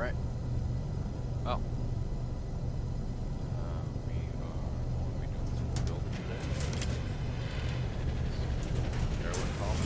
Alright. Oh. What are we doing this building today? Airwood column.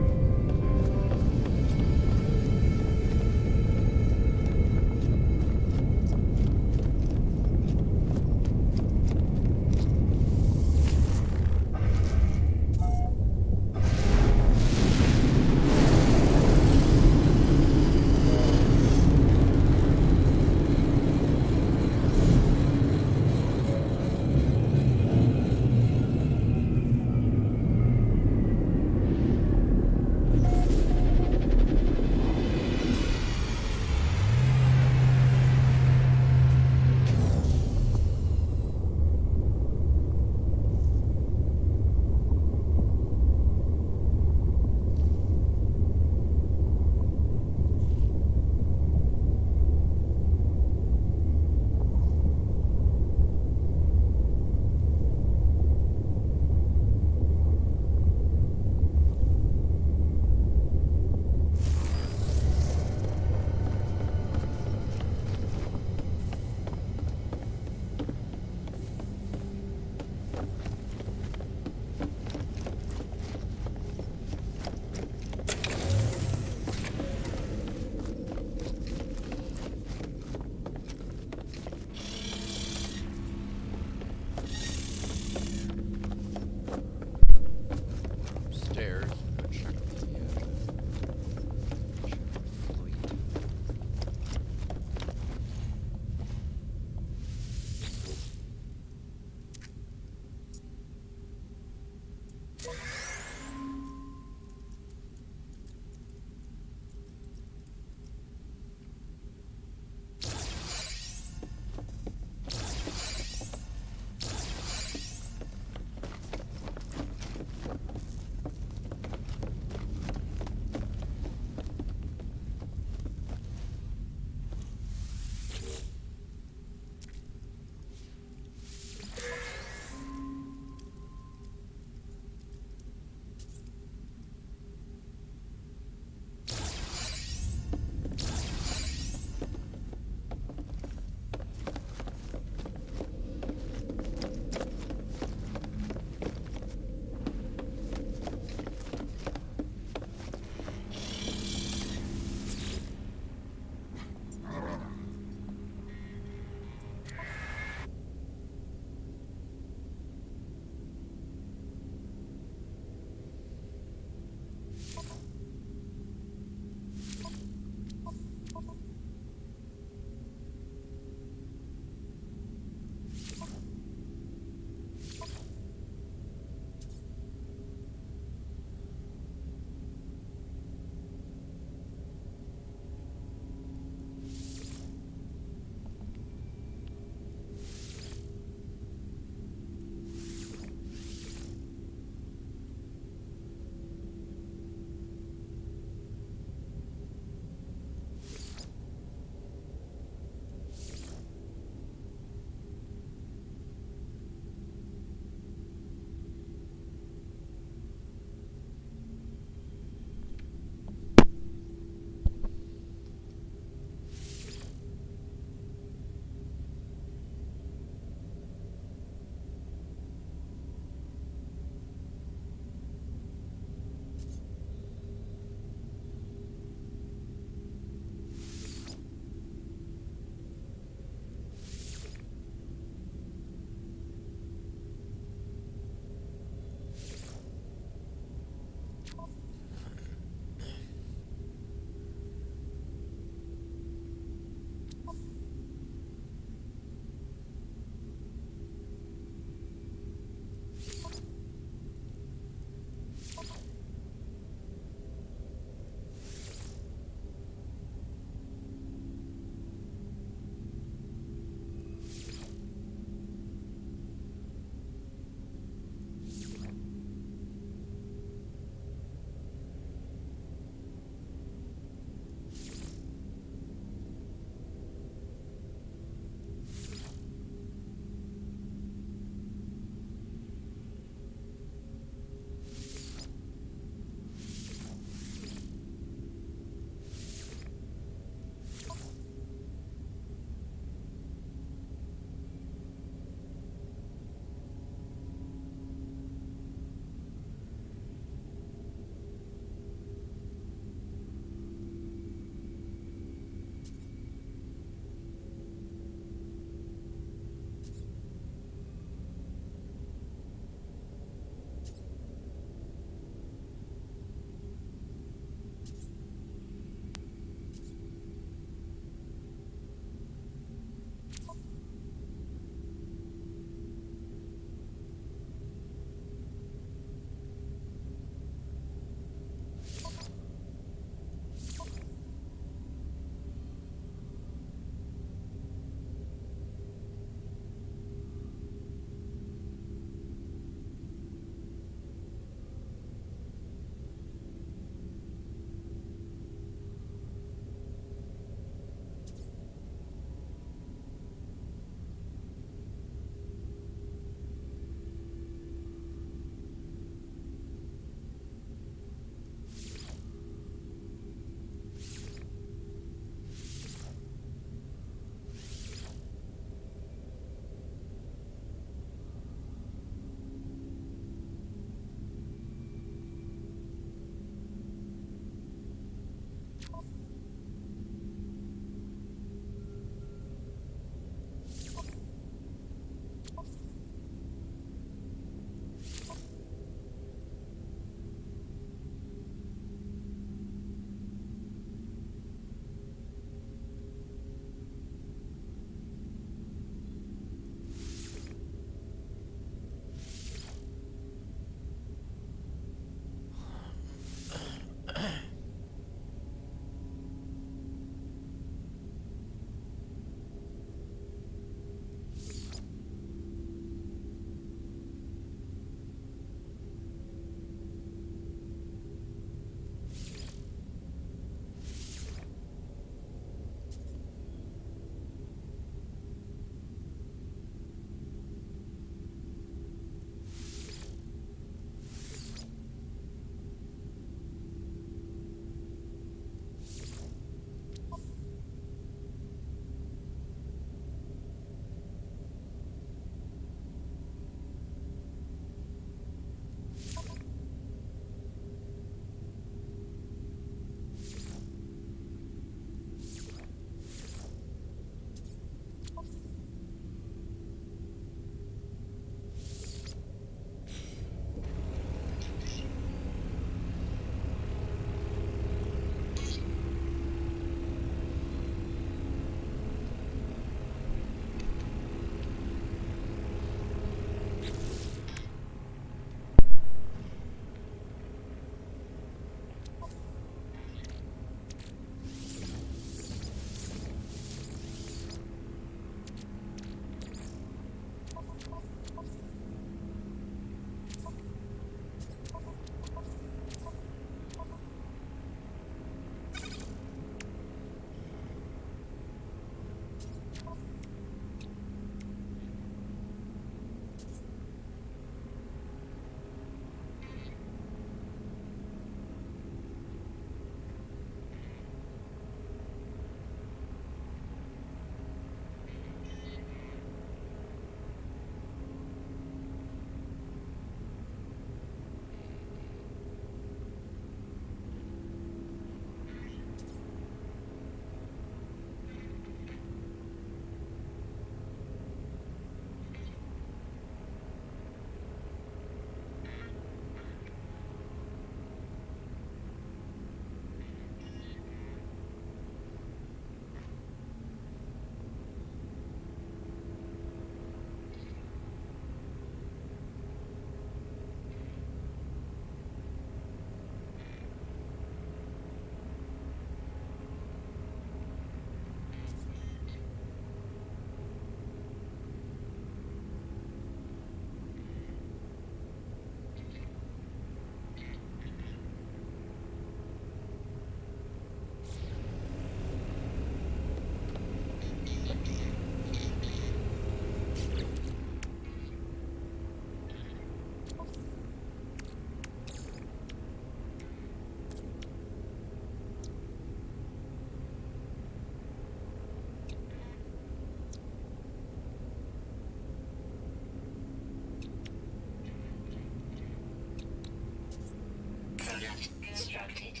constructed.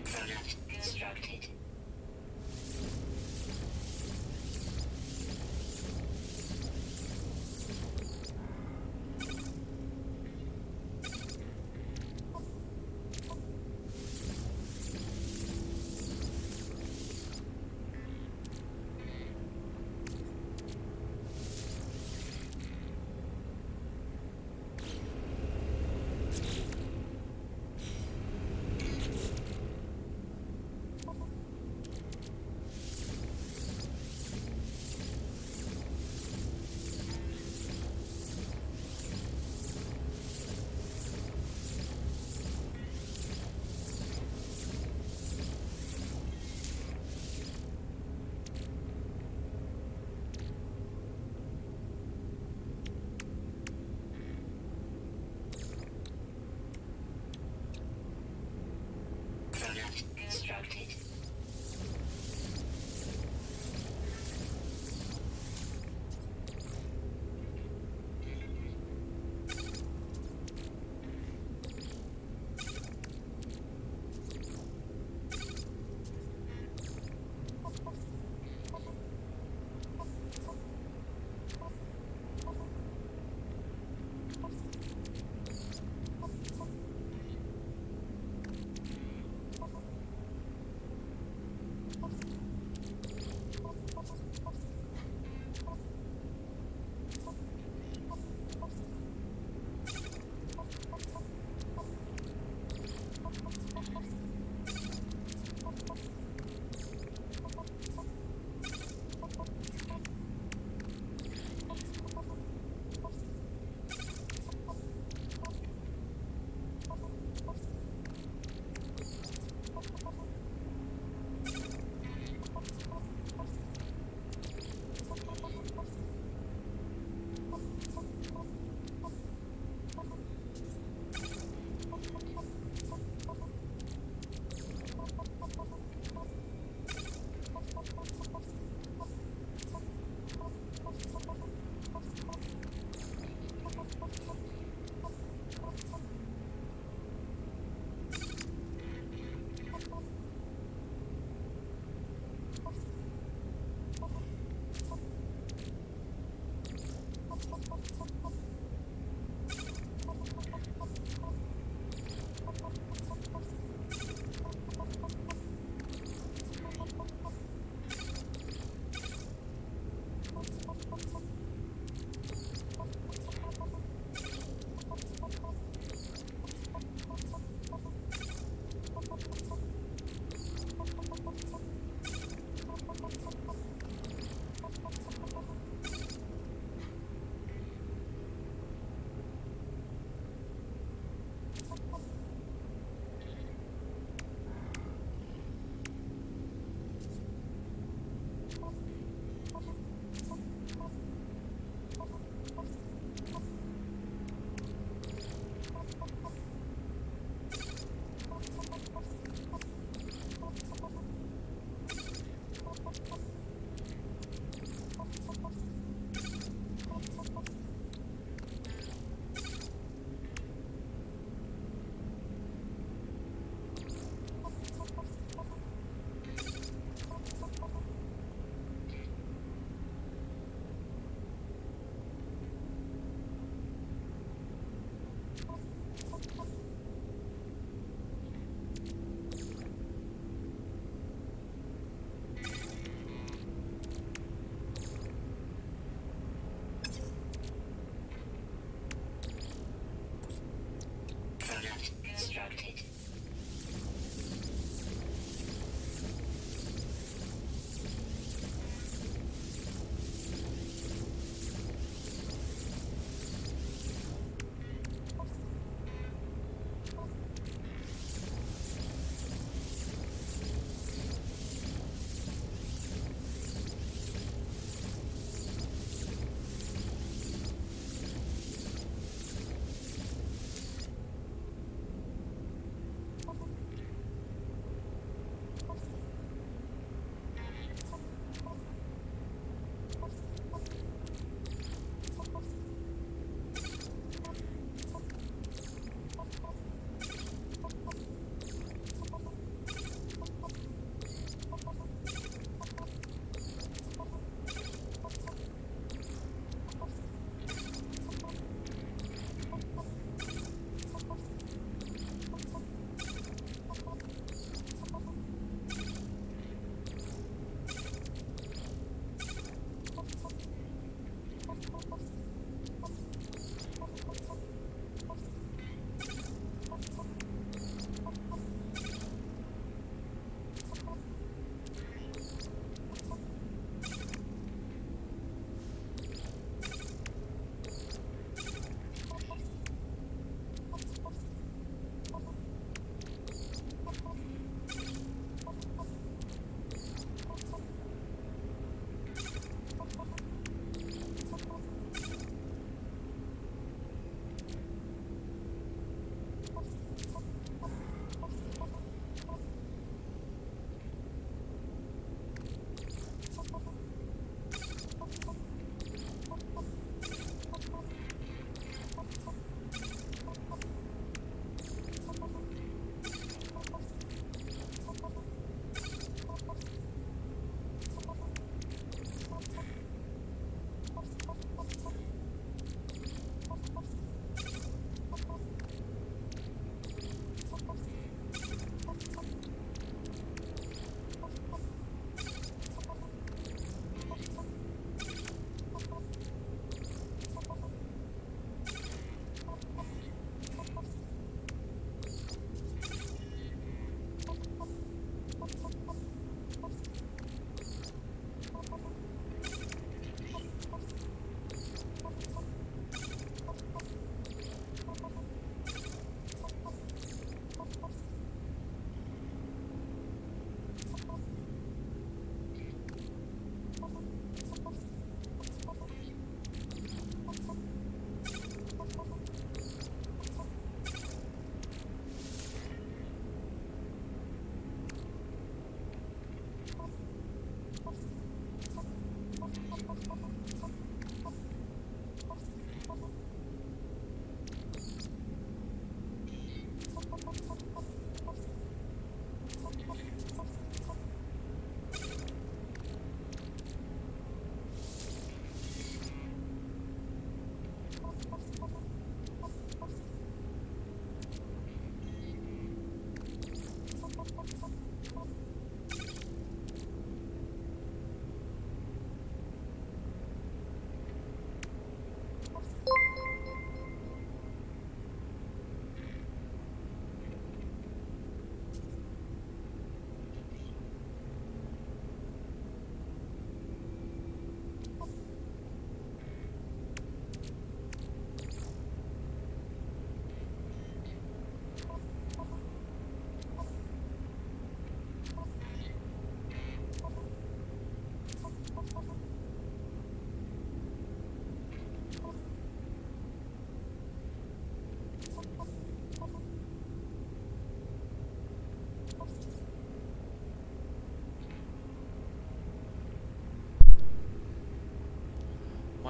Product constructed. Product constructed.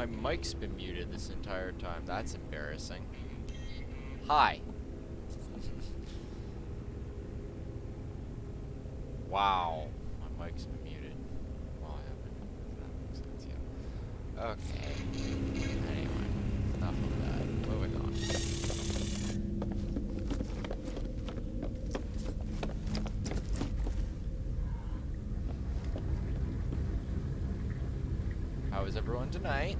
My mic's been muted this entire time. That's embarrassing. Hi. Wow. My mic's been muted. Well, I haven't. That makes sense, yeah. Okay. Anyway, enough of that. Moving on. How is everyone tonight?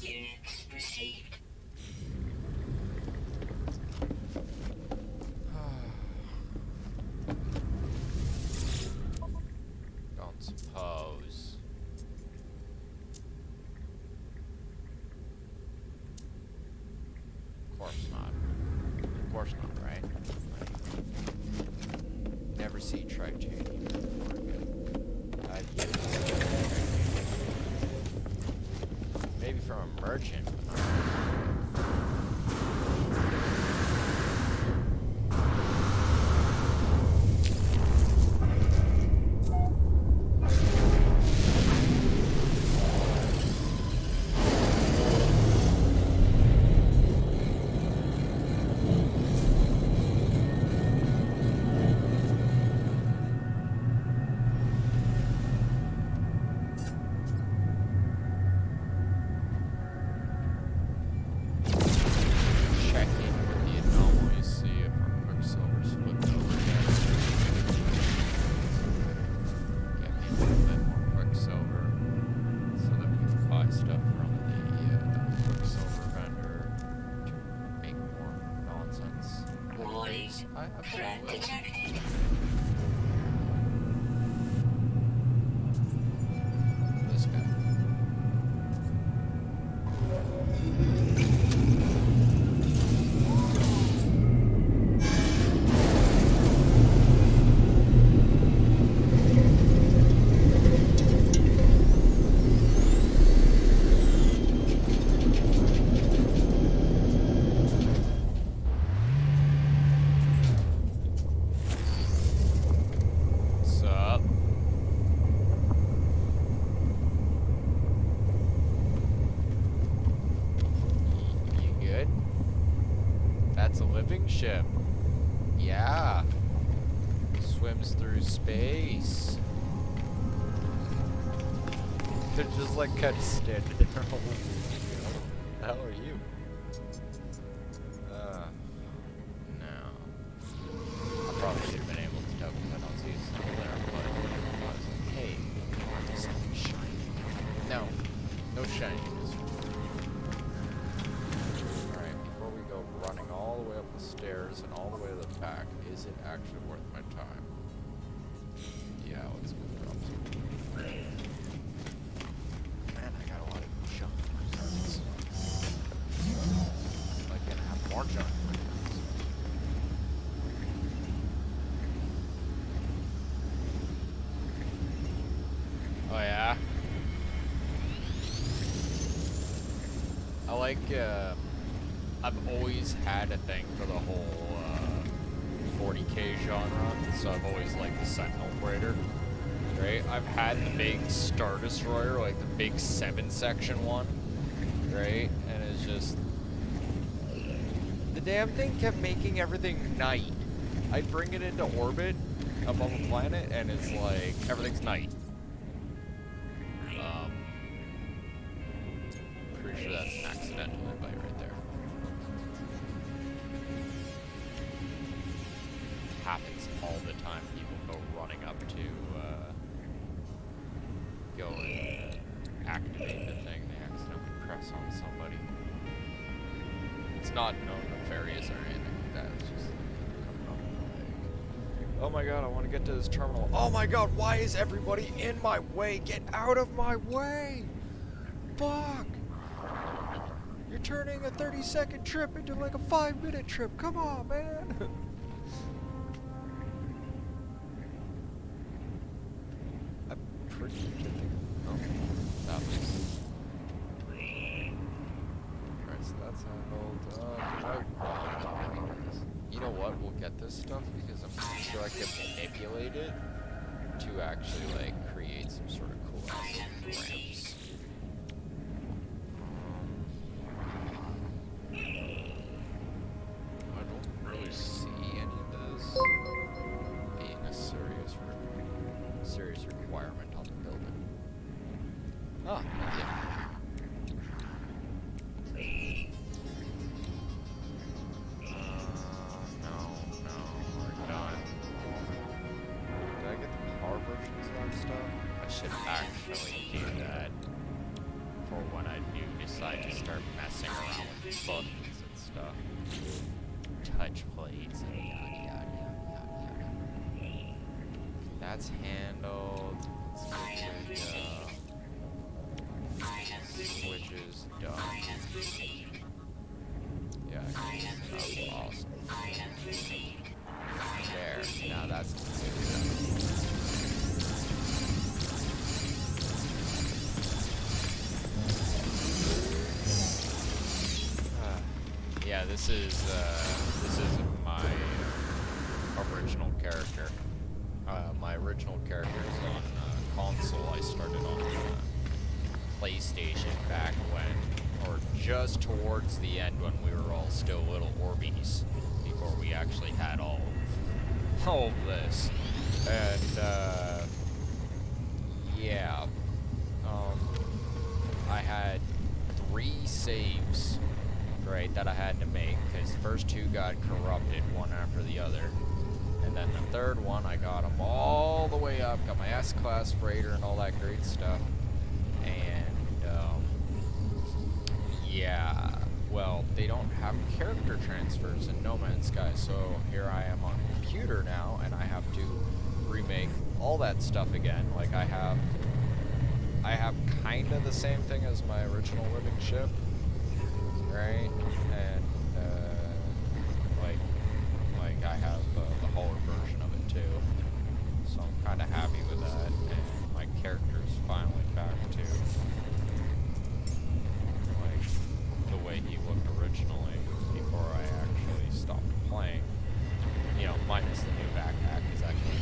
Units received. Don't suppose. Of course not. Of course not, right? Never see Tri-Chain before again. I've yet to see Tri-Chain. Maybe from a merchant, but not check in with the anomalies, see if our Quicksilver's flipped over yet. Get me a little bit more Quicksilver so that we can buy stuff from the Quicksilver vendor to make more nonsense. Warning. I have Threat will. detected. This guy. What's up? You good? That's a living ship. Yeah. Swims through space. They're just like kind of standing there. What the hell are you? No. I probably should have been able to tell because I don't see a symbol there, but I was like, hey, something shiny. No. No shininess. Alright, before we go running all the way up the stairs and all the way to the back, is it actually worth my time? Yeah, let's go drop some. Man, I got a lot of junk. I'm like gonna have more junk. Oh yeah? I like, I've always had a thing for the whole, 40k genre, so I've always liked the Sentinel Freighter, right? I've had the big Star Destroyer, like the big 7-section one, right? And it's just... the damn thing kept making everything night. I'd bring it into orbit above a planet, and it's like, everything's night. Pretty sure that's an accidental invite right there. Happens all the time. People go running up to go and activate the thing. They accidentally press on somebody. It's not nefarious or anything like that. It's just coming up like, oh my god, I want to get to this terminal. Oh my god, why is everybody in my way? Get out of my way! Fuck! You're turning a 30-second trip into like a 5-minute trip. Come on, man. happens. Alright, so that's handled. You know what? We'll get this stuff because I'm pretty sure I can manipulate it to actually, like, create some sort of cool ass ramps. I don't really see any of this being a serious requirement on the building. Ah, yeah. No, we're done. Did I get the power versions of that stuff? I should actually do that for when I do decide to start messing around with buttons and stuff. Touch plates and yada yada yada yada. That's handled. Let's get switches done. Yeah, that's awesome. There, now that's completely done. Yeah, this is my original character. My original character is on console. I started on PlayStation back when, or just towards the end when we were all still little Orbeez, before we actually had all of this. And yeah, I had 3 saves, right, that I had to make, because the first 2 got corrupted one after the other. And then the third one, I got them all the way up, got my S-Class freighter and all that great stuff. And, yeah, well, they don't have character transfers in No Man's Sky, so here I am on computer now, and I have to remake all that stuff again. Like, I have kind of the same thing as my original living ship, right? And, like I have the hauler version of it too, so I'm kind of happy with that, and my character's finally back to like the way he looked originally before I actually stopped playing. You know, minus the new backpack is actually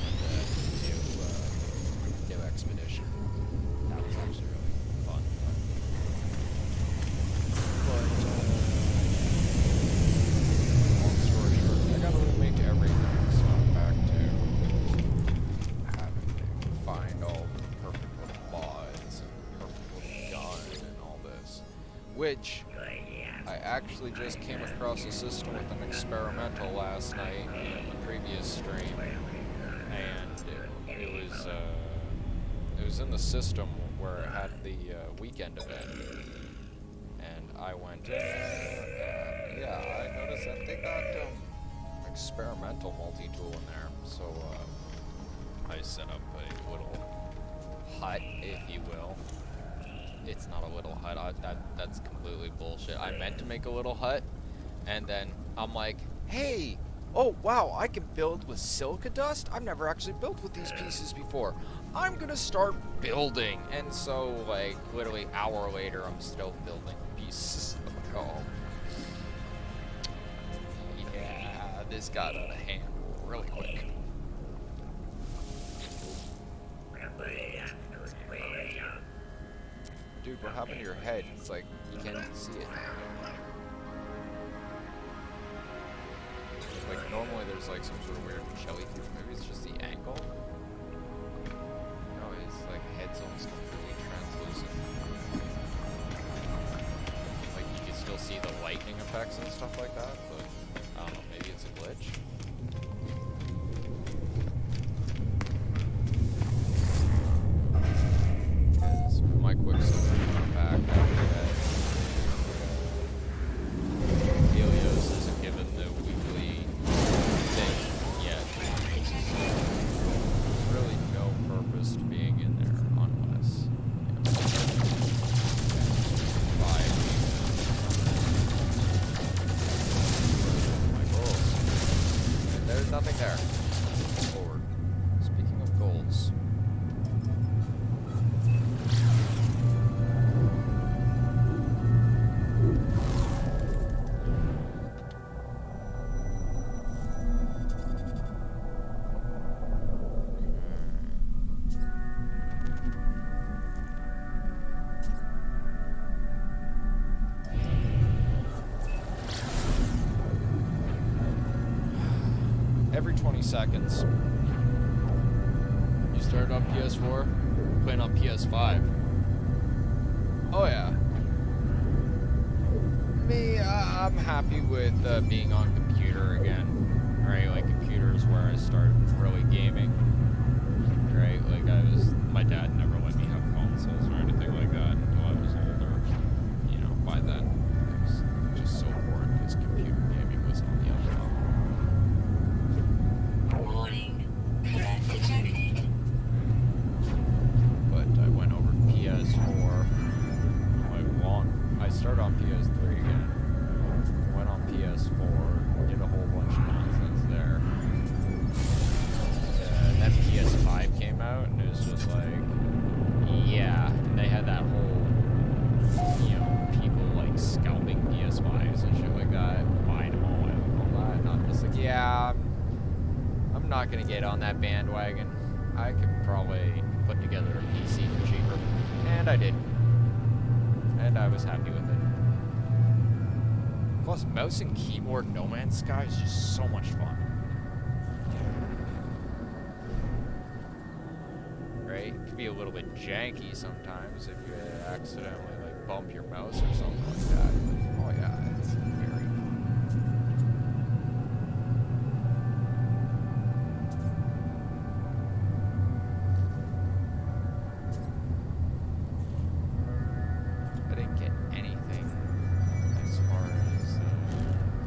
the new expedition. That was actually really fun. But long story short, I gotta remake everything, so I'm back to having to find all the perfect little mods and perfect little gun and all this. Which I actually just came across a system with an experimental last night in the previous stream, and it was in the system where it had the weekend event, and I went, yeah, I noticed that they got experimental multi-tool in there, so I set up a little hut, if you will. It's not a little hut, that's completely bullshit. I meant to make a little hut, and then I'm like, hey, oh wow, I can build with silica dust? I've never actually built with these pieces before. I'm gonna start building. And so, like, literally an hour later, I'm still building pieces of my home. Yeah, this got out of hand really quick. Dude, what happened to your head? It's like, you can't even see it. Like, normally there's like some sort of weird jellyfish. Maybe it's just the angle? No, his like head's almost completely translucent. Like, you can still see the lightning effects and stuff like that, but I don't know, maybe it's a glitch. Because my Quicksilver got back after that. Helios isn't given the weekly thing yet. There's really no purpose to being in there unless, you know, my goals. every 20 seconds. You started on PS4, playing on PS5. Oh yeah. Me, I'm happy with being on computer again. Right, like computer is where I started really gaming. Right, like my dad never let me have consoles or anything like that until I was older. You know, by then it was just so boring because computer gaming was on the up. Warning. Threat detected. But I went over to PS4. I started on PS3 again. Went on PS4. Did a whole bunch of nonsense there. And then PS5 came out, and it was just like, yeah. And they had that whole, you know, people like scalping PS5s and shit like that. Buying them all and all that. And I'm just like, yeah, I'm not gonna get on that bandwagon. I could probably put together a PC for cheaper. And I did. And I was happy with it. Plus, mouse and keyboard No Man's Sky is just so much fun. Right? It can be a little bit janky sometimes if you accidentally like bump your mouse or something like that. Oh yeah, it's very fun. I didn't get anything as far as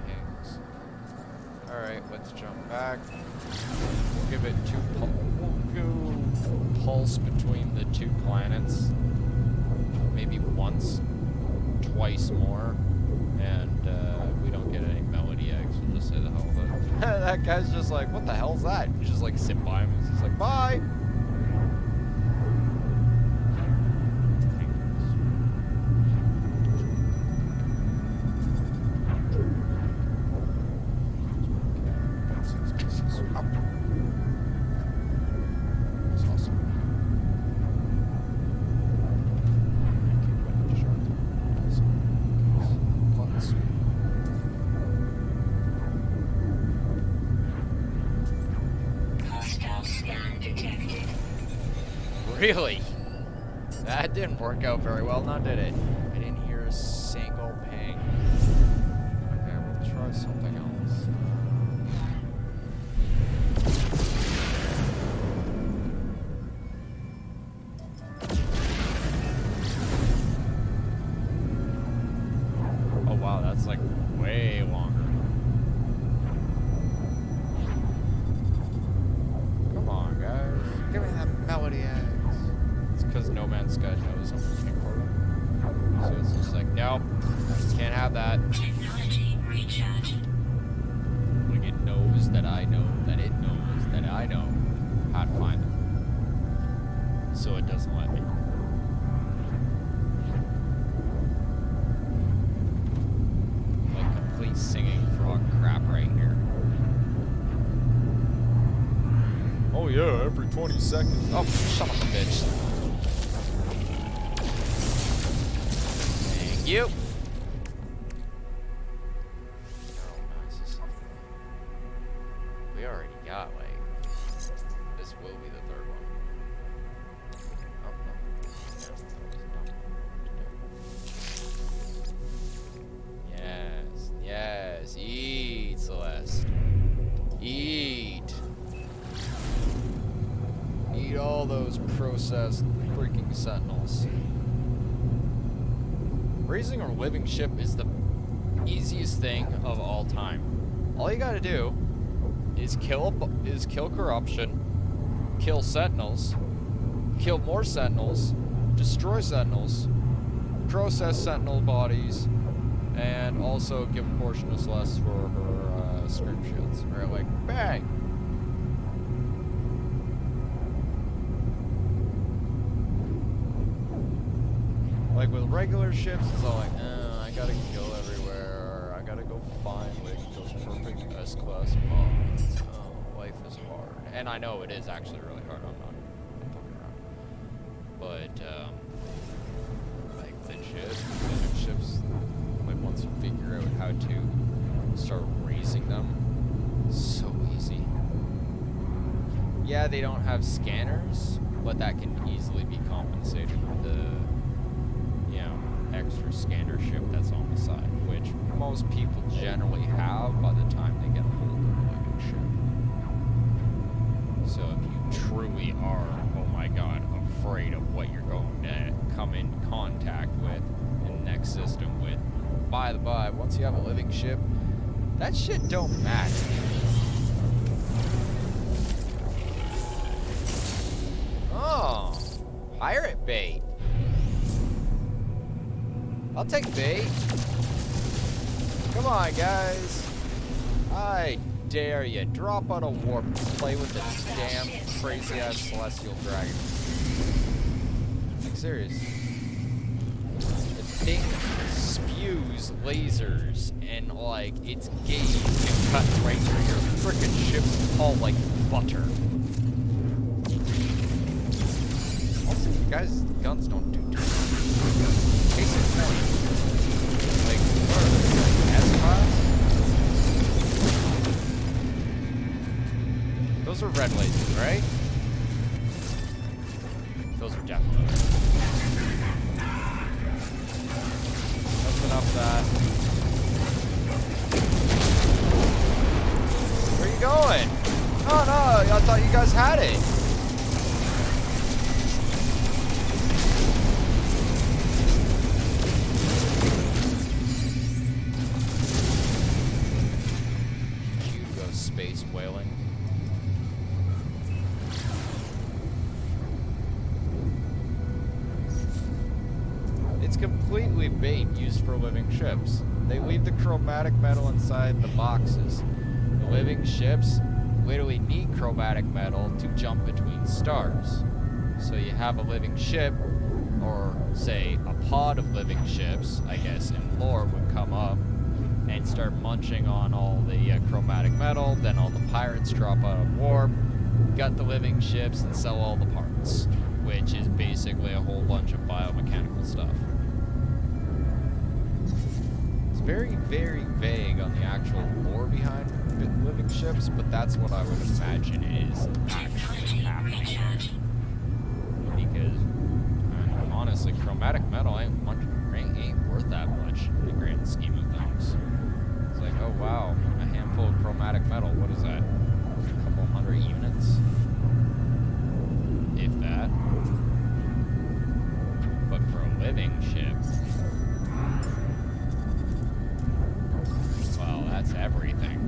pings. Alright, let's jump back. We'll give it we'll go pulse between the two planets. Maybe once, twice more. And we don't get any melody eggs, we'll just say the hell of it. That guy's just like, what the hell's that? You just like sit by him and he's just like, bye! Really? That didn't work out very well, now did it? I didn't hear a single ping. Okay, we'll try something else. Oh wow, that's like way longer. Come on, guys. Give me that melody eggs. It's because No Man's Sky knows I'm looking for them. So it's just like, nope, can't have that. Technology recharge. Like it knows that I know that it knows that I know how to find them. So it doesn't let me. Like complete singing frog crap right here. Oh yeah, every 20 seconds. Oh, shut up, bitch. Thank you. Oh, nice. We already got, like, this will be the third one. Oh, no. No, yes, yes. Eat, Celeste. Eat. Eat all those processed freaking sentinels. Raising a living ship is the easiest thing of all time. All you gotta do is kill corruption, kill sentinels, kill more sentinels, destroy sentinels, process sentinel bodies, and also give a portion of Celeste for her scream shields. Right, like bang. Like with regular ships, it's all like, I gotta kill everywhere, or I gotta go find like those perfect S-class mods. Oh, life is hard. And I know it is actually really hard, I'm not fucking around. But, like legit ships, like once you figure out how to start raising them, so easy. yeah, they don't have scanners, but that can easily be compensated with the, you know, extra scanner ship that's on the side, which most people generally have by the time they get a hold of a living ship. So if you truly are, oh my god, afraid of what you're going to come in contact with in the next system with, by the by, once you have a living ship, that shit don't matter. Oh, pirate bait. I'll take bait. Come on, guys. I dare you. Drop on a warp and play with the damn crazy-ass celestial dragon. Like, serious. The thing spews lasers, and, like, its gaze can cut right through your frickin' ship's hull like butter. Also, you guys' guns don't do too much. Case in point. Like, what are they, like, S-class? Those are red lasers, right? Those are definitely red. That's enough of that. Where are you going? Oh no, I thought you guys had it. Space whaling. It's completely bait used for living ships. They leave the chromatic metal inside the boxes. The living ships literally need chromatic metal to jump between stars. So you have a living ship, or say a pod of living ships, I guess in lore would come up and start munching on all the chromatic metal, then all the pirates drop out of warp, gut the living ships, and sell all the parts, which is basically a whole bunch of biomechanical stuff. It's very, very vague on the actual lore behind living ships, but that's what I would imagine is actually happening. Because, honestly, chromatic metal ain't worth that much in the grand scheme of things. It's like, oh wow, a handful of chromatic metal, what is that? A couple hundred units? If that. But for a living ship, well, that's everything.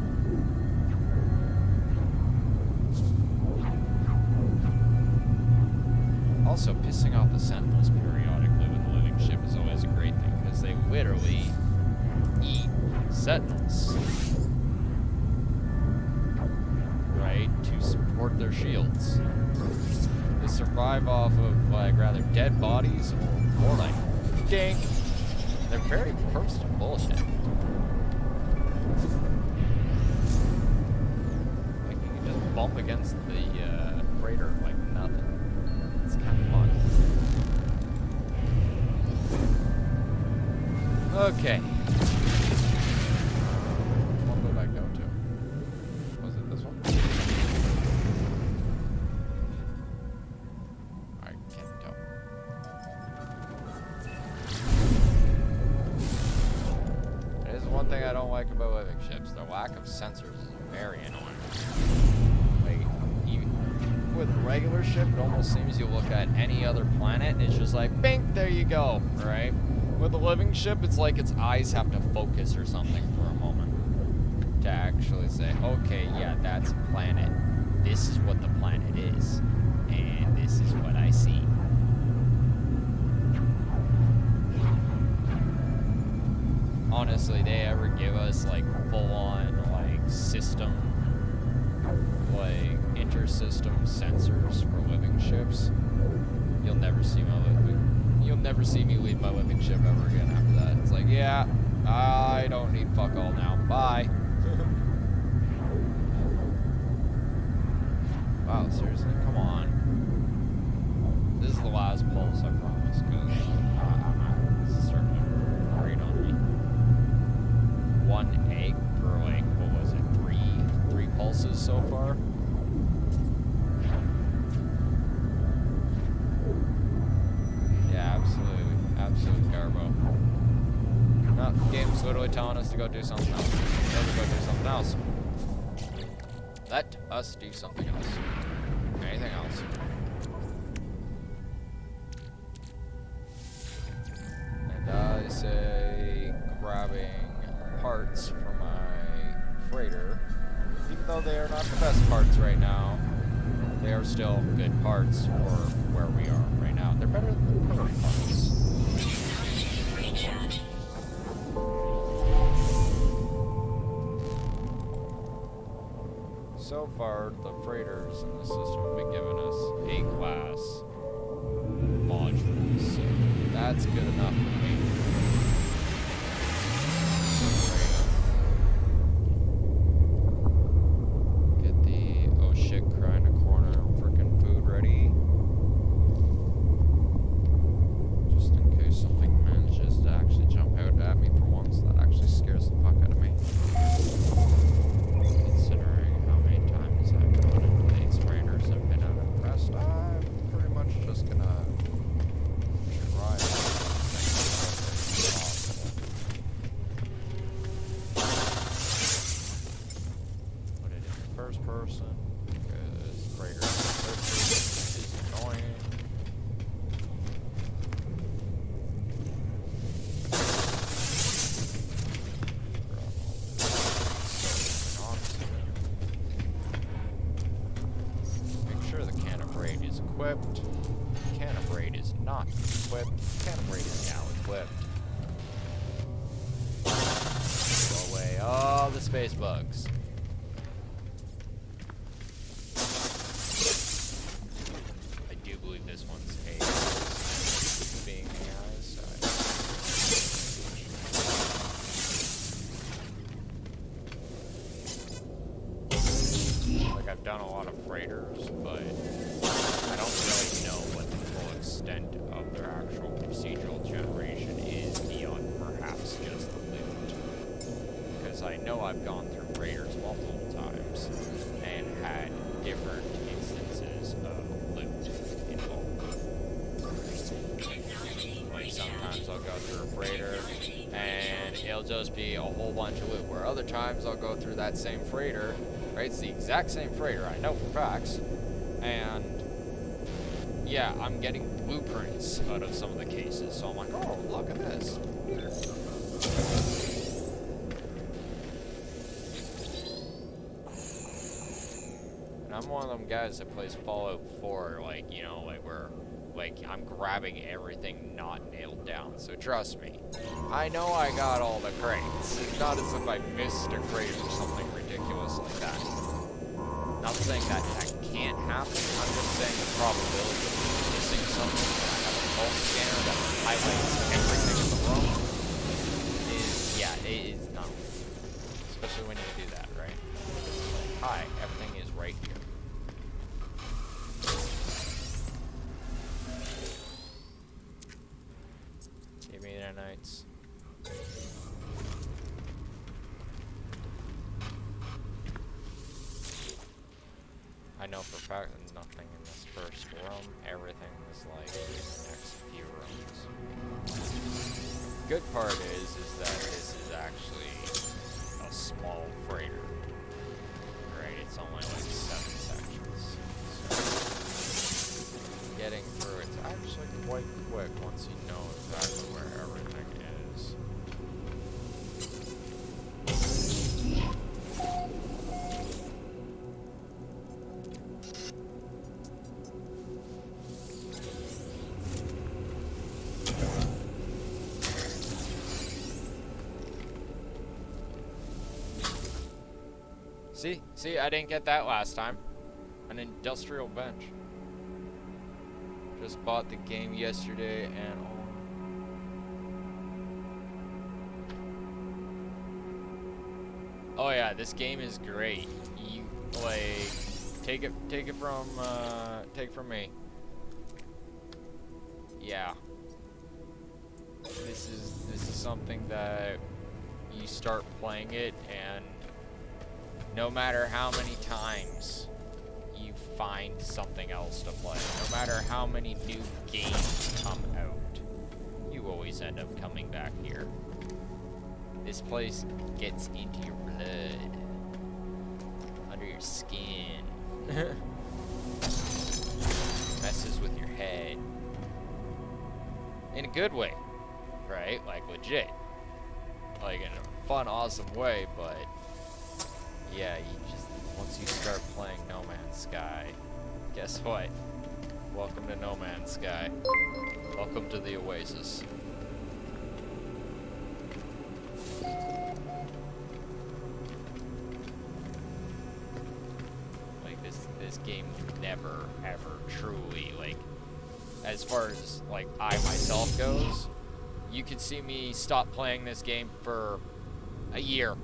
Also, pissing off the sentinels periodically with a living ship is always a great thing, because they literally eat sentinels, right, to support their shields. They survive off of, like, rather dead bodies or more like dink. They're very personal bullshit. Like, you can just bump against the freighter like nothing. It's kind of fun. Okay. What did I go to? Was it this one? I can't tell. There's one thing I don't like about living ships. Their lack of sensors is very annoying. Like, even with a regular ship, it almost seems you look at any other planet and it's just like, bink, there you go, right? With a living ship, it's like its eyes have to focus or something for a moment to actually say, okay, yeah, that's a planet. This is what the planet is. And this is what I see. Honestly, they ever give us, like, full-on, like, system, like, inter-system sensors for living ships, you'll never see me leave my living ship ever again after that. It's like, yeah, I don't need fuck all now. Bye. Wow, seriously? Come on. This is the last pulse, I promise, because this is starting to grate on me. One egg for, like, what was it, three pulses so far? literally telling us to go do something else. Let us go do something else. Let us do something else. Anything else. And I say grabbing parts for my freighter. Even though they are not the best parts right now, they are still good parts for where we are right now. They're better than the current parts. Recharge. So far, the freighters in the system have been giving us A-class modules, so that's good enough for me. Get the oh shit cry in the corner frickin' food ready. Just in case something manages to actually jump out at me for once, that actually scares the fuck out of me. Considering how many times I've gone into these freighters and been unimpressed, I'm pretty much just gonna try to put it in first person, because freighters in third person is annoying. Make sure the can of braid is equipped. Can of braid is not equipped. Can of braid is now equipped. Throw away all the space bugs. I do believe this one's A. Being AI, so like I've done a lot of freighters, but I don't really know what the full extent of their actual procedural generation is beyond perhaps just the loot. Because I know I've gone through freighters multiple times and had different instances of loot involved. Like sometimes I'll go through a freighter and it'll just be a whole bunch of loot, where other times I'll go through that same freighter, right? It's the exact same freighter, I know for facts, and yeah, I'm getting blueprints out of some of the cases, so I'm like, oh, look at this. And I'm one of them guys that plays Fallout 4, like, you know, like where, like, I'm grabbing everything not nailed down, so trust me. I know I got all the crates. It's not as if I missed a crate or something ridiculous like that. Not saying that can't happen, I'm just saying the probability of missing something when I have a pulse scanner that highlights everything in the room is, yeah, it is not. Especially when you do that, right? Like, hi, everything is right here. Give me the nights. I know for a fact that nothing in this first room, everything is like in the next few rooms. Good part is that this is actually a small freighter. Right, it's only like 7 sections. So getting through it's actually quite quick once you know exactly where everything is. See, I didn't get that last time. An industrial bench. Just bought the game yesterday and oh yeah, this game is great. You like take it from me. Yeah. This is something that you start playing it and no matter how many times you find something else to play, no matter how many new games come out, you always end up coming back here. This place gets into your blood, under your skin, messes with your head, in a good way, right? Like legit, like in a fun, awesome way. But yeah, once you start playing No Man's Sky, guess what? Welcome to No Man's Sky. Welcome to the Oasis. Like this game never ever truly, like, as far as like I myself goes, you could see me stop playing this game for a year,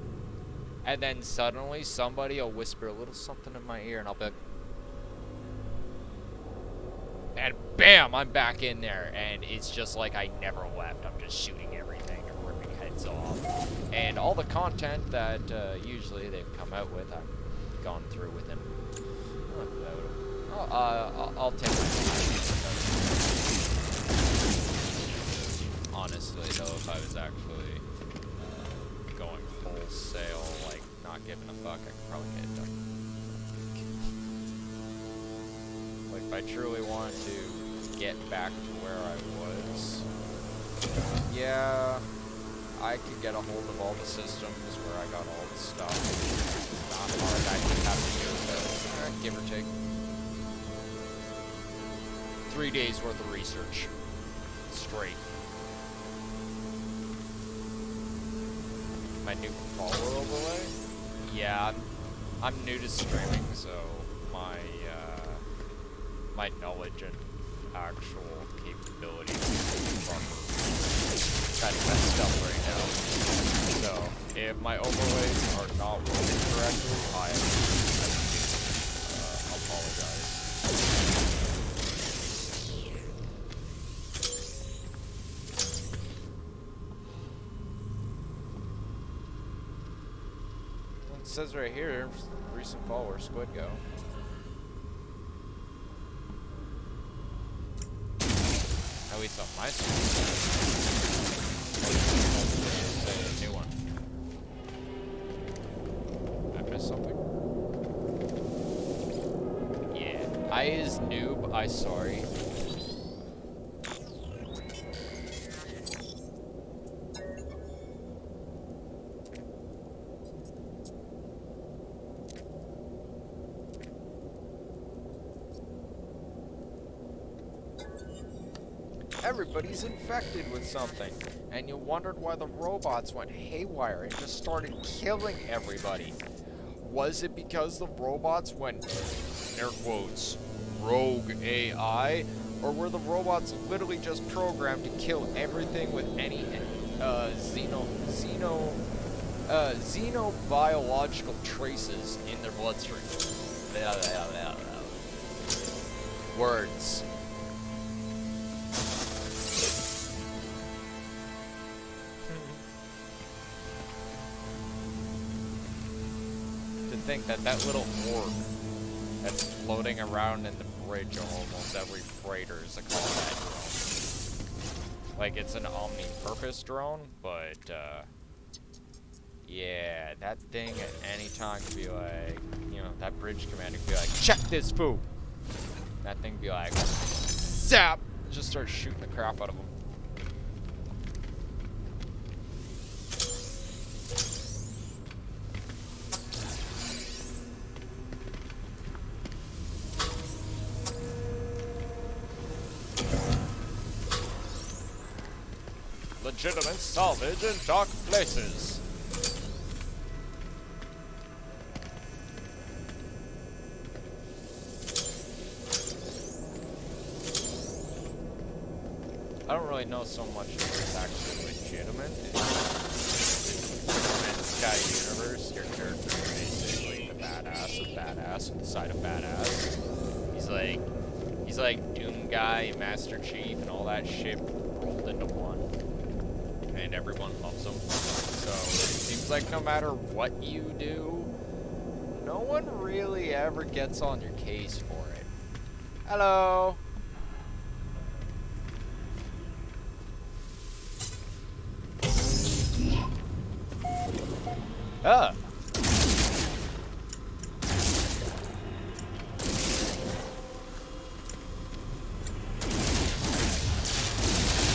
and then suddenly somebody will whisper a little something in my ear, and I'll be like, and bam, I'm back in there, and it's just like I never left. I'm just shooting everything and ripping heads off. And all the content that usually they've come out with, I've gone through with them. I'll take my time. Honestly, though, if I was actually going wholesale, like, not giving a fuck, I could probably get it done. Like, if I truly wanted to get back to where I was, yeah, I could get a hold of all the systems where I got all the stuff. Not hard, I could have a year ago, give or take. 3 days worth of research. Straight. My new follower overlay? Yeah, I'm new to streaming, so my my knowledge and actual capabilities are kind of messed up right now. So if my overlays are not working correctly, I apologize. It says right here, recent follower, Squid Go. At least on my screen. It's a new one. Did I miss something? Yeah. I is noob, I sorry. Everybody's infected with something, and you wondered why the robots went haywire and just started killing everybody. Was it because the robots went, air quotes, rogue AI, or were the robots literally just programmed to kill everything with any xenobiological traces in their bloodstream? Words. Think that little orb that's floating around in the bridge of almost every freighter is a combat drone. Like, it's an omni-purpose drone, but yeah, that thing at any time could be like, you know, that bridge commander could be like, check this fool. That thing be like, zap, just start shooting the crap out of them. Legitimate salvage in dark places. I don't really know so much if it's actually legitimate. In Sky Universe, your character is basically the badass of badass with the side of badass. He's like Doom Guy, Master Chief, and all that shit rolled into one. And everyone loves him. So it seems like no matter what you do, no one really ever gets on your case for it. Hello. Ah!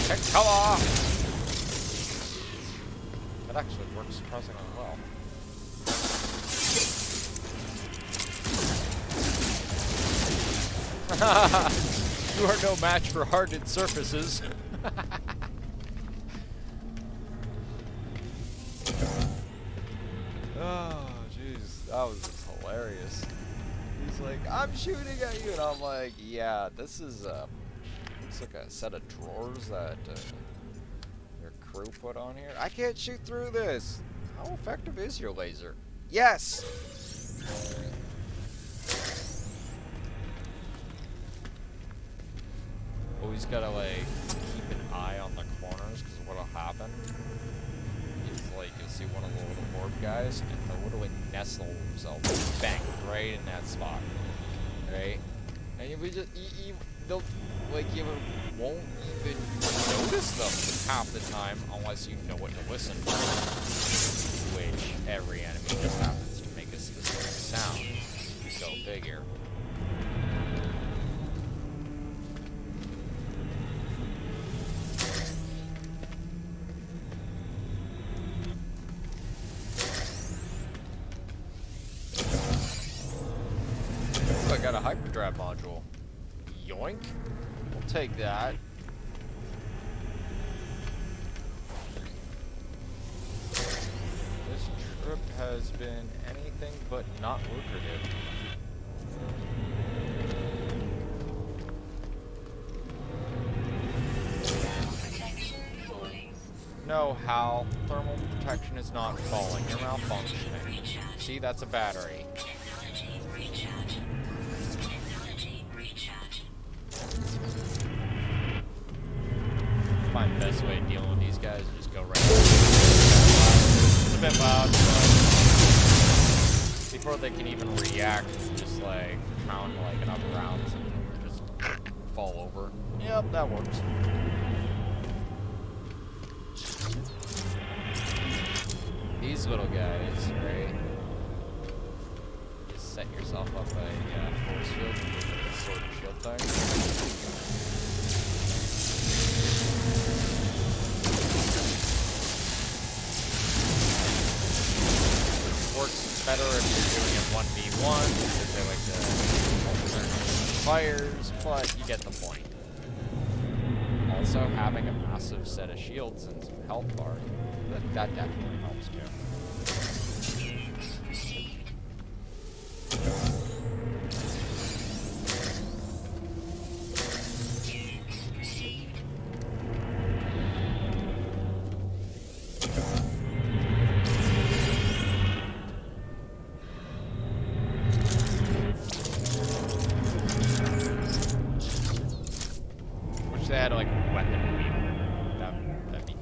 Heck, come on! That actually works surprisingly well. You are no match for hardened surfaces. Oh, jeez, that was just hilarious. He's like, I'm shooting at you, and I'm like, yeah, this is looks like a set of drawers that your crew put on here. I can't shoot through this. How effective is your laser? Yes. Always gotta like keep an eye on the corners, because what'll happen is like you'll see one of the little orb guys, and they'll literally nestle themselves, bang, right in that spot, right? And you just they'll like you won't even notice them half the time unless you know what to listen for, which every enemy just happens to make a specific sound. Go figure. I got a hyperdrive module. Yoink. We'll take that. This trip has been anything but not lucrative. Protection falling. No, Hal. Thermal protection is not falling. You're malfunctioning. Recharge. See, that's a battery. Technology recharge. Technology recharge. Find the best way of dealing with these guys is just go right. It's a bit loud, but before they can even react, just like pound like enough rounds and just fall over. Yep, that works. These little guys, right? Just set yourself up a force field with a sword and shield thing. Works better if you're doing it 1v1 because they like to alternate fires, but you get the point. Also, having a massive set of shields and some health bar, that definitely helps too. Units received. Units received. Wish they had like a weapon wheel. That'd be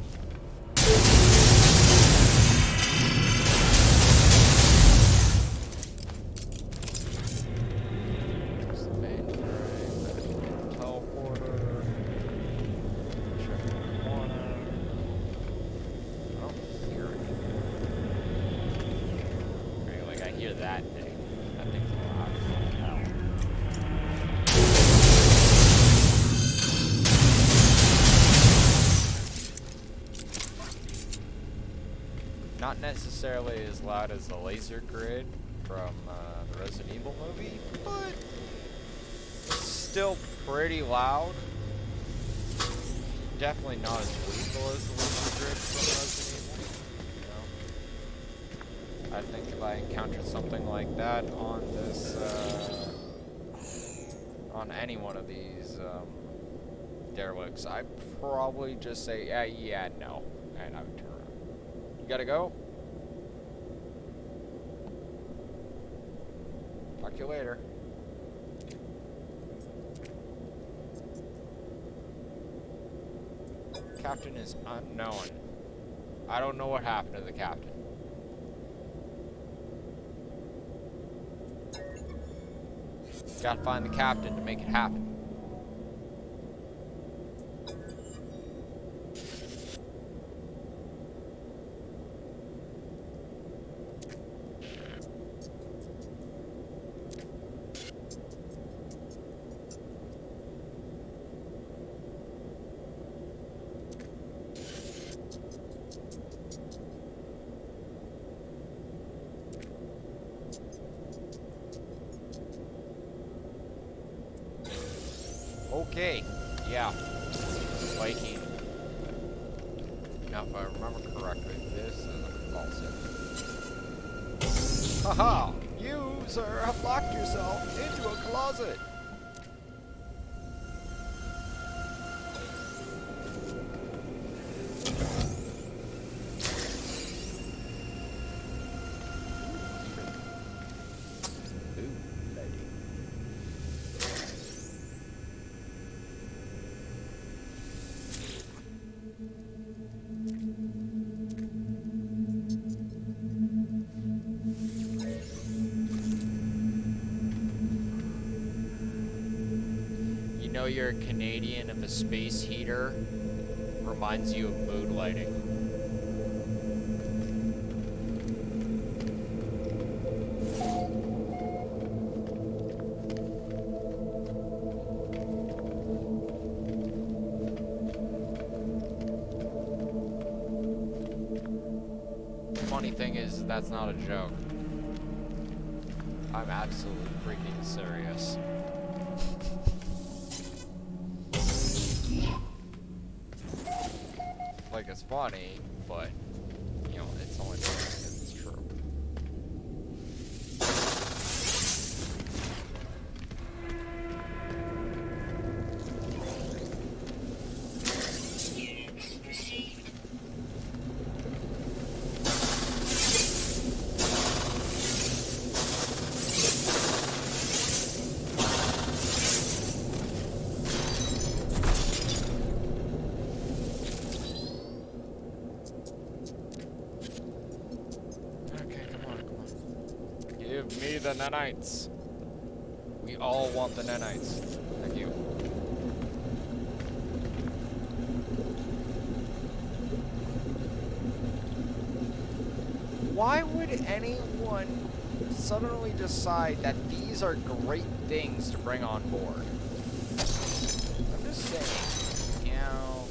There's the mainframe, teleporter. Check the corner. I don't hear it. Right, like I hear that thing. That thing's loud as hell. Not necessarily as loud as the laser grid from the Resident Evil movie, but still pretty loud. Definitely not as lethal as the laser grid from Resident Evil. You know? I think if I encountered something like that on this, on any one of these derelicts, I'd probably just say, yeah, no, and I would turn around. You gotta go? Talk to you later. Captain is unknown. I don't know what happened to the captain. Gotta find the captain to make it happen. Okay, yeah. Viking. Now, if I remember correctly, this is a closet. Haha! You, sir, have locked yourself into a closet! You know you're a Canadian if a space heater reminds you of mood lighting. Funny thing is, that's not a joke. I'm absolutely freaking serious. Like, it's funny, but, you know, it's only because it's true. Units received. Okay, come on. Give me the nanites. We all want the nanites. Thank you. Why would anyone suddenly decide that these are great things to bring on board? I'm just saying, you know,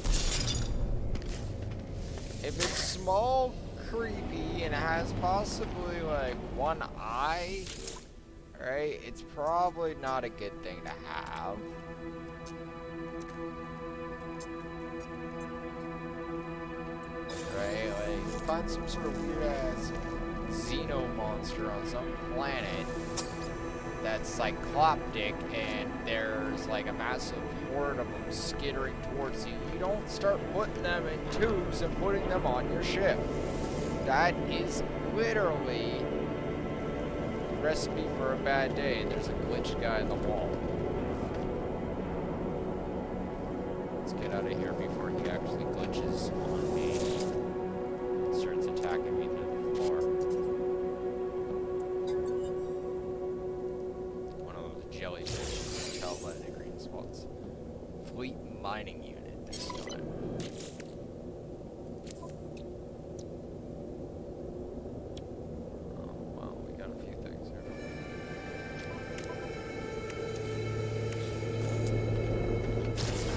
if it's small, creepy, and has possibly like one eye, right, it's probably not a good thing to have. Right, like, find some sort of weird ass xeno monster on some planet that's cycloptic and there's like a massive horde of them skittering towards you. You don't start putting them in tubes and putting them on your ship. That is literally a recipe for a bad day. There's a glitched guy in the wall. Let's get out of here before he actually glitches on me. Starts attacking me through the floor. One of those jellyfish, you can tell by the green spots. Fleet mining unit this time. Oh, well, we got a few things here.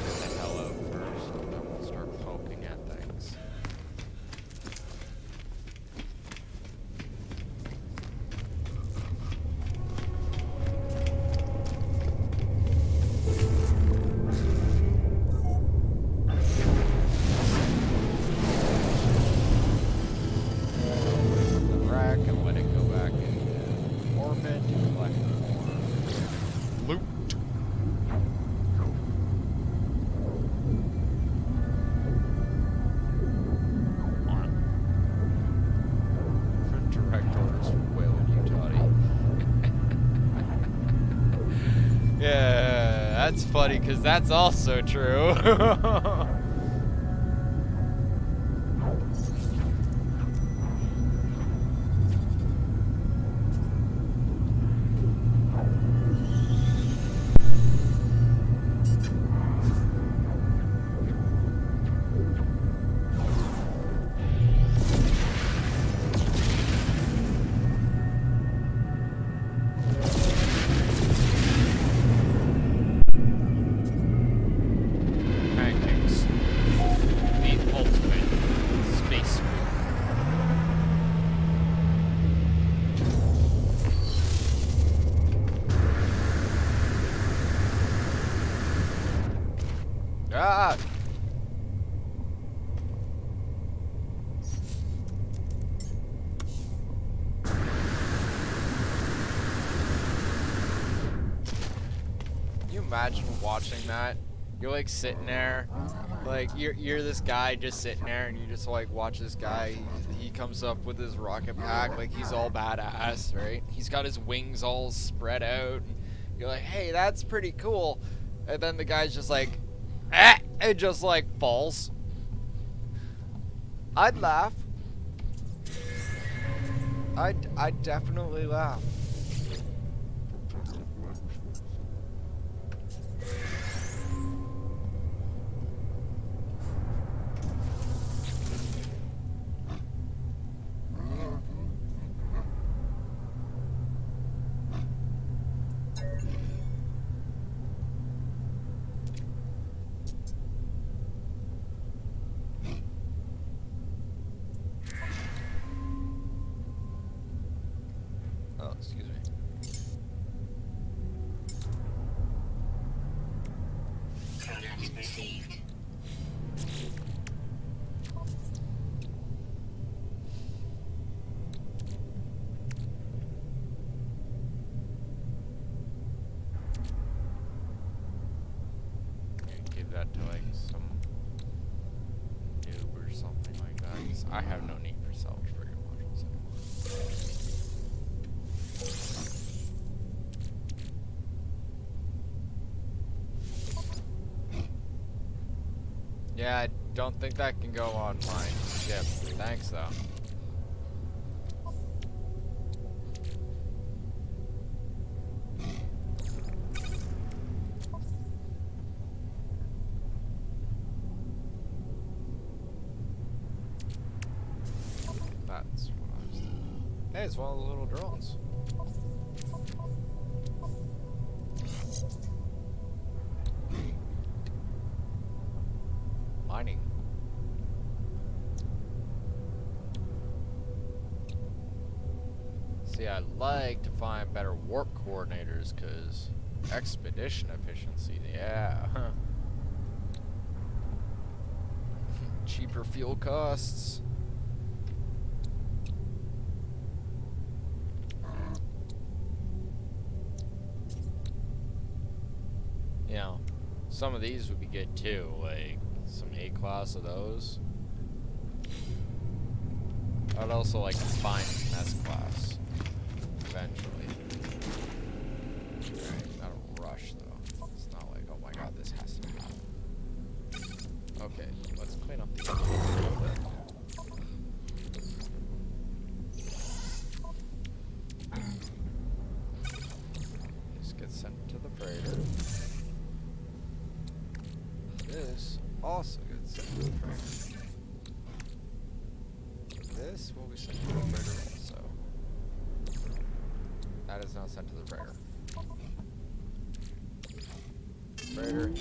Get the hell out first, and then we'll start poking at things. The rack and let it go back in orbit to collect more loot. Direct orders from Whale and Utah. Yeah, that's funny because that's also true. Pancakes. imagine watching that? You're like sitting there, like you're this guy just sitting there, and you just like watch this guy. He comes up with his rocket pack, like he's all badass, right? He's got his wings all spread out. And you're like, hey, that's pretty cool. And then the guy's just like, it just like falls. I'd laugh. I'd definitely laugh. Oh, excuse me. Product received. Give that to like some noob or something like that. 'Cause I have no need for salvage frigate modules anymore. Yeah, I don't think that can go on my ship. Thanks though. That's what I was doing. Hey, it's one of those little drones. Mining. See, I like to find better warp coordinators, because expedition efficiency, yeah. Cheaper fuel costs. You know, some of these would be good too, like some A-class of those. I'd also like to find an S-class eventually. Alright, not a rush though. It's not like, oh my god, this has to happen. Okay, let's clean up these a little bit. This gets sent to the freighter. This also gets sent to the freighter. This will be sent to the freighter also. That is not sent to the freighter. Freighter.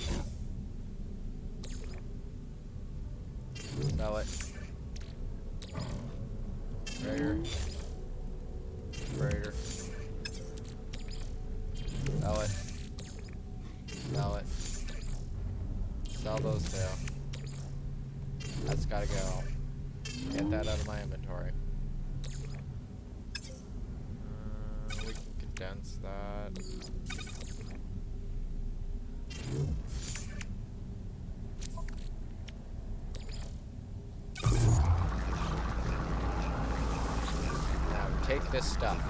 Sell it. Freighter. Freighter. Sell it. Sell it. Sell those two. That's gotta go. Get that out of my inventory. We can condense that. Now take this stuff.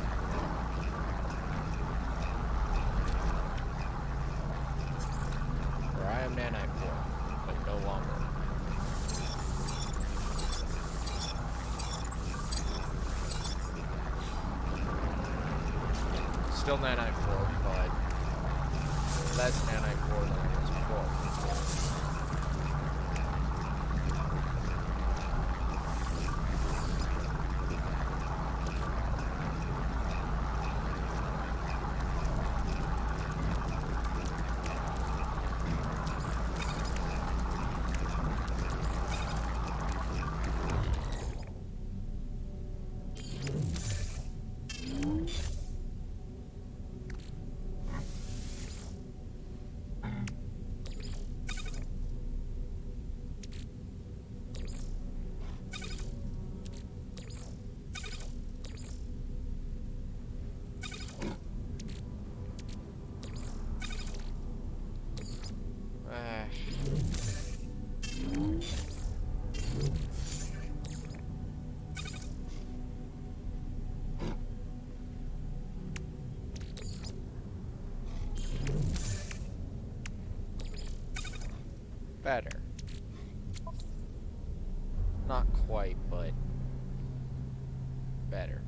For I am nanite 4, but no longer. Still nanite 4, but less nanite 4 than I was before. Not quite, but better.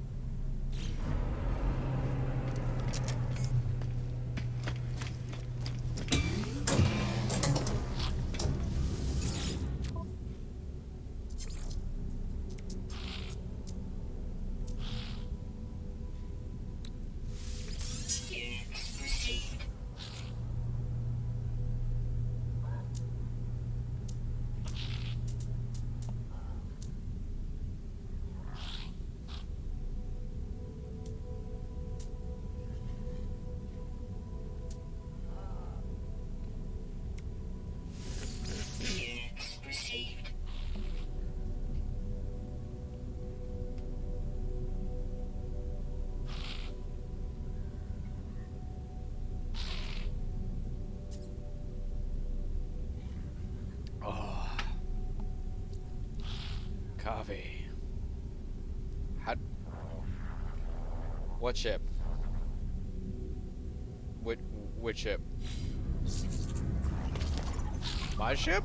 Units received. Units received. Oh. Coffee. How? What ship? Which ship? My ship?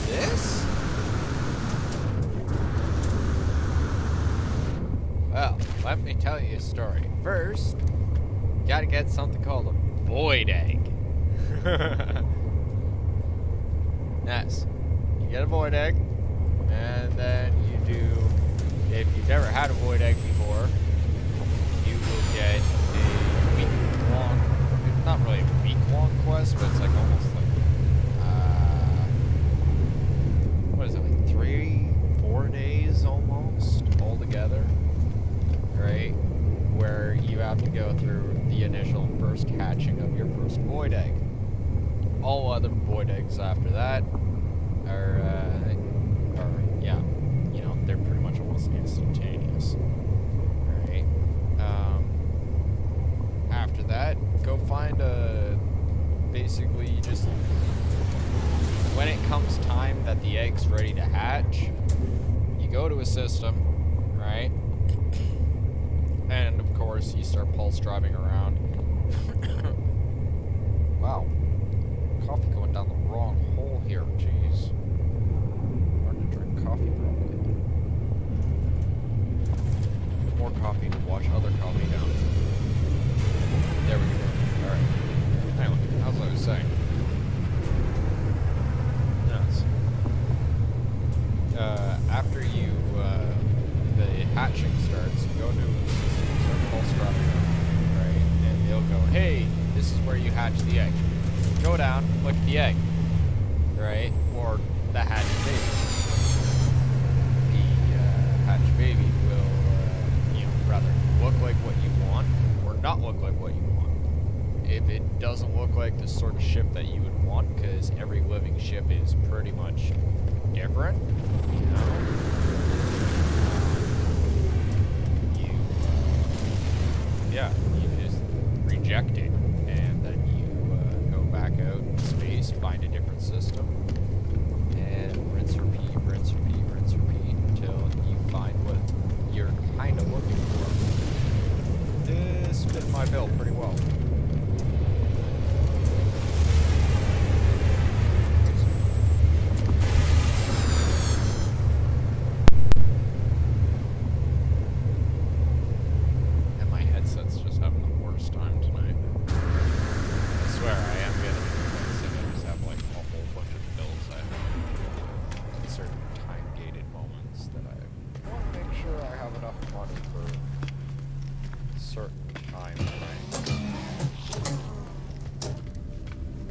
This? Well, let me tell you a story. First, gotta get something called a void egg. Yes. You get a void egg, and then you do, if you've never had a void egg before, you will get a week-long, it's not really a week-long quest, but it's like almost like, what is it, like 3-4 days almost, all together, right? Where you have to go through the initial first hatching of your first void egg. All other void eggs after that are yeah, you know, they're pretty much almost instantaneous. Right? After that, go find basically you just, when it comes time that the egg's ready to hatch, you go to a system, right? And of course, you start pulse driving around. Wow. Coffee going down the wrong hole here, jeez. Hard to drink coffee properly. More coffee to wash other coffee down. There we go. Alright. Anyway, as I was saying. Yes. After you, the hatching starts, you go to start pulse driving around, right? And they'll go, hey, this is where you hatch the egg. Go down, look at the egg, right? Or the hatched baby. The hatched baby will, you know, rather look like what you want or not look like what you want. If it doesn't look like the sort of ship that you would want, because every living ship is pretty much different, you know? Yeah, you just reject it, and then you go back out in space, find a different system, and rinse, repeat, rinse, repeat, rinse, repeat, until you find what you're kind of looking for. This fit my bill pretty well.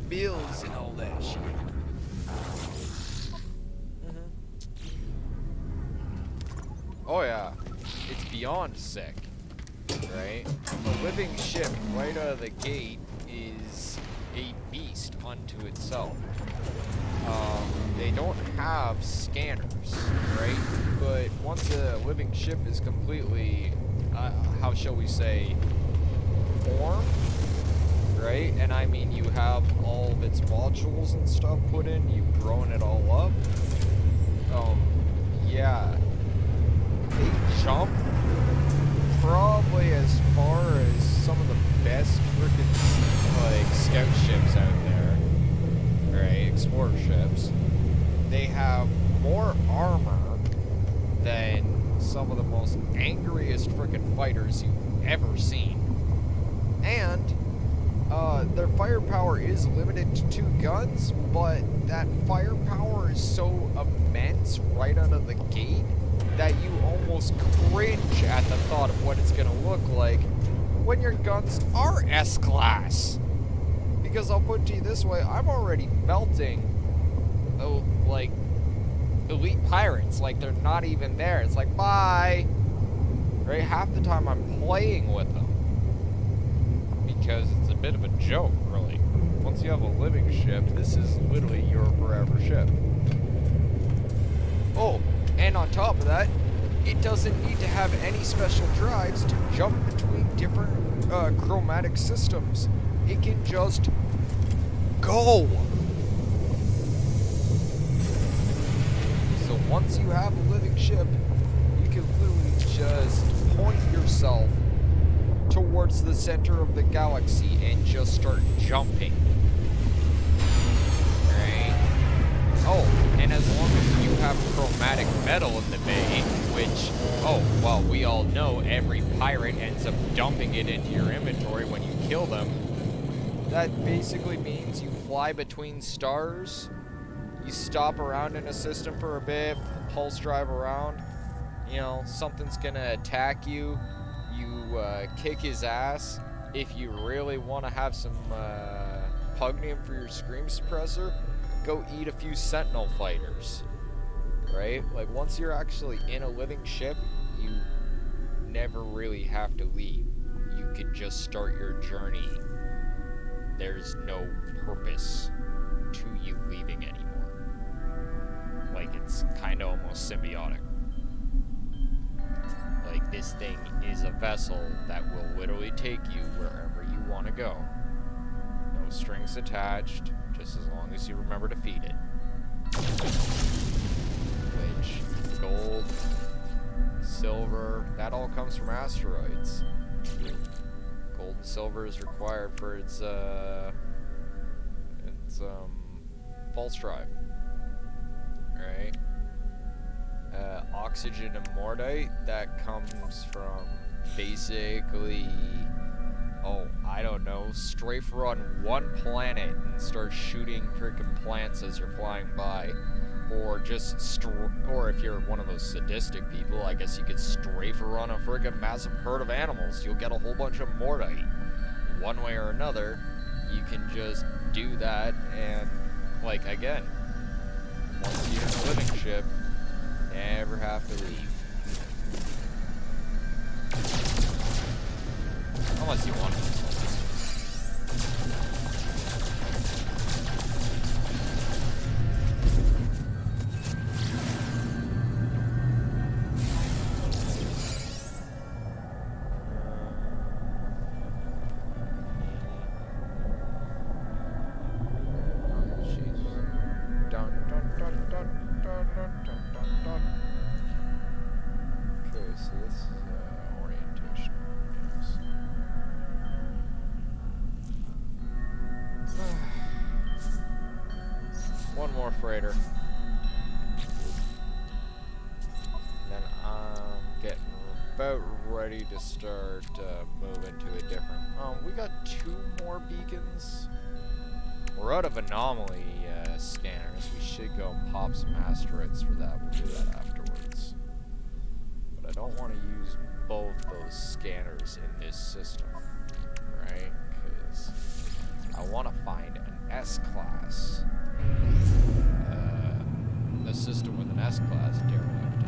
Bills and all that shit. Oh yeah, it's beyond sick, right? A living ship right out of the gate is a beast unto itself. They don't have scanners, right? But once a living ship is completely, how shall we say, formed, right? And I mean, you have all of its modules and stuff put in, you've grown it all up. Yeah. They jump probably as far as some of the best freaking, like, better ships. They have more armor than some of the most angriest frickin' fighters you've ever seen. And their firepower is limited to 2 guns, but that firepower is so immense right out of the gate that you almost cringe at the thought of what it's gonna look like when your guns are S-class. Because I'll put it to you this way, I'm already melting, like, elite pirates. Like, they're not even there. It's like, bye! Right? Half the time I'm playing with them. Because it's a bit of a joke, really. Once you have a living ship, this is literally your forever ship. Oh, and on top of that, it doesn't need to have any special drives to jump between different chromatic systems. It can just go. So once you have a living ship, you can literally just point yourself towards the center of the galaxy and just start jumping. Right? Oh, and as long as you have chromatic metal in the bay, which, oh, well, we all know every pirate ends up dumping it into your inventory when you kill them. That basically means you fly between stars, you stop around in a system for a bit, pulse drive around, you know, something's gonna attack you, you kick his ass. If you really want to have some pugnium for your scream suppressor, go eat a few sentinel fighters, right? Like, once you're actually in a living ship, you never really have to leave. You can just start your journey. There's no purpose to you leaving anymore. Like, it's kind of almost symbiotic. Like, this thing is a vessel that will literally take you wherever you want to go. No strings attached, just as long as you remember to feed it. Which, gold, silver, that all comes from asteroids. Gold and silver is required for its false drive. Right? Oxygen and mordite, that comes from basically, oh, I don't know, strafe run one planet and start shooting freaking plants as you're flying by. Or just, or if you're one of those sadistic people, I guess you could strafe run a friggin' massive herd of animals. You'll get a whole bunch of mordite. One way or another, you can just do that, and, like, again, once you're in a living ship, never have to leave. Unless you want to. One more freighter. Then I'm getting about ready to start moving to a different... we got 2 more beacons. We're out of anomaly scanners. We should go and pop some asteroids for that. We'll do that afterwards. But I don't want to use both those scanners in this system, right? Because I want to find an S-class. A system with an S-class derelict,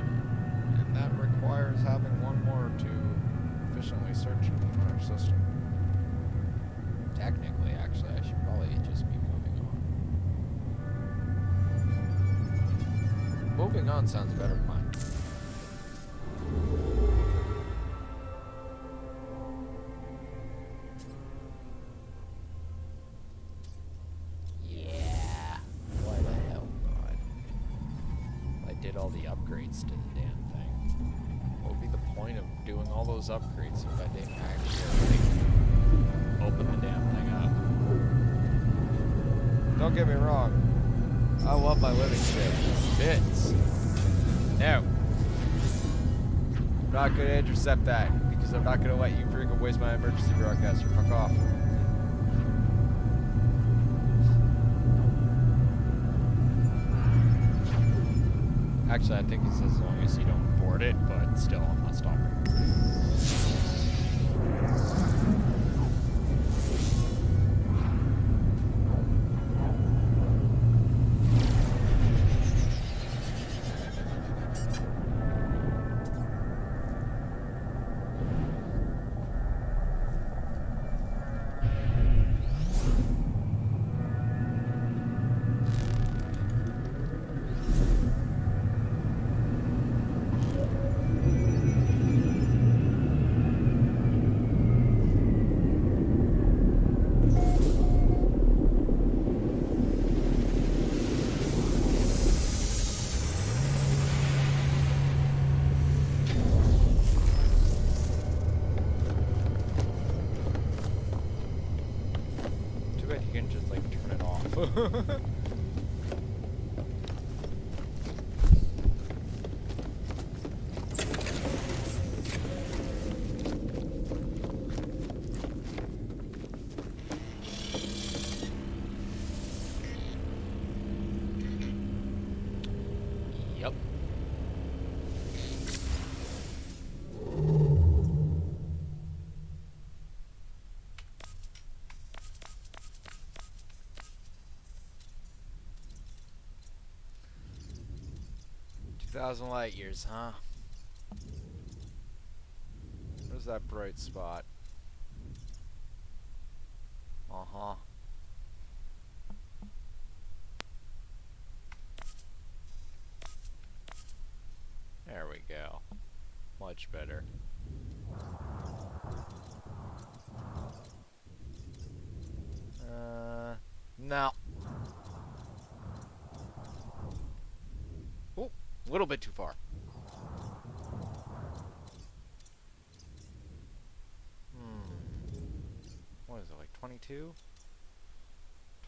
and that requires having one more to efficiently search our system. Technically, actually, I should probably just be moving on. Moving on sounds better than mine. All the upgrades to the damn thing. What would be the point of doing all those upgrades if I didn't actually open the damn thing up? Don't get me wrong. I want my living ship. Bits. No. I'm not gonna intercept that because I'm not gonna let you freaking waste my emergency broadcaster. Fuck off. Actually, I think it says as long as you don't board it, but still, I'm not stopping. Too bad you can just like turn it off. 2,000 light years, huh? Where's that bright spot? Uh-huh. There we go. Much better. No. Oh, a little bit too far. What is it, like 22?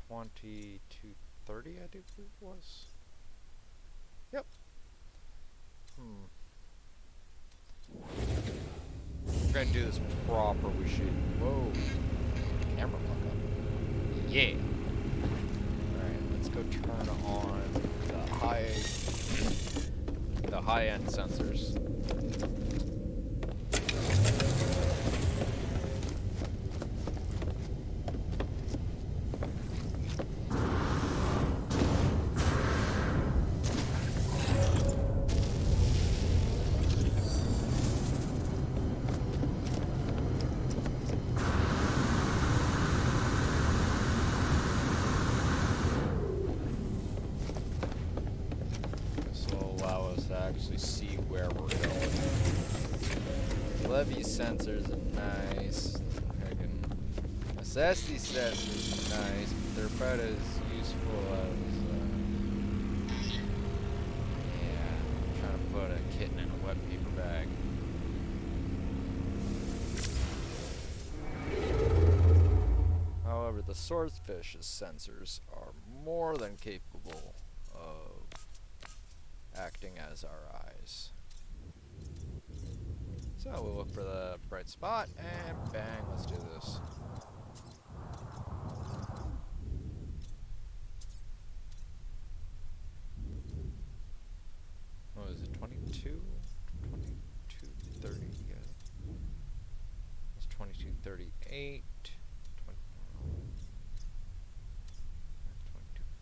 2230, I do believe it was. Yep. If we're gonna do this proper, we should. Whoa. Camera lock up. Yeah. Alright, let's go turn on the high-end sensors. Actually see where we're going. Levy sensors are nice. I can assess these sensors are nice, but they're about as useful as yeah, trying to put a kitten in a wet paper bag. However, the swordfish's sensors are more than capable of acting as our eyes. So we'll look for the bright spot and bang, let's do this. What is it, 22? 2230, yeah. That's 2238.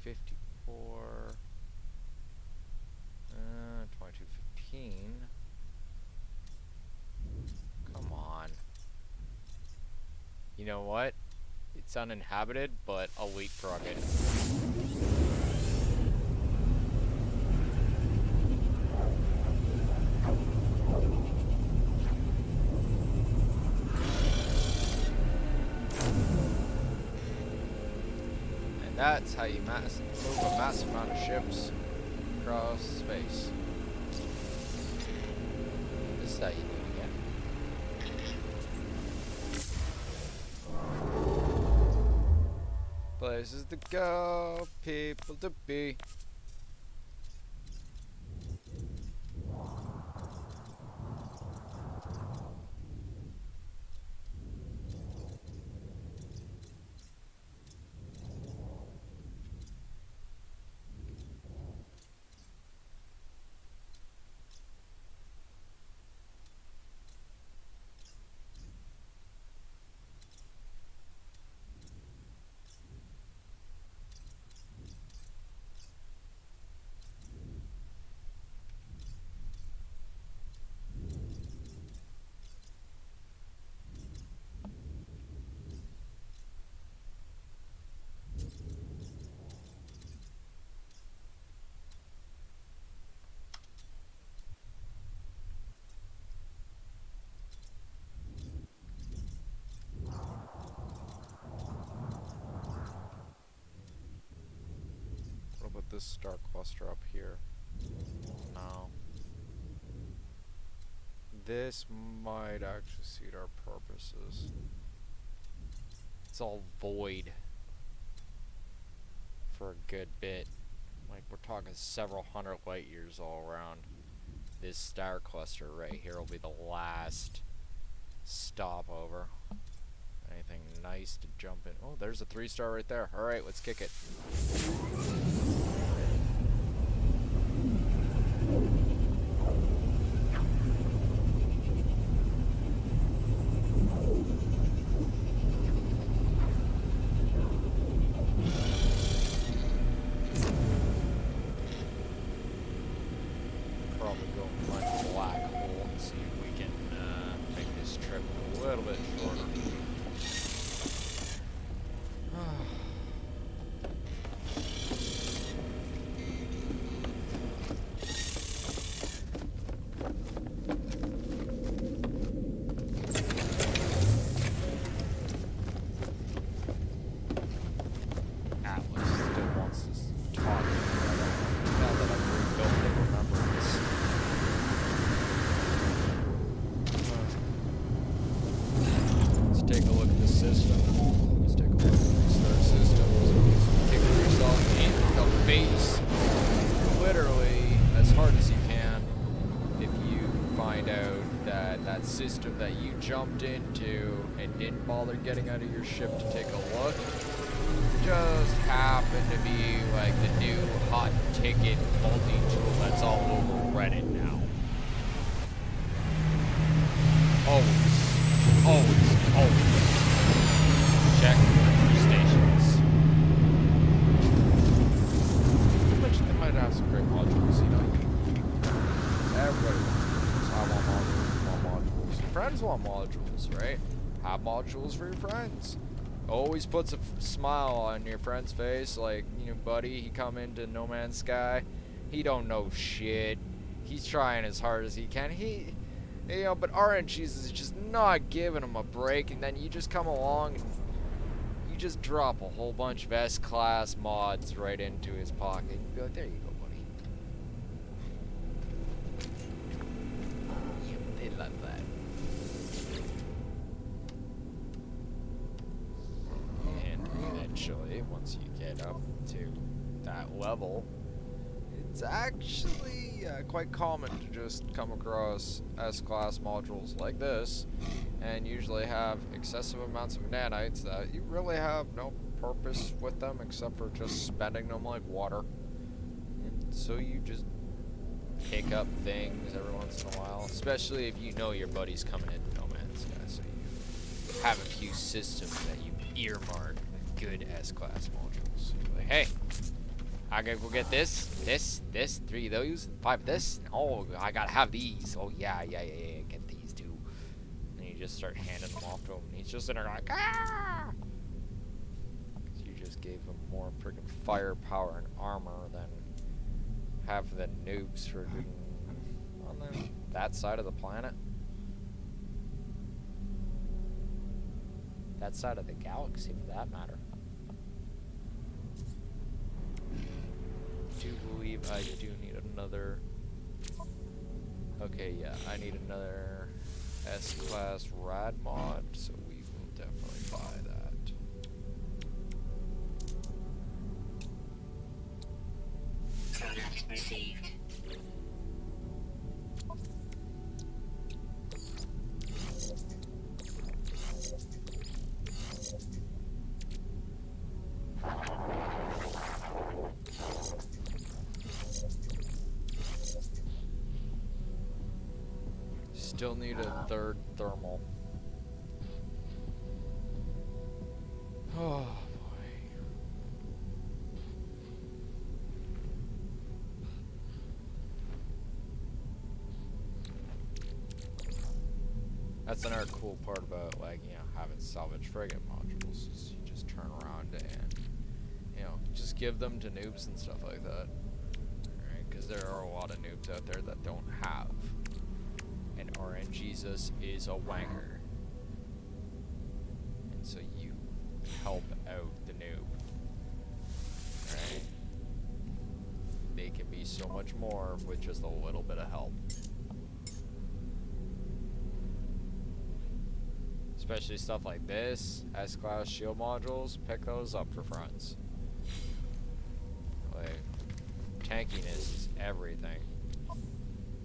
2254. 2215. Come on. You know what? It's uninhabited, but I'll leapfrog it. And that's how you move a massive amount of ships across space. This is how you do it again. Places to go, people to be. What about this star cluster up here? No. This might actually suit our purposes. It's all void for a good bit. Like, we're talking several hundred light years all around. This star cluster right here will be the last stopover. Anything nice to jump in? Oh, there's a 3-star right there. Alright, let's kick it. Probably go and find a black hole and see if we can make this trip a little bit shorter. Atlas still wants this talk. Now that I've rebuilt it, remember this. Let's take a look at the system. Let's take a look at the star systems. Kick yourself in the face, literally, as hard as you can, if you find out that that system that you jumped into and didn't bother getting out of your ship to take a look just happened to be like the new hot ticket multi-tool that's all over Reddit now. Always. Check your stations. Which they might have some great modules, you know. Everybody wants modules. I want modules. Your friends want modules, right? Have modules for your friends. Always puts a smile on your friend's face, like, you know, buddy, he come into No Man's Sky, he don't know shit, he's trying as hard as he can, you know, but RNGs is just not giving him a break, and then you just come along and you just drop a whole bunch of S-class mods right into his pocket, and you be like, there you go, buddy. Yeah, they love that. Eventually, once you get up to that level, it's actually quite common to just come across S-class modules like this, and usually have excessive amounts of nanites that you really have no purpose with them except for just spending them like water. And so you just pick up things every once in a while, especially if you know your buddy's coming into No Man's Sky, so you have a few systems that you earmark good S-class modules. Like, hey, I gotta go get this, 3 of those, 5 of this. Oh, I gotta have these. Oh yeah, get these too. And you just start handing them off to him, and he's just in there like, ah! Because you just gave him more freaking firepower and armor than half of the noobs freaking on that side of the planet. That side of the galaxy, for that matter. I do believe I do need another. Okay, yeah, I need another S-class rad mod, so we will definitely buy that. received. Still need a third thermal. Oh boy. That's another cool part about, like, you know, having salvage frigate modules is you just turn around and, you know, just give them to noobs and stuff like that. Right? Because there are a lot of noobs out there that don't have. And RNGesus is a wanger. And so you help out the noob. Right? They can be so much more with just a little bit of help. Especially stuff like this, S-Class shield modules, pick those up for friends. Like, tankiness is everything.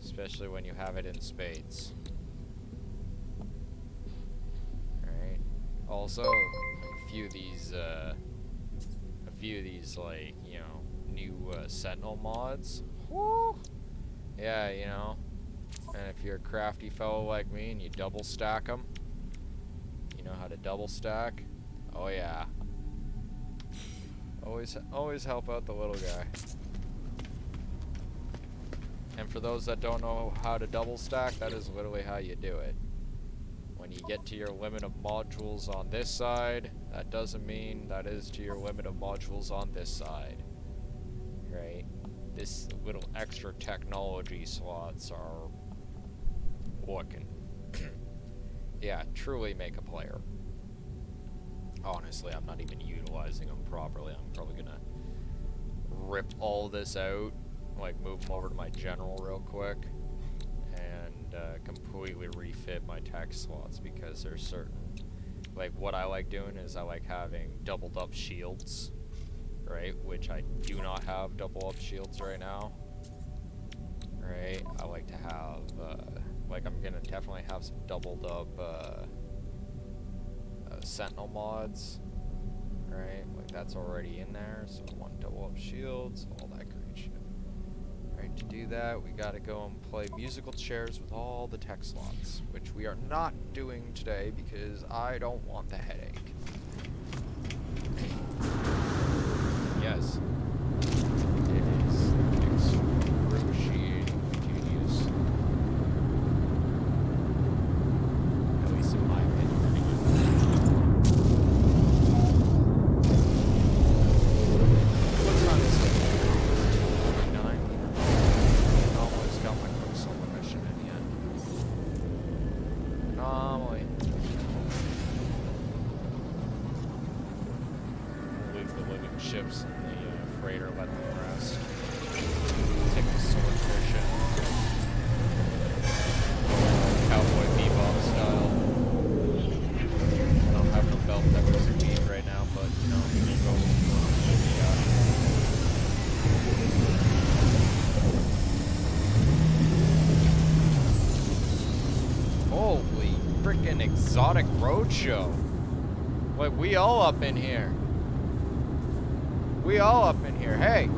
Especially when you have it in spades. Alright. Also, a few of these, like, you know, new Sentinel mods. Woo! Yeah, you know. And if you're a crafty fellow like me and you double stack them, you know how to double stack? Oh yeah. Always help out the little guy. And for those that don't know how to double stack, that is literally how you do it. When you get to your limit of modules on this side, that doesn't mean that is to your limit of modules on this side. Right? This little extra technology slots are what can yeah, truly make a player. Honestly, I'm not even utilizing them properly. I'm probably gonna rip all this out, like move them over to my general real quick, and completely refit my tech slots, because there's certain, like, what I like doing is I like having doubled up shields, right, which I do not have double up shields right now, right. I like to have like, I'm gonna definitely have some doubled up Sentinel mods, right, like that's already in there, so I want double up shields, all that great shit. Right, to do that, we gotta go and play musical chairs with all the tech slots, which we are not doing today because I don't want the headache. Yes. It is excruciating tedious. At least in my opinion. What time is it? 9? Almost got my Quicksilver mission in yet. Anomaly. Leave the living ships in the freighter, let them rest. Take the swordfish in. Cowboy Bebop style. I don't have no belt peppers or beef right now, but, you know, we can go with holy frickin' exotic roadshow. Like, we all up in here. We all up in here. Hey!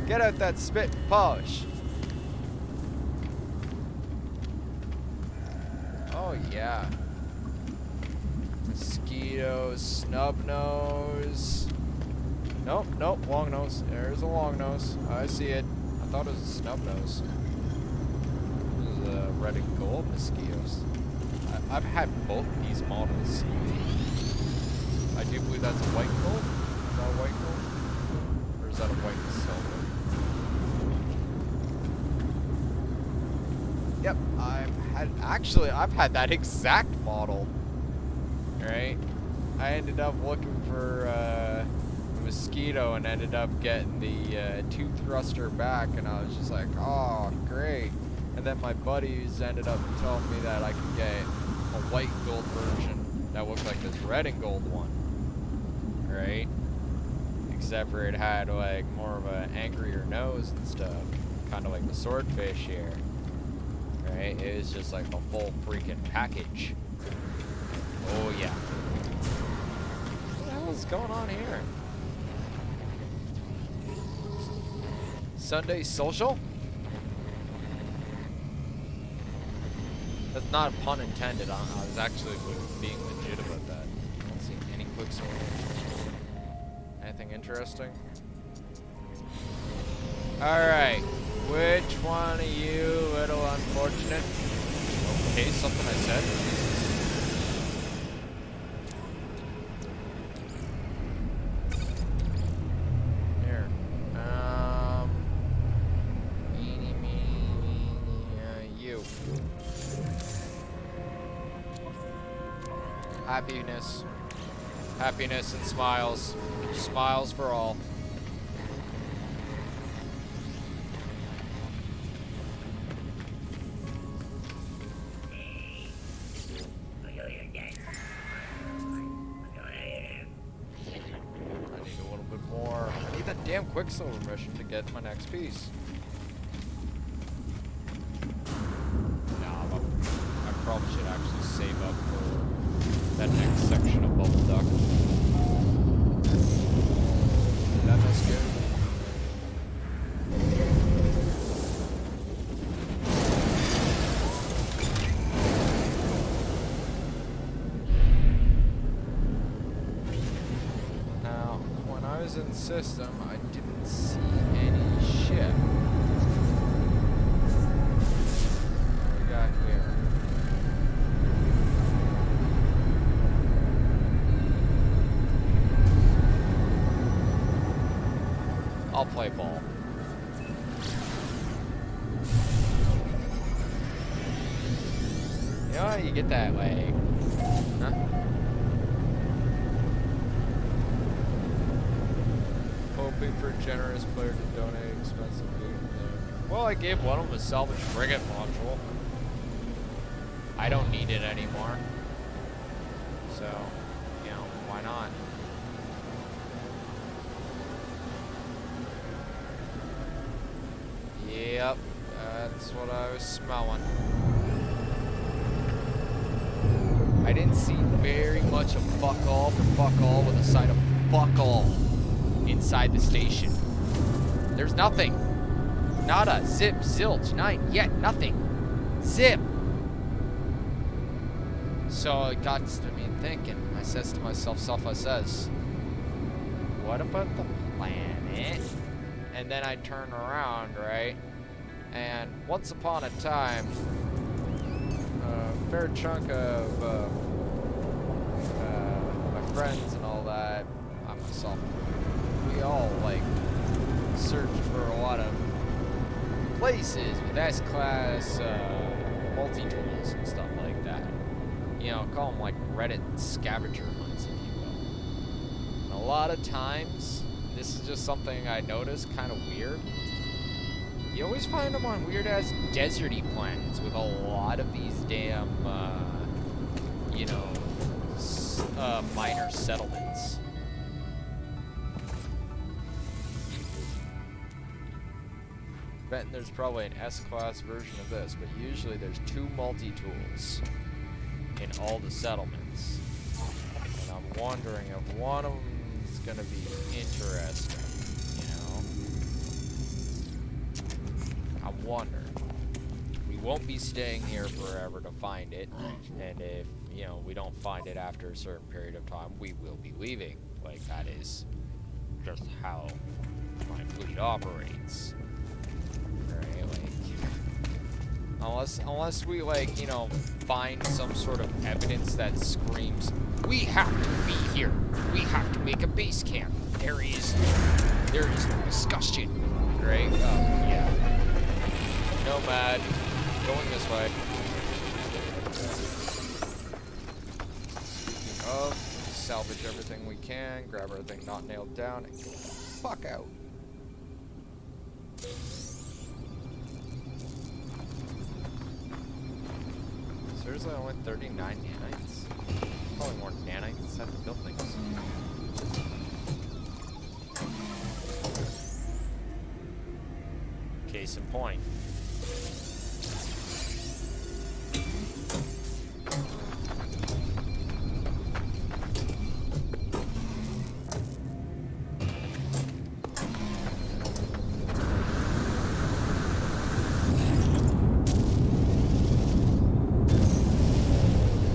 Get out that spit and polish. Oh, yeah. Mosquitoes, snub nose. Nope, nope, long nose. There's a long nose. I see it. I thought it was a snub nose. This is red and gold mosquitoes. I've had both these models. I do believe that's a white gold. Is that a white gold? Or is that a white and silver? Yep, I've had that exact model. Right? I ended up looking for a mosquito and ended up getting the two thruster back, and I was just like, oh, great. And then my buddies ended up telling me that I could get a white gold version that looked like this red and gold one. Right? except for it had like more of an angrier nose and stuff, kind of like the swordfish here. Right? It was just like a full freaking package. Oh yeah. What the hell is going on here? Sunday social? That's not a pun intended. I was actually being legit about that. I don't see any Quicksilver. Anything interesting? Alright. Which one of you little unfortunate? Okay, something I said. Here. Eeny, meeny, you. Happiness. Happiness and smiles. Smiles for all. I need a little bit more. I need that damn Quicksilver mission to get my next piece. Nah, I probably should actually save up for that next section of Bubble Duck. That must good. Now, when I was in the system, I didn't see any ship. What do we got here? I'll play ball. You know how you get that way? Huh? Hoping for a generous player to donate expensive food. Well, I gave one of them a salvage frigate module. I don't need it anymore. So, you know, why not? Yep, that's what I was smelling. I didn't see very much of fuck all with a side of fuck all inside the station. There's nothing. Nada, zip, zilch, nine, yet, nothing. Zip. So it got me thinking. I says to myself, I says, what about the planet? And then I turn around, right? And once upon a time, a fair chunk of my friends and all that, I myself, we all like searched for a lot of places with S-class multi-tools and stuff like that. You know, call them like Reddit scavenger hunts, if you will. And a lot of times, this is just something I noticed, kind of weird. You always find them on weird-ass deserty planets with a lot of these damn, you know, minor settlements. Betting there's probably an S-class version of this, but usually there's 2 multi-tools in all the settlements. And I'm wondering if one of them is going to be interesting. I wonder. We won't be staying here forever to find it, and if, you know, we don't find it after a certain period of time, we will be leaving. Like, that is just how my fleet operates. Right? Like, unless we, like, you know, find some sort of evidence that screams, we have to be here. We have to make a base camp. There is no discussion. Right? Yeah. Nomad, going this way. Speaking of, salvage everything we can, grab everything not nailed down, and get the fuck out. Seriously, only 39 nanites? Probably more nanites inside the buildings. Case in point.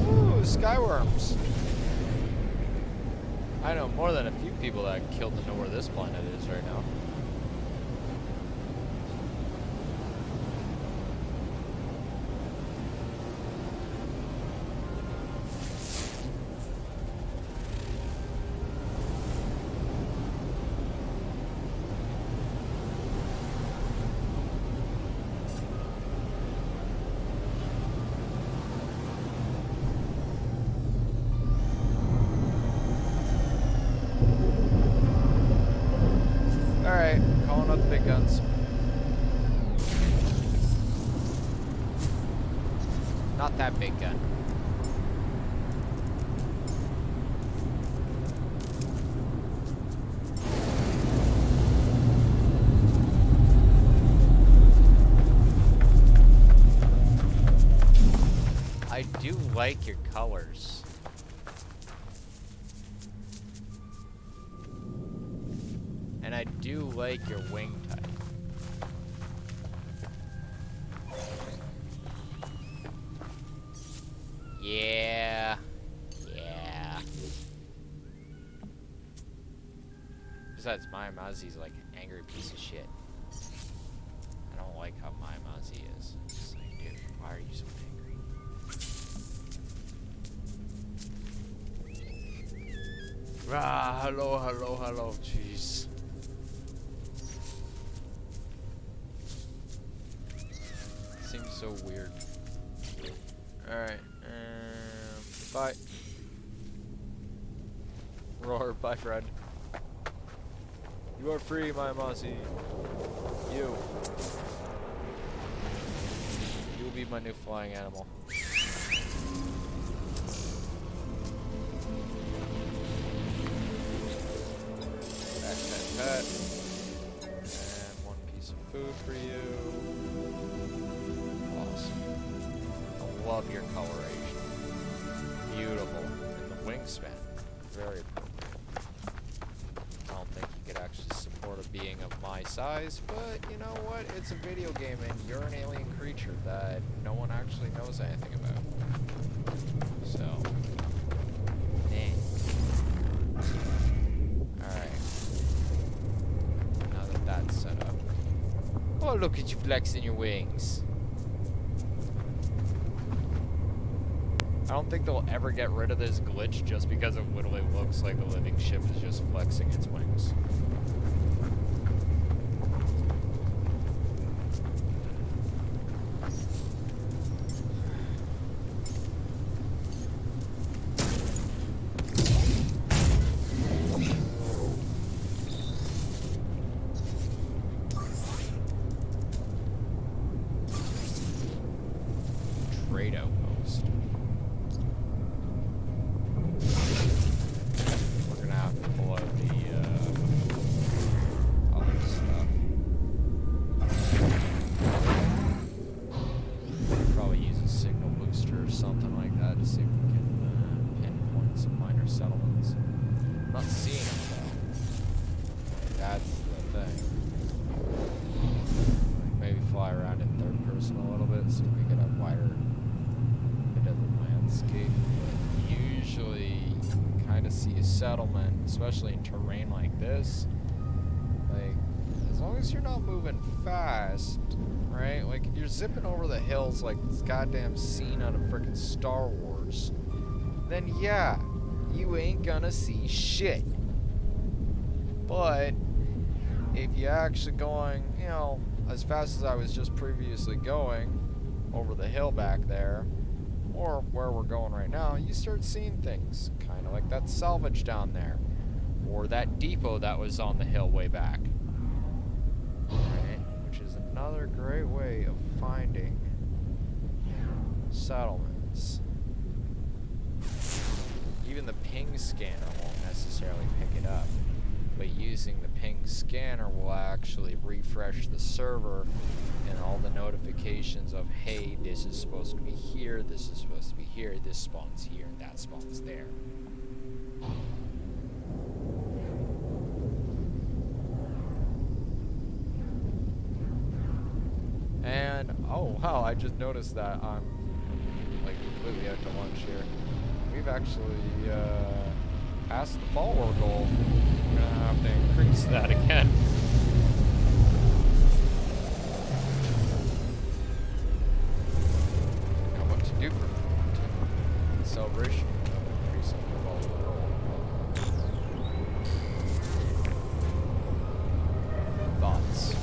Ooh, skyworms. I know more than a few people that killed to know where this planet is right now. Alright, calling up the big guns. Not that big gun. I do like your colors. And I do like your wing type. Yeah. Yeah. Besides, my Mazi's like an angry piece of shit. I don't like how my Mazi is. It's like, dude, why are you so angry? Ah, hello, hello, hello. Jeez. Seems so weird. Alright, bye. Roar, bye, friend. You are free, my Mossy. You. You will be my new flying animal. Pet, pet, pet. And one piece of food for you. I love your coloration. Beautiful. And the wingspan. Very appropriate. I don't think you could actually support a being of my size, but you know what? It's a video game and you're an alien creature that no one actually knows anything about. So. Alright. Now that that's set up. Oh, look at you flexing your wings. I don't think they'll ever get rid of this glitch just because it literally looks like the living ship is just flexing its wings. Trade outpost. We're gonna have to pull out the other stuff. Probably use a signal booster or something like that to see if we can pinpoint some minor settlements. I'm not seeing them though. That's the thing. Maybe fly around in third person a little bit so we get a wider bit of the landscape. But usually you can kind of see a settlement, especially in terrain like this. Like, as long as you're not moving fast, right? Like, if you're zipping over the hills like this goddamn scene out of frickin' Star Wars, then yeah, you ain't gonna see shit. But if you're actually going, you know, as fast as I was just previously going over the hill back there, or where we're going right now, you start seeing things, kind of like that salvage down there, or that depot that was on the hill way back. Right? Which is another great way of finding settlements. Even the ping scanner won't necessarily pick it up. But using the ping scanner will actually refresh the server and all the notifications of, hey, this is supposed to be here, this is supposed to be here, this spawns here, and that spawns there. And, oh wow, I just noticed that I'm like completely out to lunch here. We've actually passed the follower goal. We're gonna have to increase that again. Now what to do for in celebration of increasing the follower goal? Thoughts?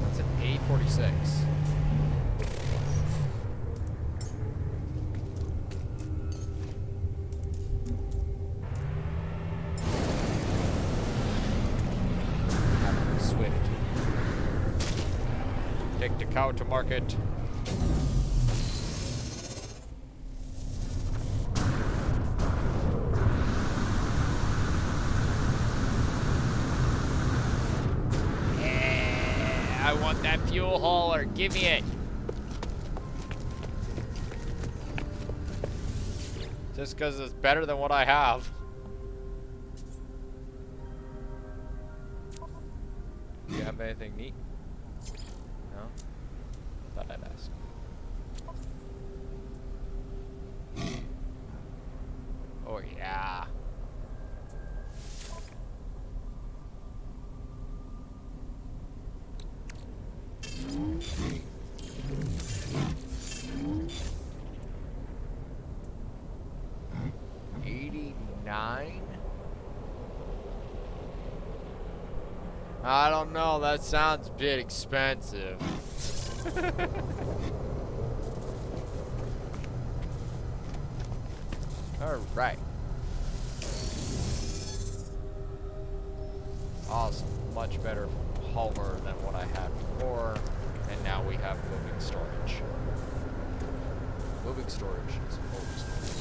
That's an A46. Swift. Take the cow to market. Yeah, I want that fuel hauler. Give me it. Just because it's better than what I have. Do you have anything neat? No? Thought I'd ask. Oh yeah. $89? I don't know, that sounds a bit expensive. Alright. Awesome. Much better hauler than what I had before. And now we have moving storage. Moving storage is always good.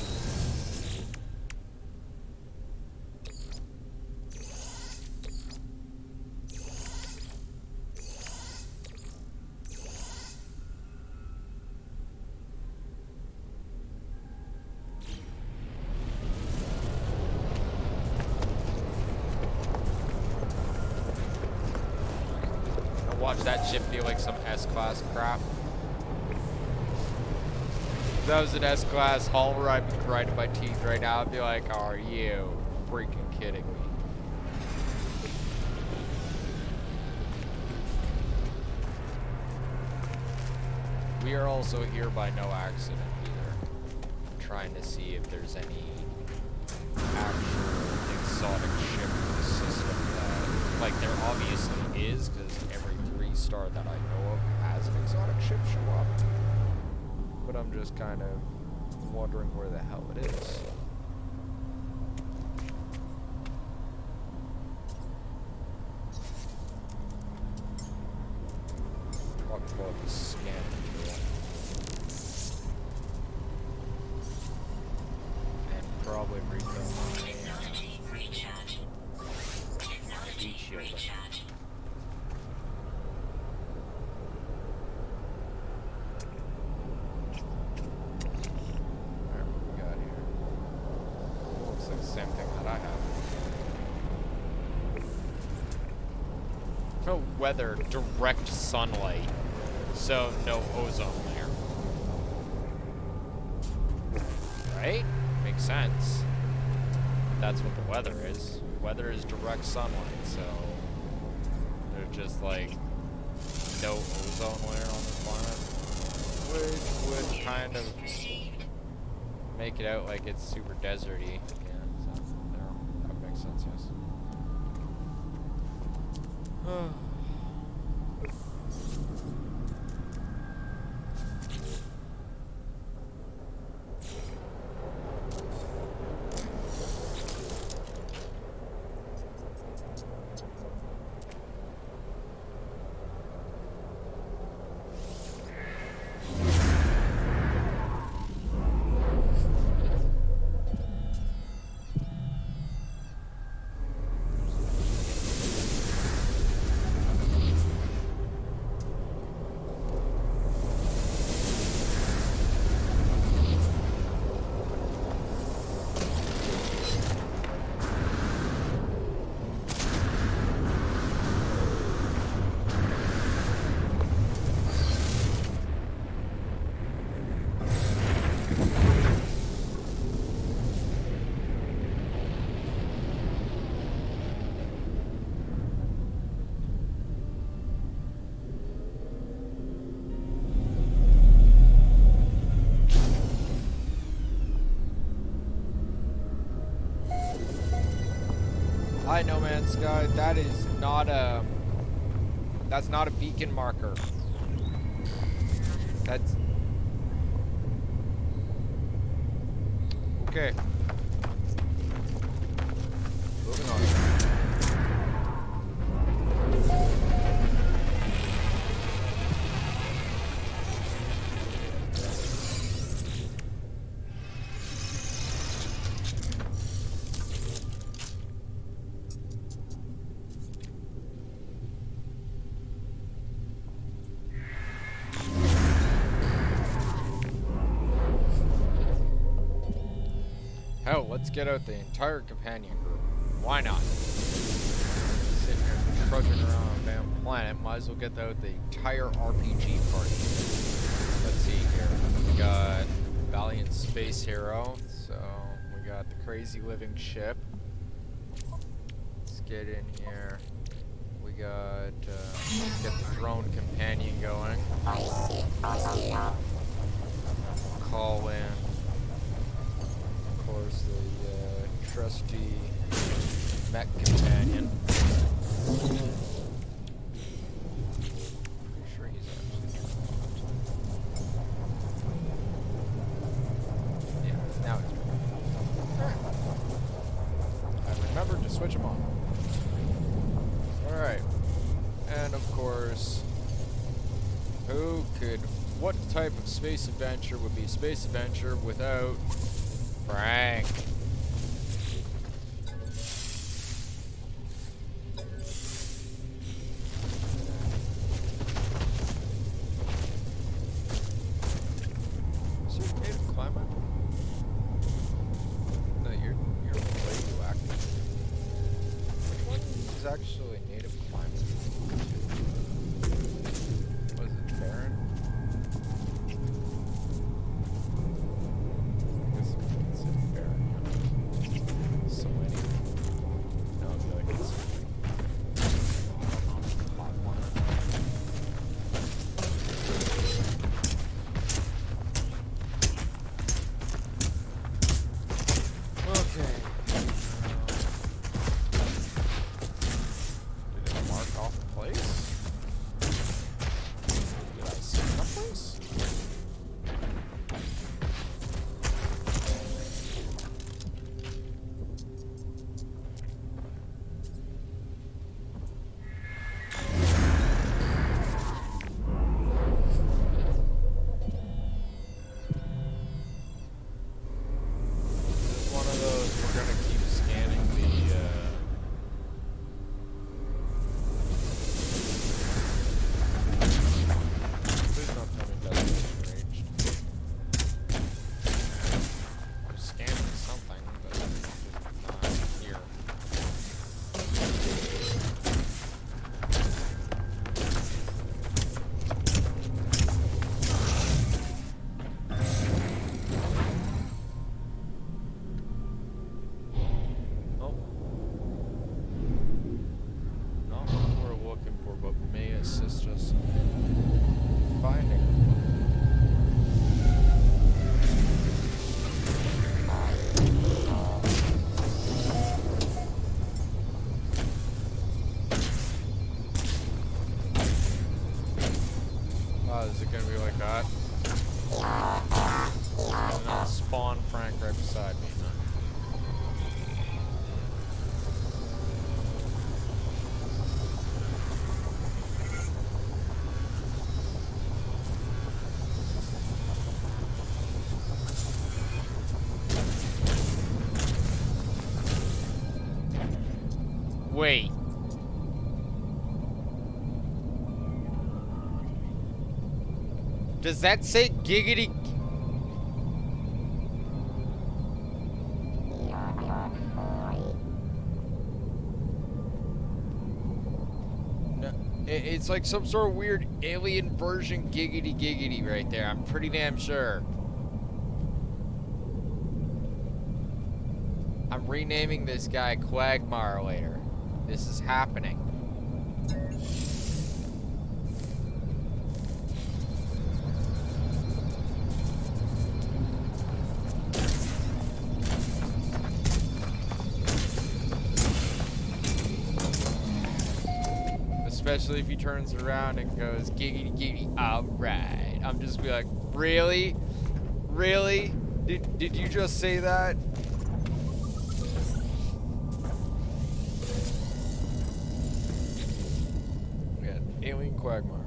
Watch that ship be like some S-Class crap. If that was an S-Class hauler, I'd be grinding my teeth right now. I'd be like, are you freaking kidding me? We are also here by no accident either. I'm trying to see if there's any actual exotic ship in the system that, like, there obviously is, because every 3-star that I know of has an exotic ship show up. But I'm just kind of wondering where the hell it is. Probably pull up the scan. And probably refill my Technology recharge. Technology heat shield. recharge. Alright, what we got here? Looks like the same thing that I have. No weather, direct sunlight, so no ozone layer. Right? Makes sense. That's what the weather is. Weather is direct sunlight, so there's just like no ozone layer on the planet, which would kind of make it out like it's super deserty. Yeah, so that would make sense, yes. Hi, No Man's Sky. That is not a... That's not a beacon marker. That's... Okay. Moving on. Hell, let's get out the entire companion group. Why not? Sitting here trudging around on a damn planet, might as well get out the entire RPG party. Let's see here. We got Valiant Space Hero, so we got the Crazy Living Ship. Let's get in here. We got, let's get the drone companion going. Call in. Of course, the trusty mech companion. Pretty sure he's actually yeah, now it's I remembered to switch him on. Alright. And of course, what type of space adventure would be a space adventure without Frank? Is your native climate? No, you're radioactive. Which one is actually native climate? Was it barren? I guess it's barren. So many. No, I feel like it's hot one. Okay. Did it mark off the place? Did I see someplace? This is one of those we're gonna keep scanning the please don't tell me that's enraged. I'm scanning something, but it's not here. Nope. Not what we're looking for, but may assist us in finding. Oh, is it gonna be like that? And not spawn Frank right beside me, huh? Wait. Does that say giggity? No, it's like some sort of weird alien version giggity giggity right there. I'm pretty damn sure. I'm renaming this guy Quagmire later. This is happening. especially if he turns around and goes giggity giggity. All right, I'm just be like, really, really? Did you just say that? We got alien quagmire.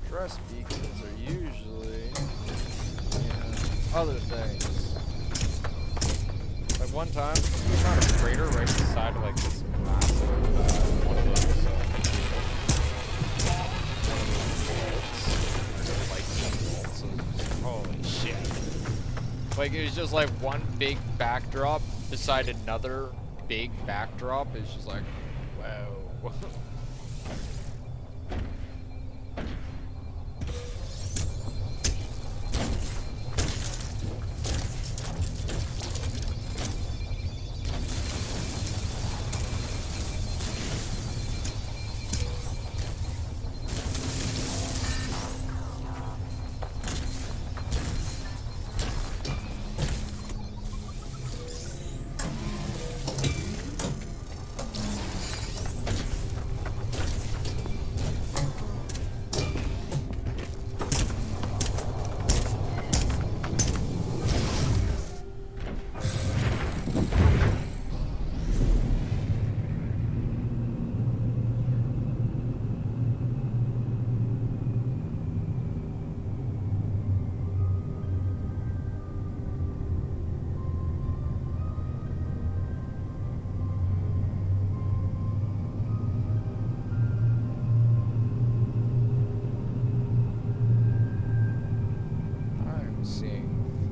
Stress beacons are usually other things. Like one time, we found a crater right beside like this massive one of those bolts. Holy shit! Like it was just like one big backdrop beside another big backdrop. It's just like, wow.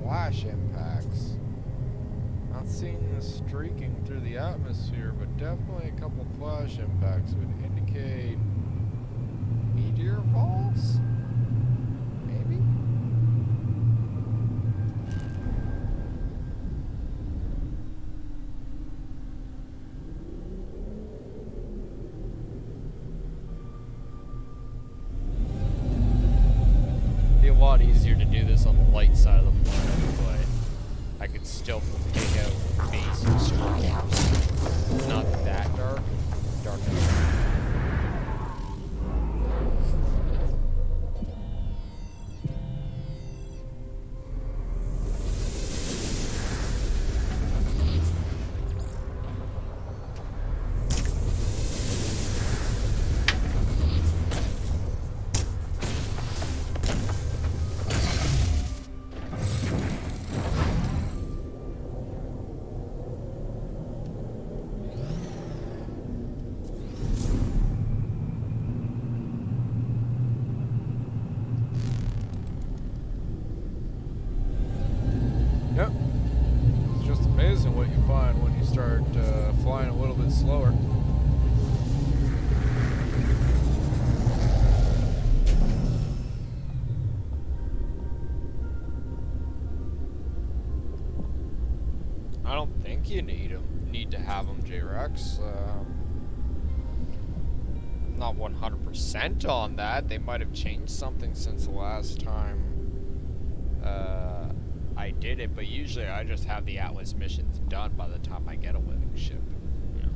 Flash impacts. Not seeing this streaking through the atmosphere, but definitely a couple flash impacts would indicate meteor falls? Maybe? Be a lot easier to do this on the light side of the planet, but I could still take out base and structures. Not that dark. Dark enough. Yep. It's just amazing what you find when you start flying a little bit slower. I don't think you need to have them, J-Rex. I'm not 100% on that. They might have changed something since the last time I did it, but usually I just have the Atlas missions done by the time I get a living ship. Yeah.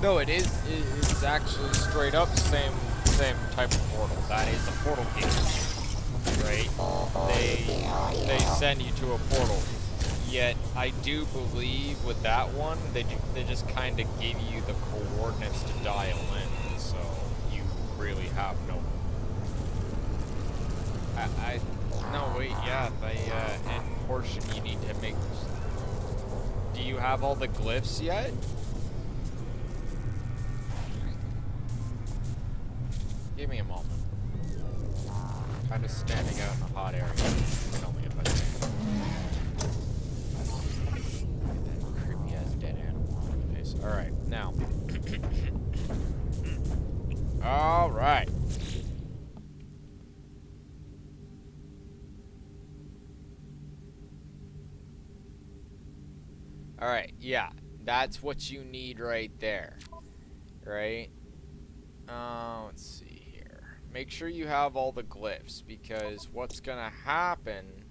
No, it's actually straight up same type of portal. That is a portal key, right? They send you to a portal. Yet I do believe with that one they just kind of give you the coordinates to dial in, so you really have no. No wait, yeah, the end portion you need to make. Do you have all the glyphs yet? Give me a moment. Kind of standing out in a hot area. Tell me if I can. That creepy ass dead animal on the face. Alright, now. Alright. Alright, yeah. That's what you need right there. Right? Let's see here. Make sure you have all the glyphs, because what's gonna happen,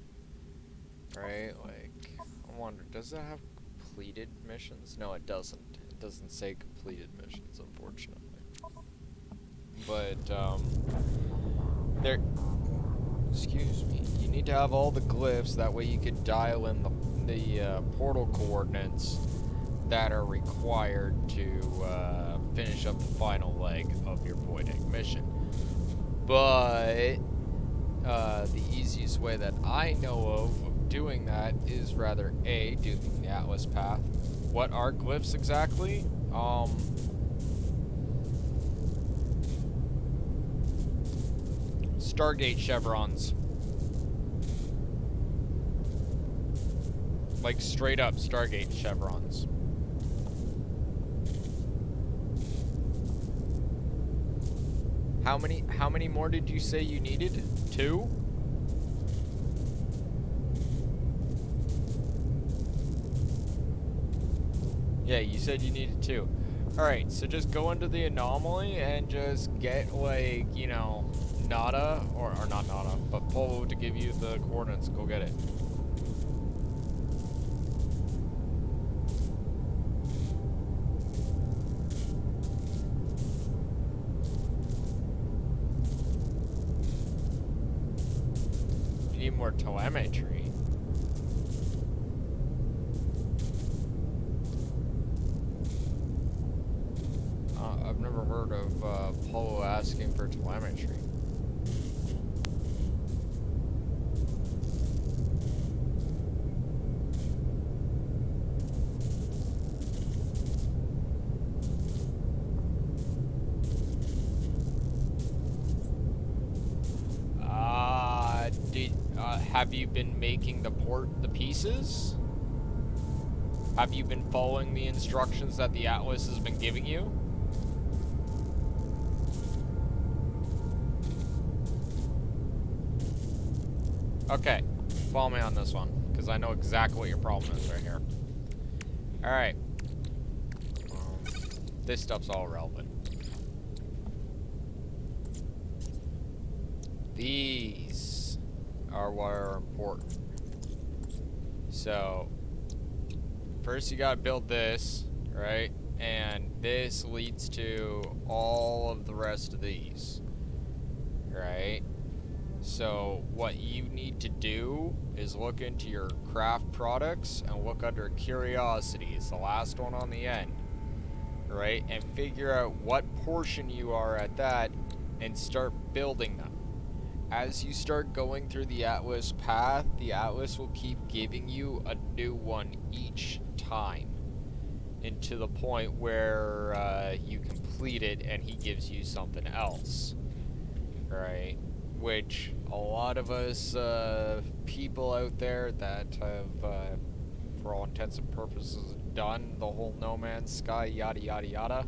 right? Like, I wonder, does that have completed missions? No, it doesn't. It doesn't say completed missions, unfortunately. But, there, excuse me, you need to have all the glyphs, that way you can dial in the portal coordinates that are required to, finish up the final leg of your Void Egg mission. But the easiest way that I know of doing that is rather A, doing the Atlas path. What are glyphs exactly? Stargate chevrons. Like straight up Stargate chevrons. How many more did you say you needed? 2? Yeah, you said you needed 2. Alright, so just go into the anomaly and just get, like, you know, Nada, or not Nada, but Polo to give you the coordinates. Go get it. More telemetry. I've never heard of Polo asking for telemetry. Have you been making the pieces? Have you been following the instructions that the Atlas has been giving you? Okay, follow me on this one, because I know exactly what your problem is right here. Alright. This stuff's all relevant. These are what are important. So, first you gotta build this, right? And this leads to all of the rest of these, right? So, what you need to do is look into your craft products and look under curiosity. It's the last one on the end, right? And figure out what portion you are at that and start building them. As you start going through the Atlas path, the Atlas will keep giving you a new one each time, and to the point where you complete it and he gives you something else, right? Which a lot of us people out there that have, for all intents and purposes, done the whole No Man's Sky yada yada yada,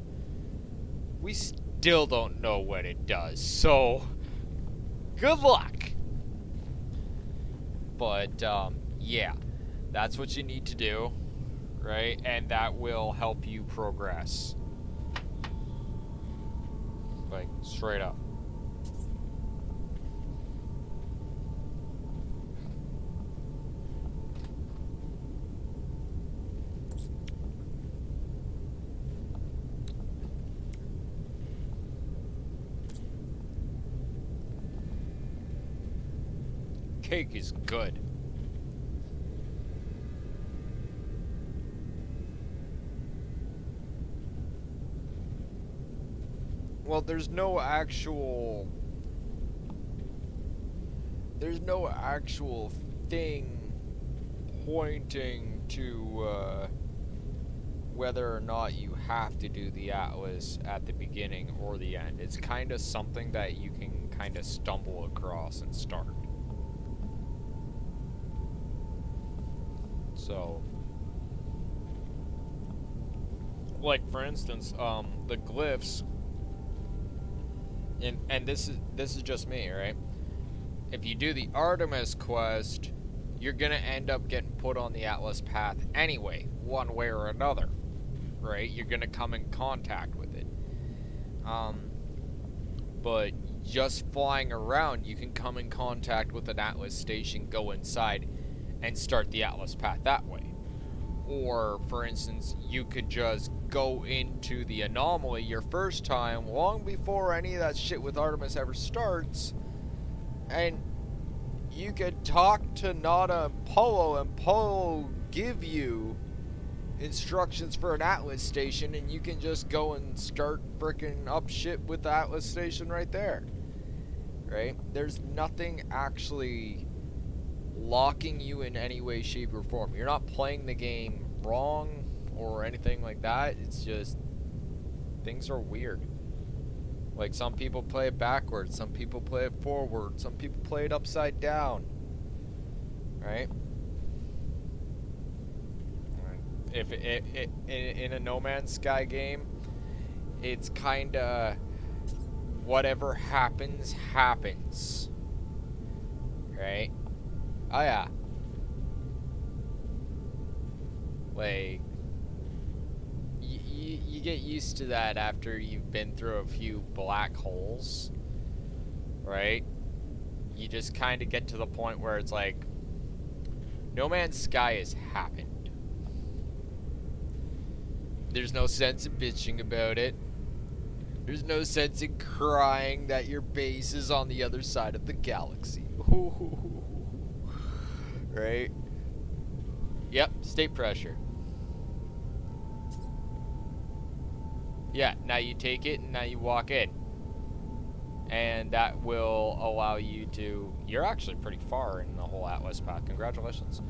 we still don't know what it does, so good luck! But, yeah, that's what you need to do, right? And that will help you progress. Like, straight up. cake is good. Well, there's no actual thing pointing to whether or not you have to do the atlas at the beginning or the end. It's kind of something that you can kind of stumble across and start. So, like for instance, the glyphs, and this is just me, right? If you do the Artemis quest, you're gonna end up getting put on the Atlas path anyway, one way or another, right? You're gonna come in contact with it. But just flying around, you can come in contact with an Atlas station, go inside, and start the Atlas path that way. Or, for instance, you could just go into the anomaly your first time, long before any of that shit with Artemis ever starts, and you could talk to Nada and Polo give you instructions for an Atlas station, and you can just go and start frickin' up shit with the Atlas station right there. Right? There's nothing actually locking you in any way, shape, or form. You're not playing the game wrong or anything like that. It's just things are weird. Like, some people play it backwards, some people play it forward, some people play it upside down. Right? If in a No Man's Sky game, it's kinda whatever happens, happens. Right? Oh yeah. Like, you get used to that after you've been through a few black holes, right? You just kind of get to the point where it's like, No Man's Sky has happened. There's no sense in bitching about it. There's no sense in crying that your base is on the other side of the galaxy. Right? Yep, state pressure. Yeah, now you take it and now you walk in. And that will allow you to... You're actually pretty far in the whole Atlas path. Congratulations.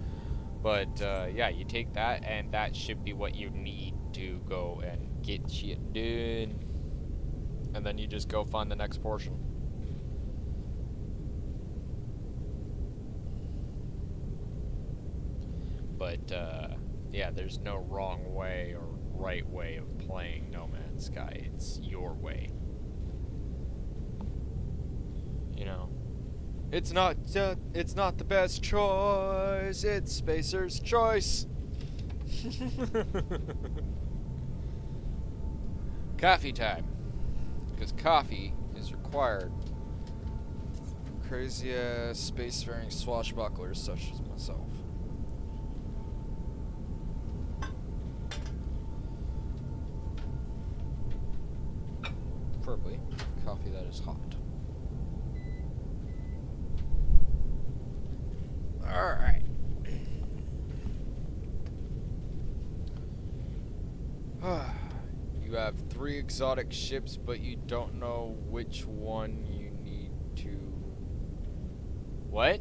But, yeah, you take that and that should be what you need to go and get shit done. And then you just go find the next portion. But, yeah, there's no wrong way or right way of playing No Man's Sky. It's your way. You know, it's not the best choice. It's Spacer's choice. Coffee time, because coffee is required. Crazy spacefaring swashbucklers such as myself. Preferably coffee that is hot. Alright. You have 3 exotic ships, but you don't know which one you need to... What?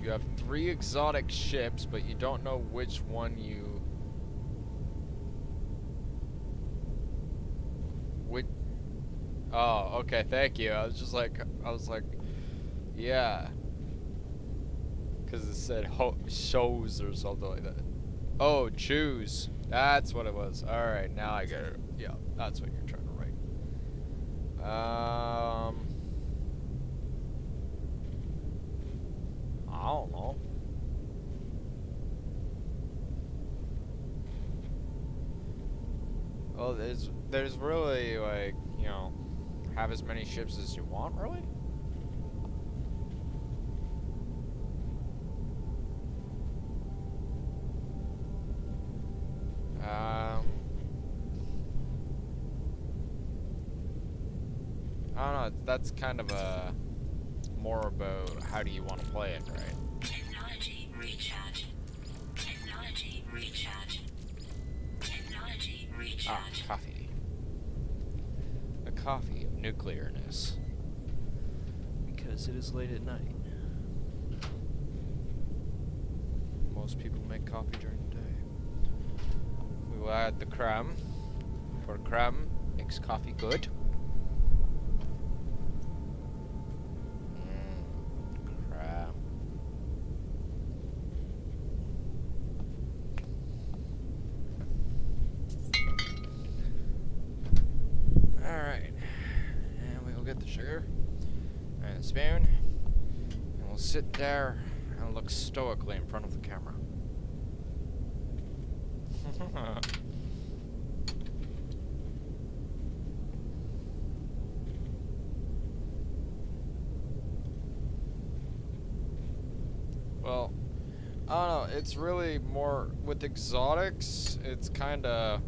You have 3 exotic ships, but you don't know which one you... Which... Oh, okay, thank you. I was like, yeah. Because it said shows or something like that. Oh, choose. That's what it was. Alright, now I get it. Yeah, that's what you're trying to write. I don't know. Well, there's really, like, you know, have as many ships as you want, really? I don't know. That's kind of a more about how do you want to play it, right? Technology recharge. Technology recharge. Technology Ah, recharge. coffee. A coffee of nuclearness. Because it is late at night. Most people make coffee during the day. We will add the creme. For creme makes coffee good. Creme. Alright. And we will get the sugar and a spoon. And we'll sit there and look stoically in front of the camera. Well, I don't know, it's really more with exotics, it's kinda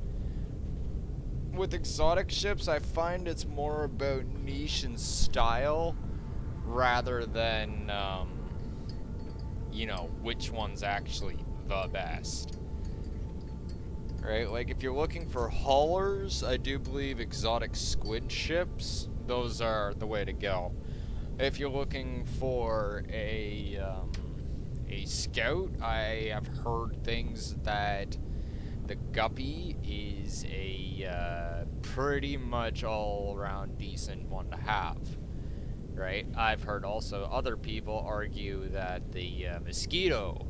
with exotic ships I find it's more about niche and style rather than you know, which one's actually the best. Right? Like if you're looking for haulers, I do believe exotic squid ships, those are the way to go. If you're looking for a scout, I have heard things that the guppy is a pretty much all around decent one to have. Right? I've heard also other people argue that the mosquito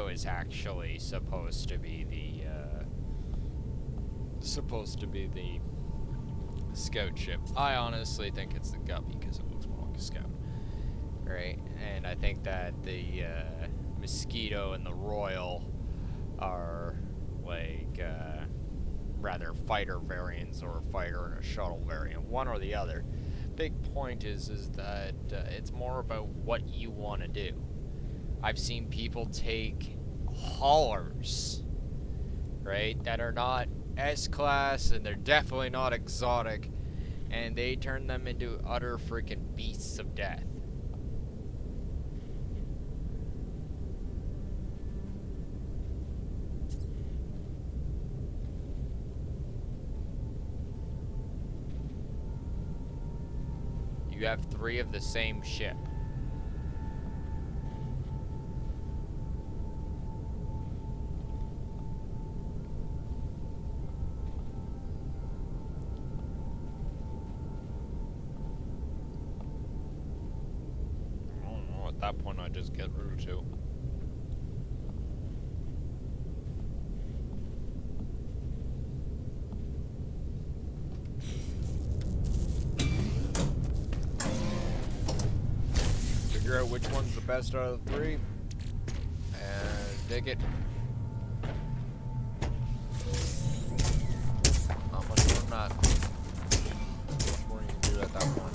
is actually supposed to be the scout ship. I honestly think it's the guppy because it looks more like a scout, right? And I think that the mosquito and the royal are like rather fighter variants or a fighter and a shuttle variant, one or the other. Big point is that it's more about what you want to do. I've seen people take haulers, right, that are not S-class and they're definitely not exotic, and they turn them into utter freaking beasts of death. You have 3 of the same ship. I don't know, at that point I just get rid of 2. Figure out which one's the best out of the 3 and take it. Not much more than that. Not much more you can do at that point.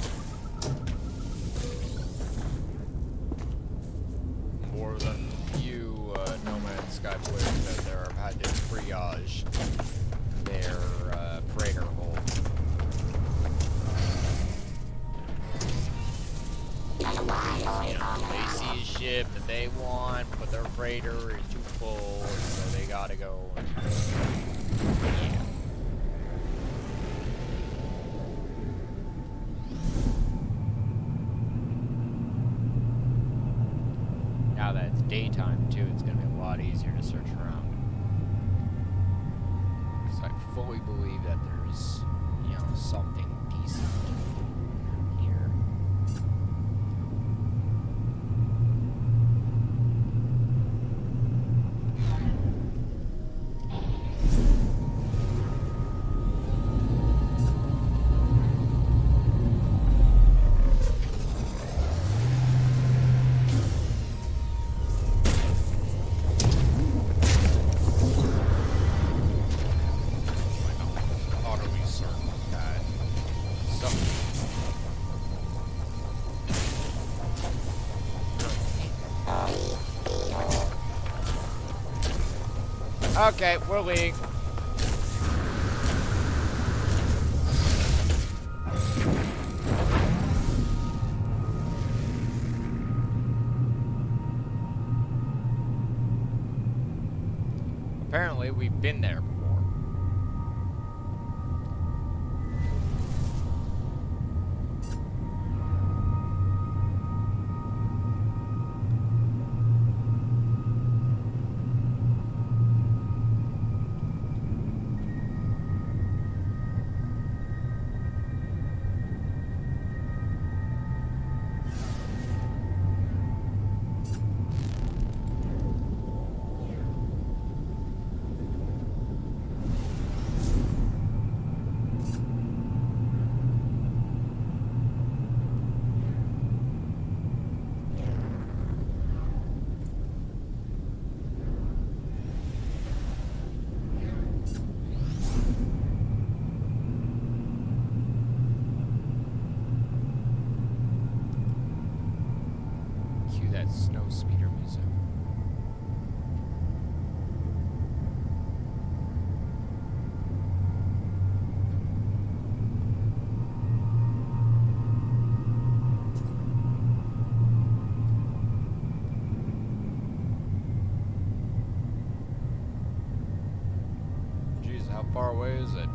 More than a few No Man's Sky players out there have had to triage their freighter hold. You know, they see a ship that they want, but their freighter is too full, so they gotta go. Yeah. Now that it's daytime too, it's gonna be a lot easier to search around. Because I fully believe that there's, you know, something decent here. Okay, we're leaving. we've been there before. Cue that snow speeder music. Jeez, how far away is it?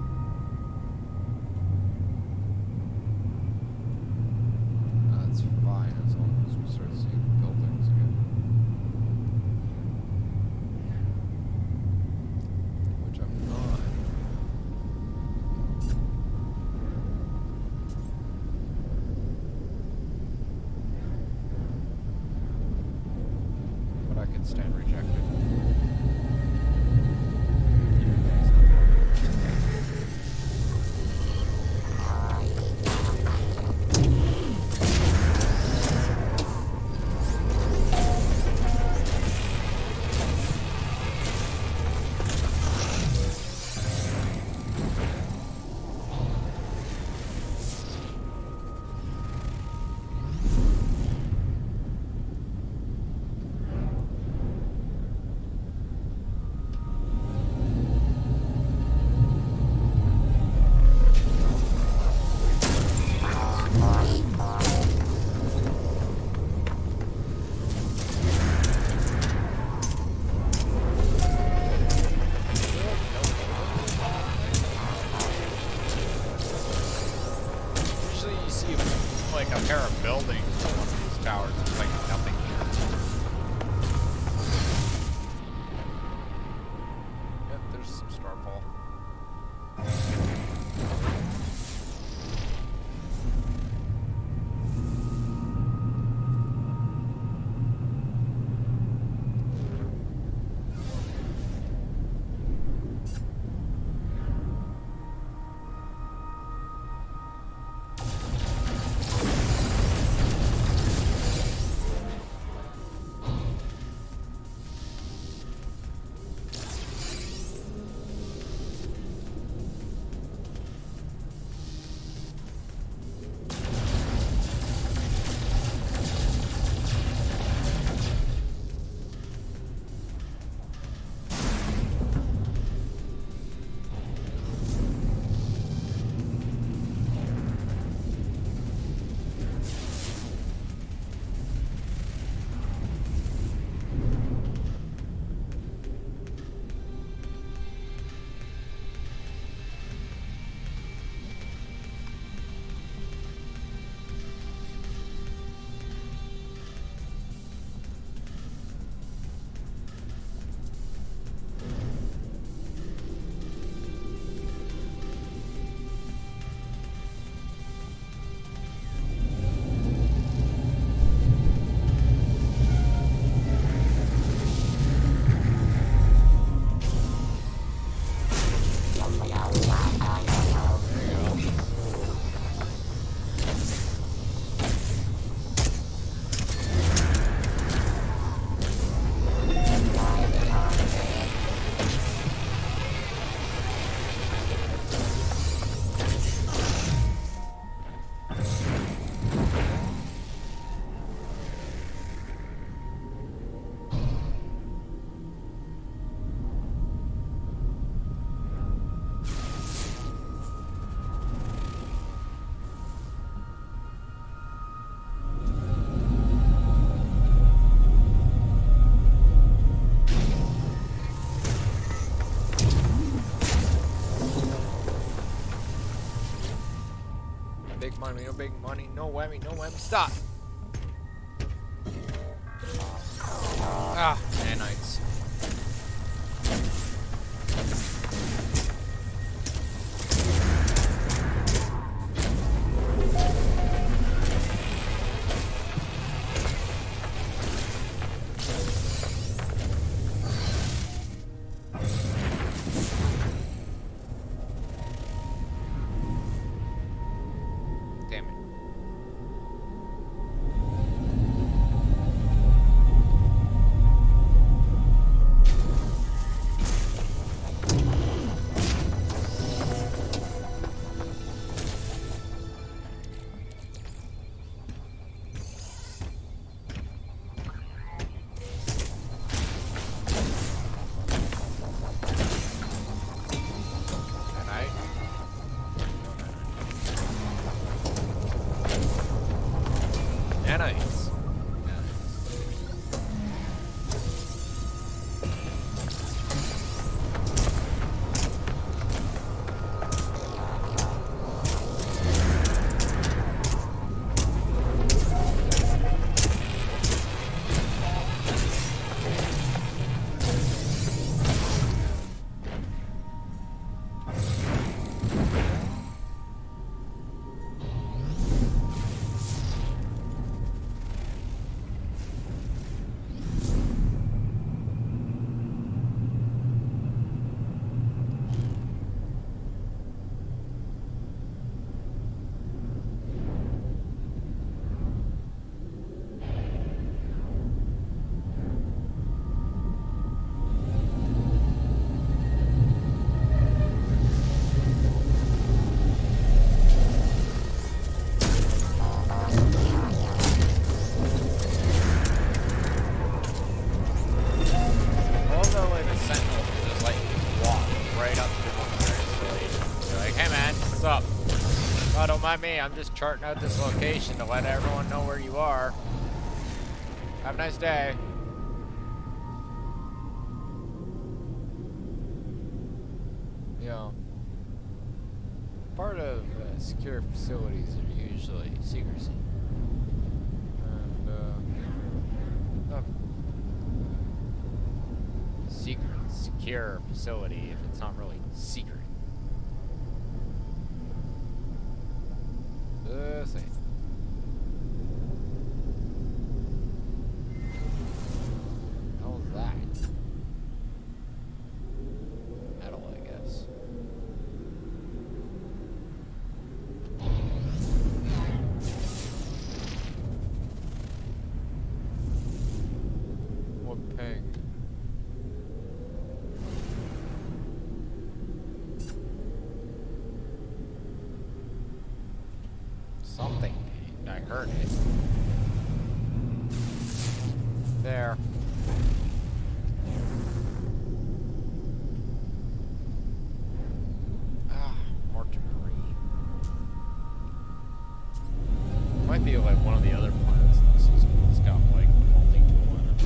That's fine as long as we start seeing buildings again. Which I'm not. But I can stand rejected. big money, no big money, no whammy, no whammy. Stop. Ah, nanites. Damn it. Nanite? Nanites. Although like the sentinel can just like walk right up to one of their installations. They're like, hey man, what's up? Oh, don't mind me, I'm just charting out this location to let everyone know where you are. Have a nice day. You know, part of secure facilities are usually secrecy. And, secure facility if it's not really secret. The same. How's that? Metal, I guess. What ping? Something pinged. I heard it. There. Ah, more debris. Might be like one of the other planets in the system that's got like multi-tool in it.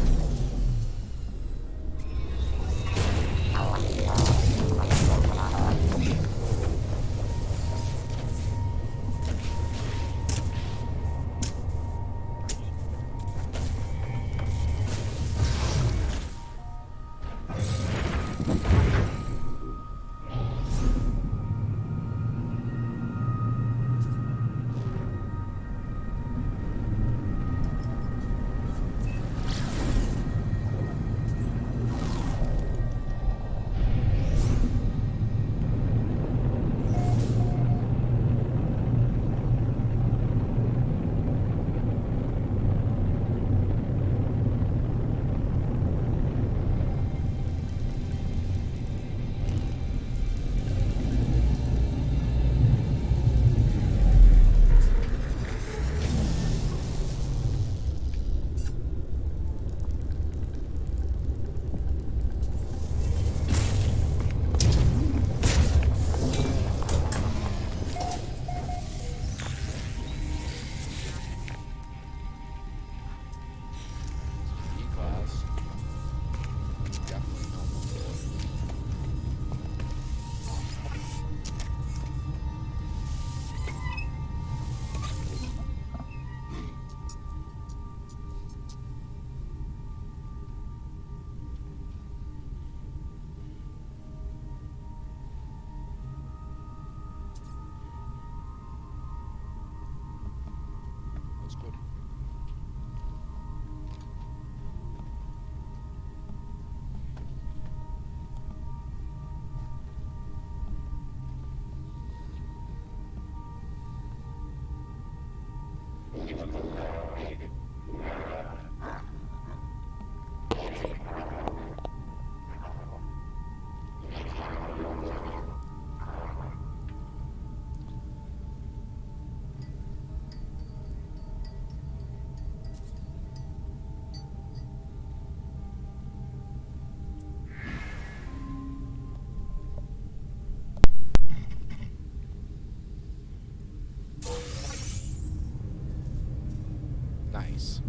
Nice.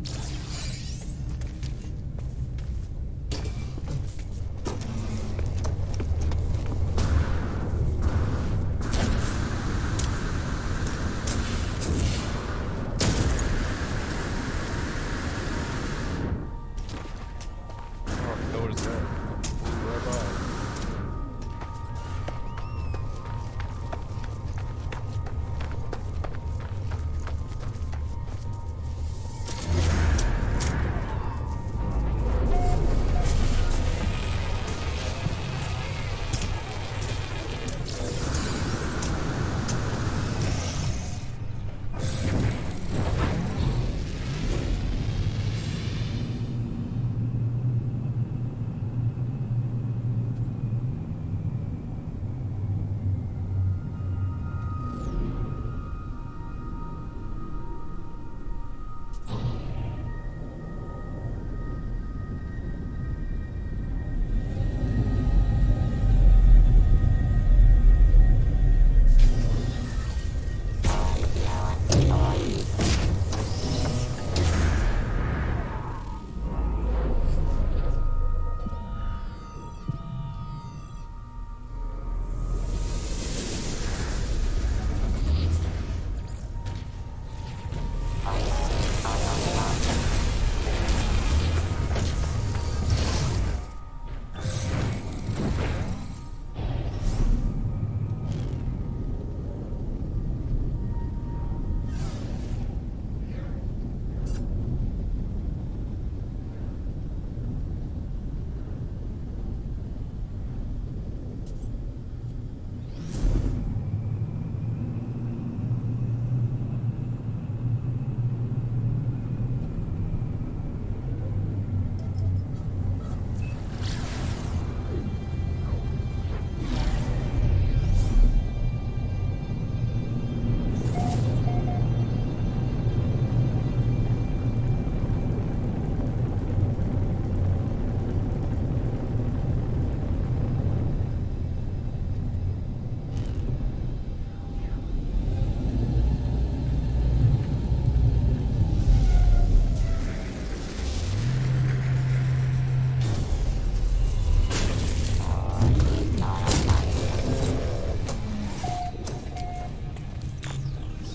Oh, notice that. Right by.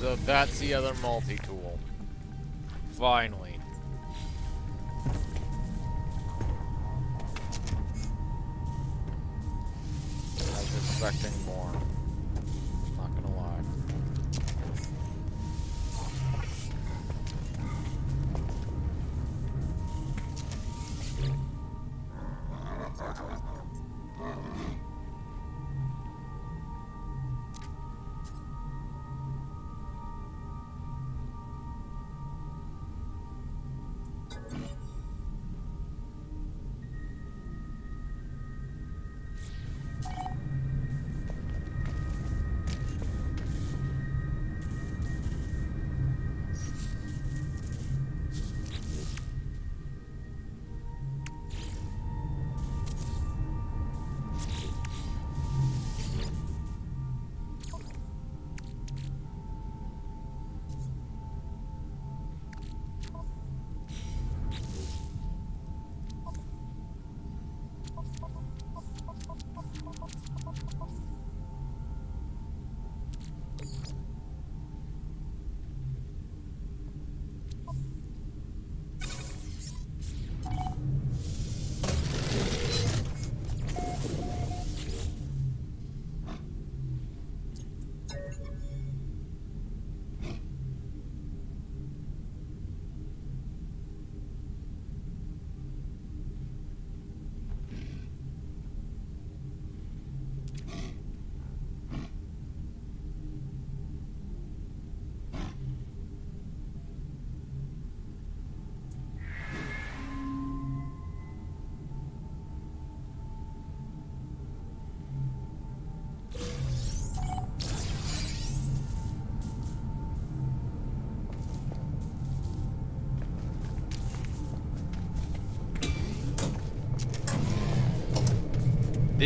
So that's the other multi-tool. Finally. I was expecting more. Not gonna lie.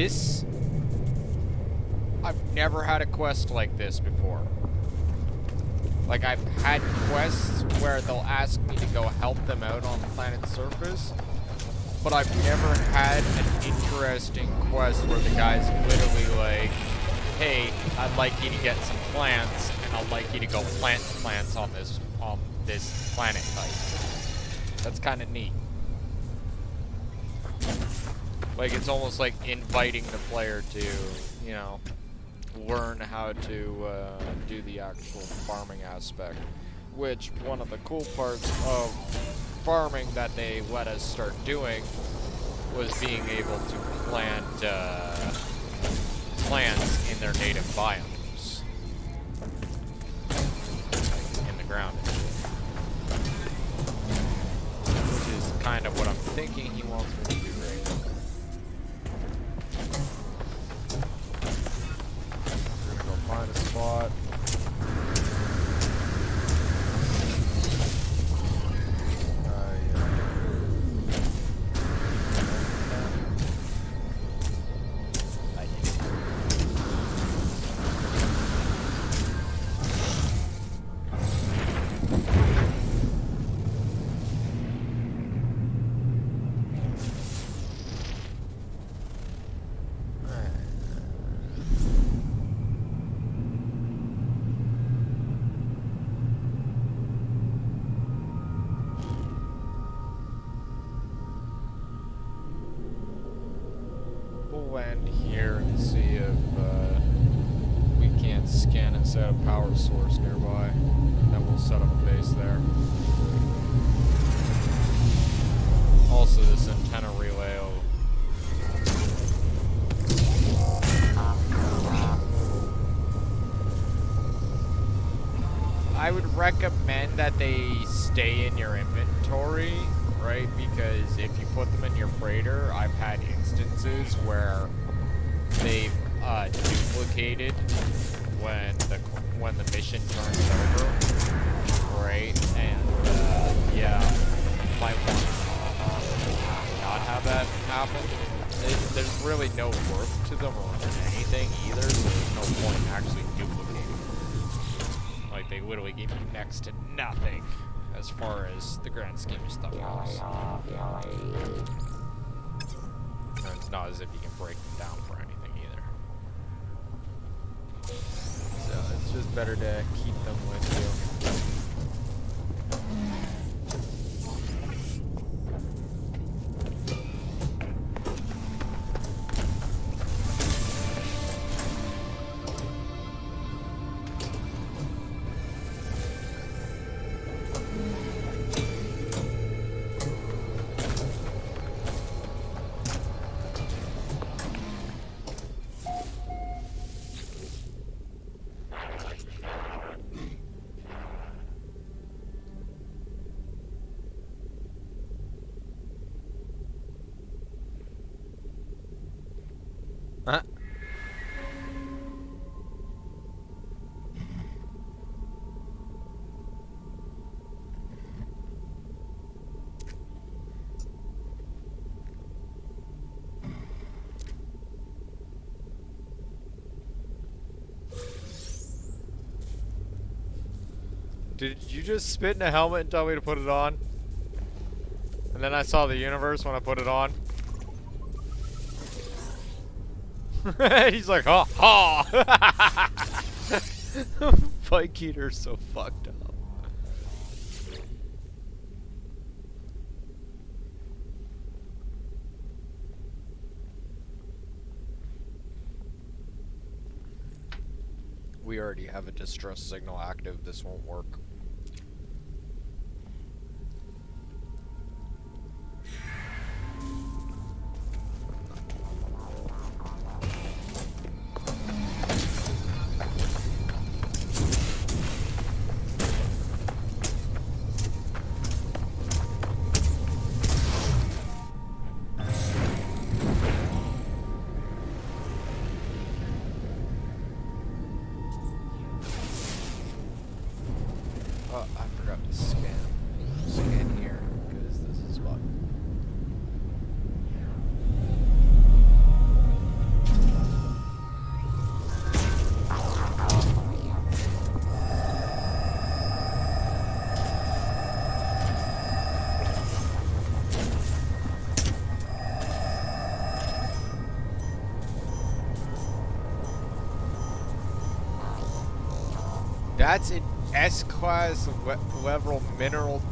this... I've never had a quest like this before. Like, I've had quests where they'll ask me to go help them out on the planet's surface, but I've never had an interesting quest where the guy's literally like, hey, I'd like you to get some plants, and I'd like you to go plant plants on this planet type. That's kind of neat. Like, it's almost like inviting the player to, you know, learn how to do the actual farming aspect. Which, one of the cool parts of farming that they let us start doing was being able to plant plants in their native biomes. Like, in the ground. Which is kind of what I'm thinking he wants me to do right now. We're gonna go find a spot. Land here and see if we can't scan and set a power source nearby. And then we'll set up a base there. Also, this antenna relay will... I would recommend that they stay in your inventory, right? Because if you put them in your freighter, I've had instances where they've duplicated when the mission turns over, right? And yeah, might want to not have that happen. There's really no worth to them or anything either, so there's no point in actually duplicating. Like, they literally give you next to nothing as far as the grand scheme of stuff goes. And it's not as if you can break them down for anything either. So it's just better to keep them with you. Huh? Did you just spit in a helmet and tell me to put it on? And then I saw the universe when I put it on? He's like, ha ha! Bike Eater's so fucked up. We already have a distress signal active. This won't work. I forgot to scan here, because this is what... That's an S-class level mineral.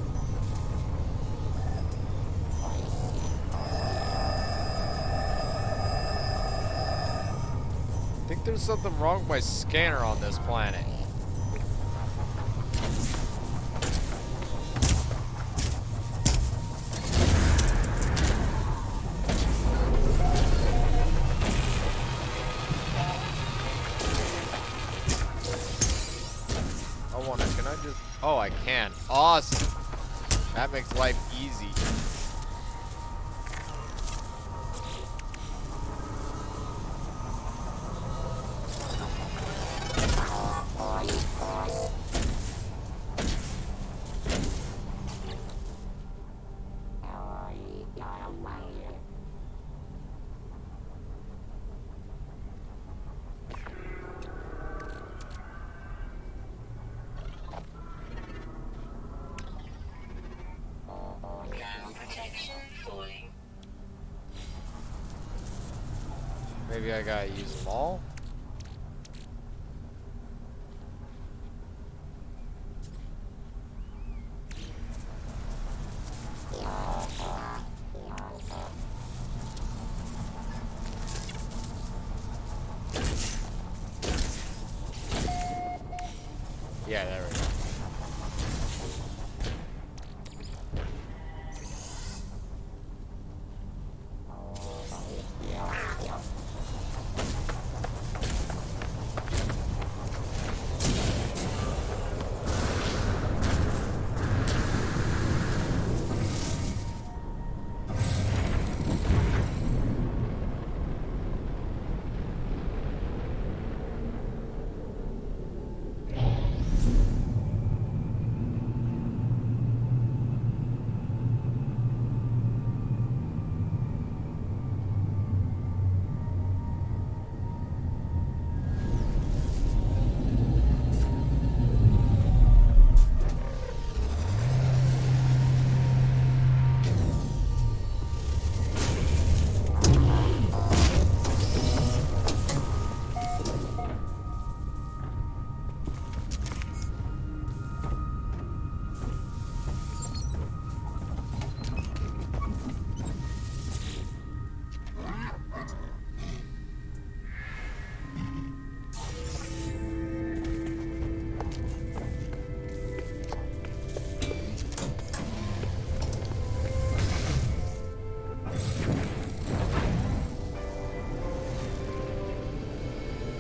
I think there's something wrong with my scanner on this planet. Oh, I can. Awesome. That makes life easy. Maybe I gotta use them all? Yeah, there we go.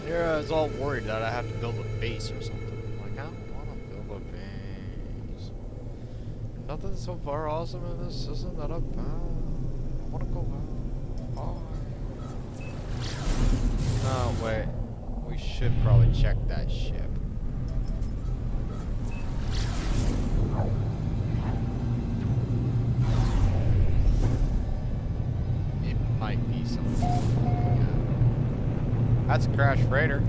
Yeah, I was all worried that I have to build a base or something. Like, I don't want to build a base. Nothing so far awesome in this system that I've found. I want to go out. Oh, wait. We should probably check that ship. It might be something. That's a crashed freighter.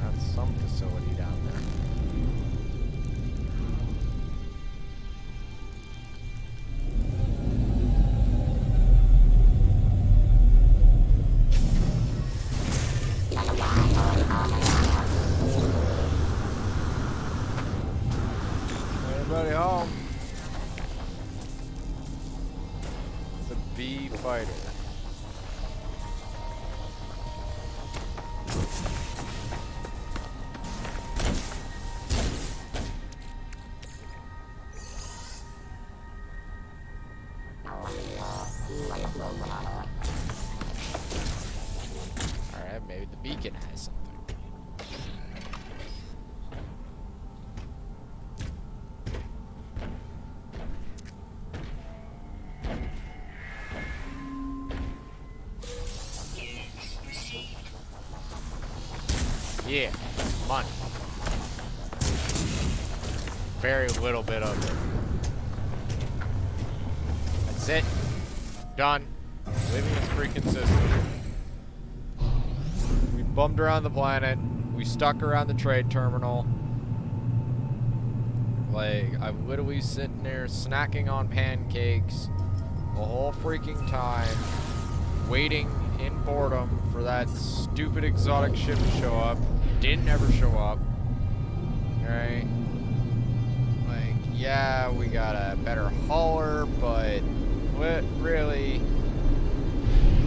That's some facility down there. Everybody home. B fighter. Alright, maybe the beacon has something. Yeah, money. Very little bit of it. That's it. Done. Leaving this freaking system. We bummed around the planet. We stuck around the trade terminal. Like, I'm literally sitting there snacking on pancakes the whole freaking time, waiting in boredom for that stupid exotic ship to show up. Didn't ever show up. Right? Like, yeah, we got a better hauler, but what really?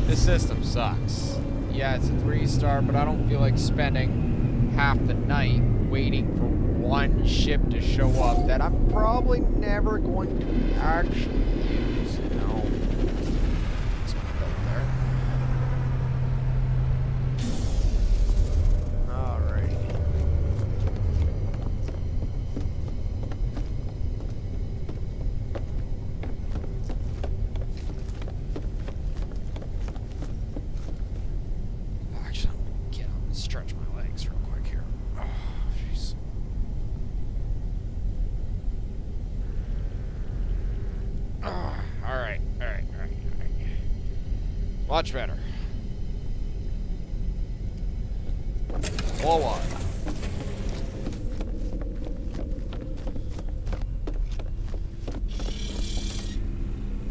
This system sucks. Yeah, it's a 3-star, but I don't feel like spending half the night waiting for one ship to show up that I'm probably never going to actually use, you know? Let's put that there. Alrighty. Actually, I'm gonna get up and stretch my legs real quick here. Oh, jeez. Alright. Much better. Whoa, on.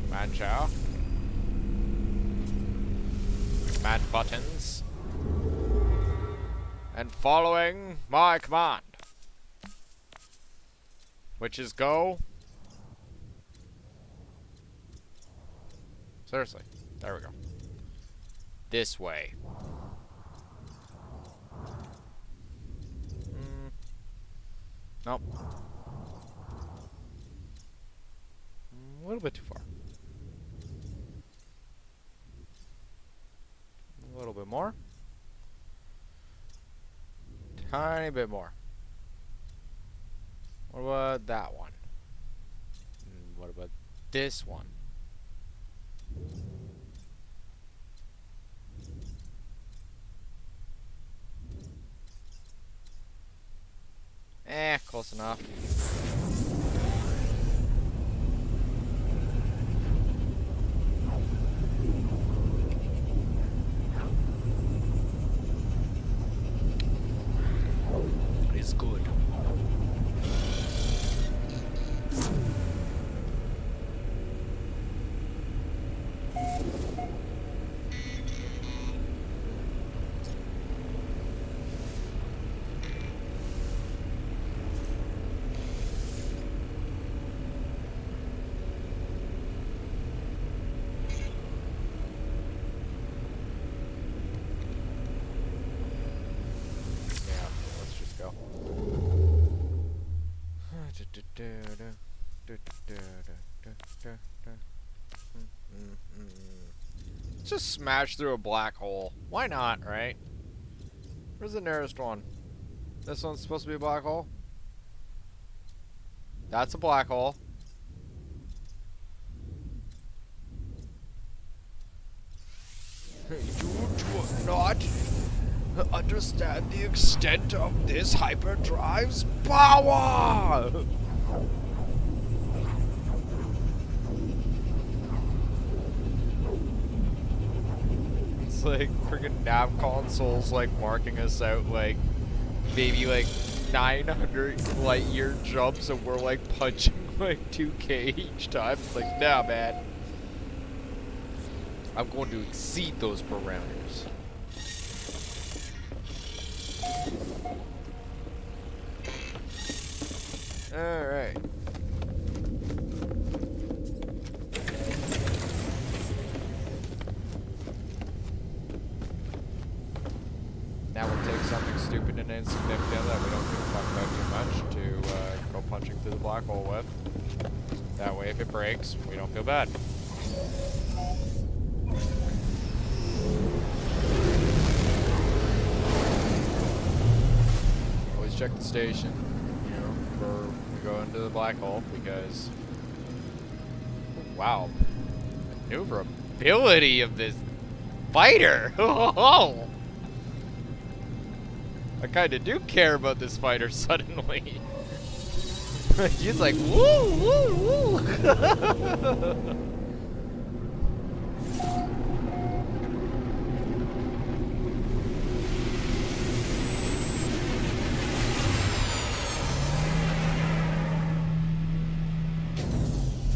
Man chow. Man buttons. And following my command. Which is go. Seriously. There we go. This way. Nope. A little bit too far. A little bit more. Tiny bit more. What about that one? What about this one? Close enough. It's good. Just smash through a black hole. Why not, right? Where's the nearest one? This one's supposed to be a black hole? That's a black hole. You do not understand the extent of this hyperdrive's power! It's like friggin' nav consoles like marking us out like maybe like 900 light year jumps and we're like punching like 2K each time. It's like, nah man. I'm going to exceed those parameters. Alright. Now we'll take something stupid and insignificant that we don't give a fuck about too much to go punching through the black hole with. That way if it breaks, we don't feel bad. Always check the station, you know, before we go into the black hole because, wow, maneuverability of this fighter. Oh, I kind of do care about this fighter suddenly. He's like, woo, woo, woo.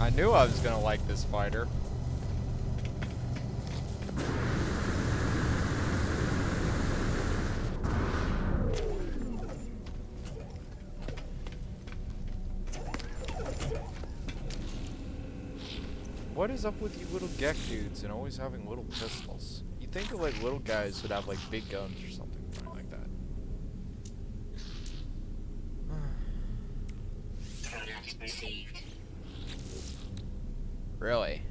I knew I was gonna like this fighter. What is up with you little Gek dudes and always having little pistols? You think of like little guys would have like big guns or something like that. Product received. Really?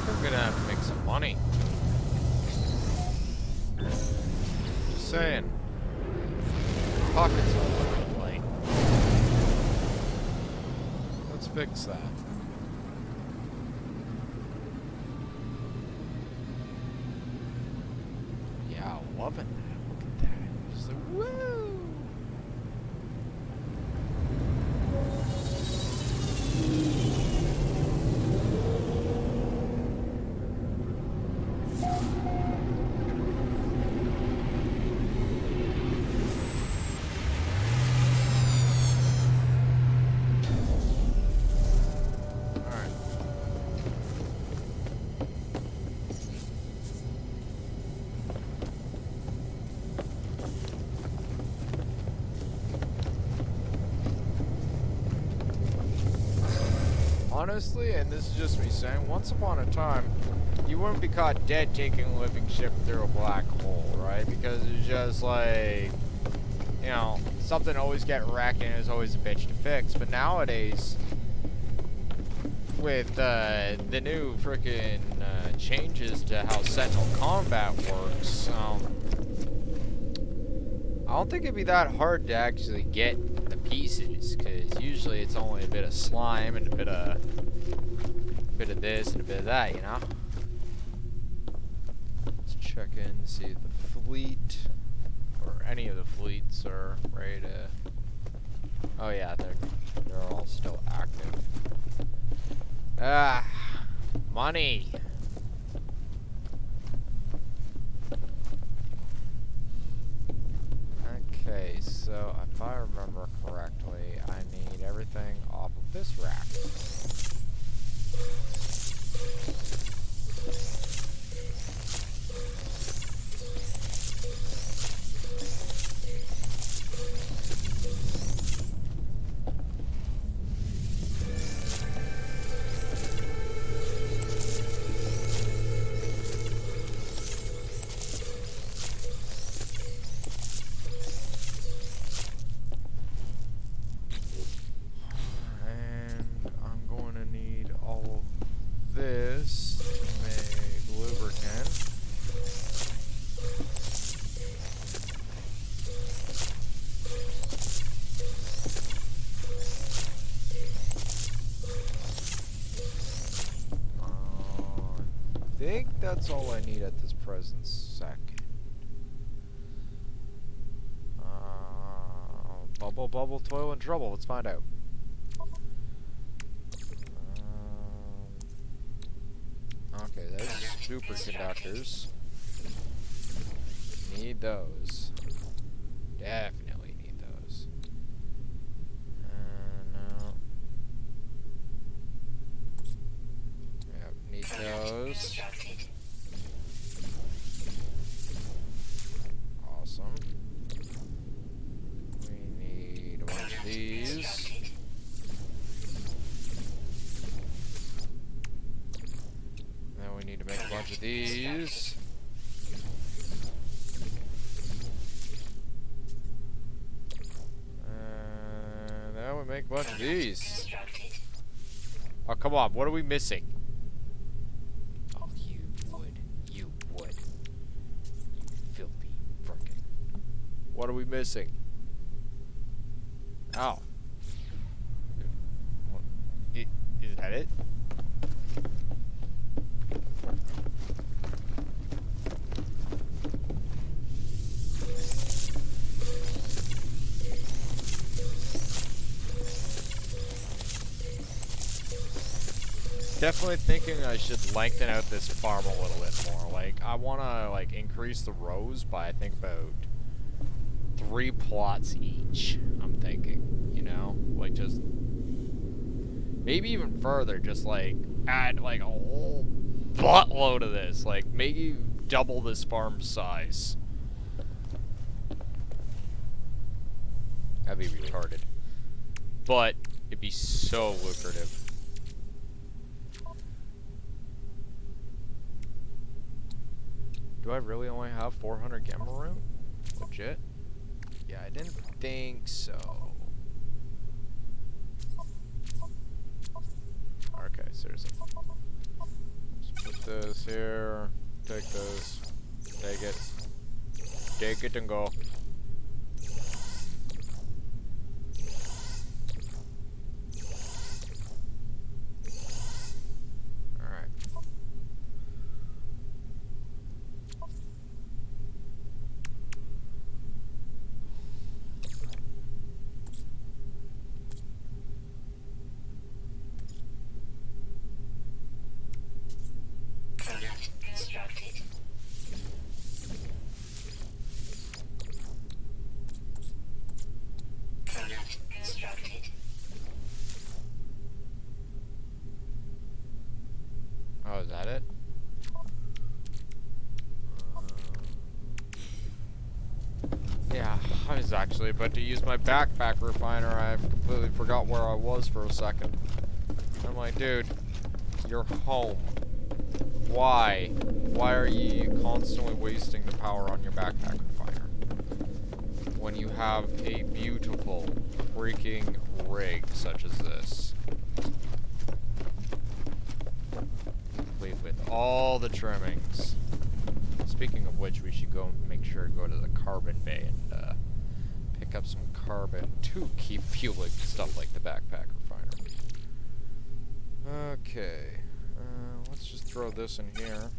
I'm gonna have to make some money. Just saying. Pockets are looking light. Let's fix that. Yeah, loving that. Look at that. Just like, woo! Honestly, and this is just me saying, once upon a time, you wouldn't be caught dead taking a living ship through a black hole, right? Because it's just like, you know, something always get wrecked and it's always a bitch to fix. But nowadays, with the new freaking changes to how Sentinel combat works, I don't think it'd be that hard to actually get the pieces, because usually it's only a bit of slime and a bit of this and a bit of that, you know? Let's check in to see if the fleet, or any of the fleets, are ready to... Oh yeah, they're all still active. Ah, money! Okay, so if I remember correctly, I need everything off of this rack. that's all I need at this present second. Bubble, bubble, toil, and trouble. Let's find out. Okay, there's superconductors. Need those. Definitely need those. No. Yep, need those. Constructed. Awesome. We need a bunch of these. Constructed. Then we need to make a bunch of these. And then we make a bunch of these. Constructed. Oh, come on. What are we missing? Oh, you would. You would. You filthy frickin'. What are we missing? Oh. Is that it? Definitely thinking I should lengthen out this farm a little bit more. Like, I want to, like, increase the rows by, I think, about 3 plots each, I'm thinking, you know? Like, just, maybe even further, just, like, add, like, a whole buttload of this. Like, maybe double this farm size. That'd be retarded. But, it'd be so lucrative. Do I really only have 400 gamma room? Legit? Yeah, I didn't think so. Okay, seriously. Let's put this here. Take this. Take it. Take it and go. Constructed. Product constructed. Oh, is that it? Yeah, I was actually about to use my backpack refiner. I completely forgot where I was for a second. I'm like, dude, you're home. Why? Why are you constantly wasting the power on your backpack refiner? When you have a beautiful freaking rig such as this. Complete with all the trimmings. Speaking of which, we should go and make sure to go to the carbon bay and pick up some carbon to keep fueling stuff like the backpack refiner. Okay. Let's just throw this in here.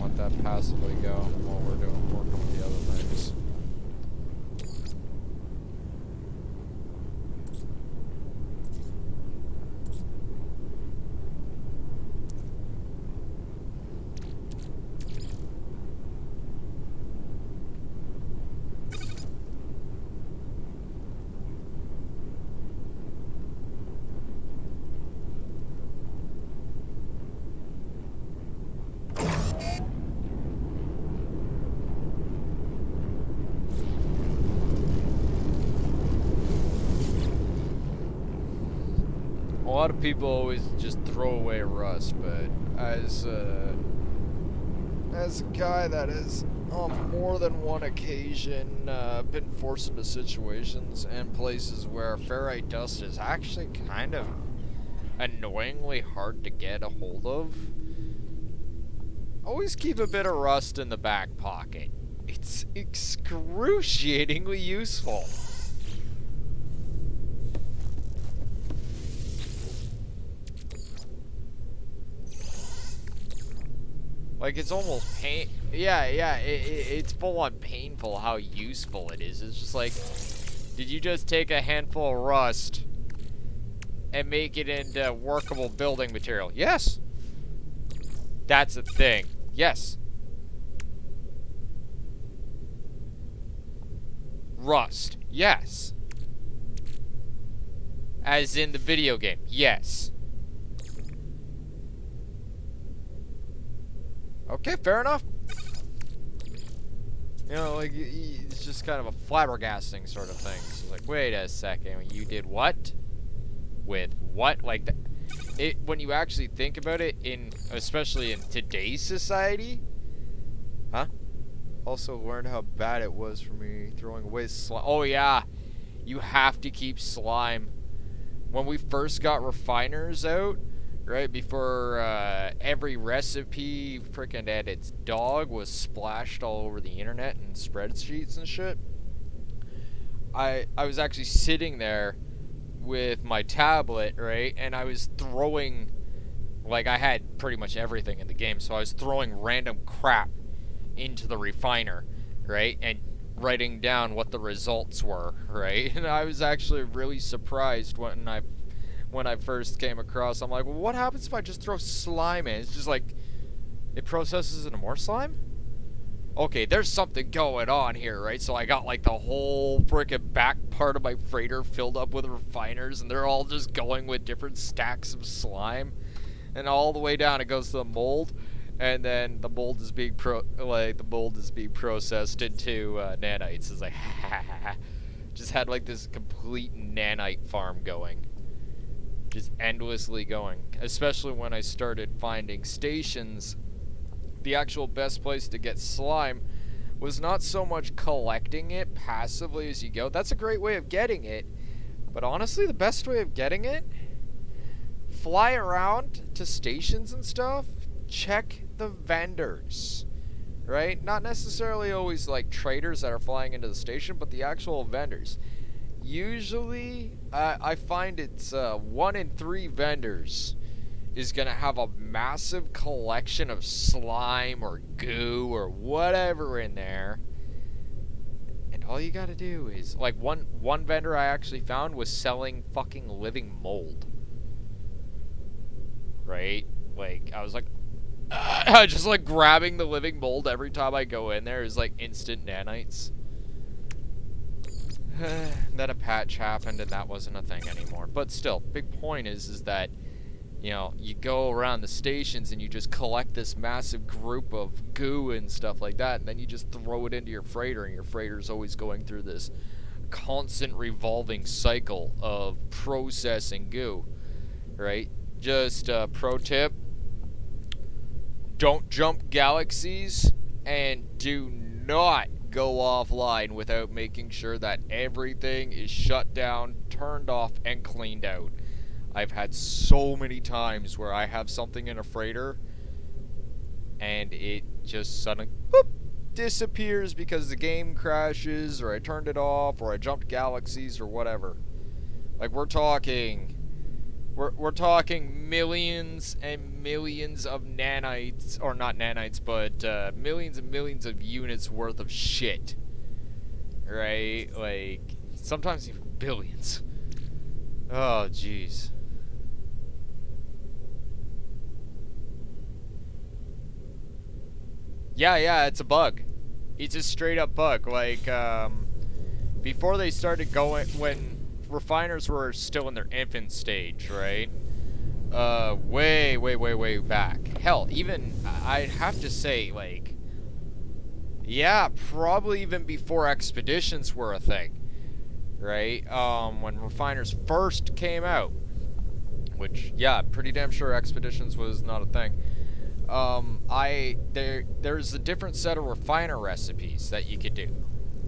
Let that passively go while we're working with the other things. A lot of people always just throw away rust, but as a guy that has on more than one occasion been forced into situations and places where ferrite dust is actually kind of annoyingly hard to get a hold of, always keep a bit of rust in the back pocket. It's excruciatingly useful. Like, it's almost yeah, it's full on painful how useful it is. It's just like, did you just take a handful of rust and make it into workable building material? Yes. That's a thing. Yes. Rust. Yes. As in the video game. Yes. Okay, fair enough. You know, like, it's just kind of a flabbergasting sort of thing. So it's like, wait a second, you did what? With what? Like, when you actually think about it, especially in today's society, huh? Also learned how bad it was for me throwing away slime. Oh yeah, you have to keep slime. When we first got refiners out, right before every recipe frickin' and its dog was splashed all over the internet and spreadsheets and shit, I was actually sitting there with my tablet, right, and I was throwing, like, I had pretty much everything in the game, so I was throwing random crap into the refiner, right, and writing down what the results were, right, and I was actually really surprised when I first came across. I'm like, well, what happens if I just throw slime in? It's just like, it processes into more slime? Okay, there's something going on here, right? So I got like the whole frickin' back part of my freighter filled up with refiners, and they're all just going with different stacks of slime, and all the way down it goes to the mold, and then the mold is being processed into nanites. It's like, just had like this complete nanite farm going. Just endlessly going. Especially when I started finding stations, the actual best place to get slime was not so much collecting it passively as you go. That's a great way of getting it. But honestly, the best way of getting it, fly around to stations and stuff, check the vendors. Right? Not necessarily always like traders that are flying into the station, but the actual vendors. Usually, I find it's 1 in 3 vendors is going to have a massive collection of slime or goo or whatever in there. And all you got to do is, like, one vendor I actually found was selling fucking living mold. Right? Like, I was like, just like grabbing the living mold every time I go in there is like instant nanites. Then a patch happened and that wasn't a thing anymore. But still, big point is that, you know, you go around the stations and you just collect this massive group of goo and stuff like that, and then you just throw it into your freighter, and your freighter's always going through this constant revolving cycle of processing goo, right? Just pro tip, don't jump galaxies, and do not go offline without making sure that everything is shut down, turned off, and cleaned out. I've had so many times where I have something in a freighter and it just suddenly boop, disappears because the game crashes, or I turned it off, or I jumped galaxies, or whatever. Like, we're talking millions and millions of nanites, or not nanites, but millions and millions of units worth of shit, right? Like, sometimes even billions. Oh, jeez. Yeah, it's a bug. It's a straight up bug. Like, before they started going, when refiners were still in their infant stage, right? Way back. Hell, even, I'd have to say, like, yeah, probably even before expeditions were a thing, right? When refiners first came out, which, yeah, pretty damn sure expeditions was not a thing. There's a different set of refiner recipes that you could do,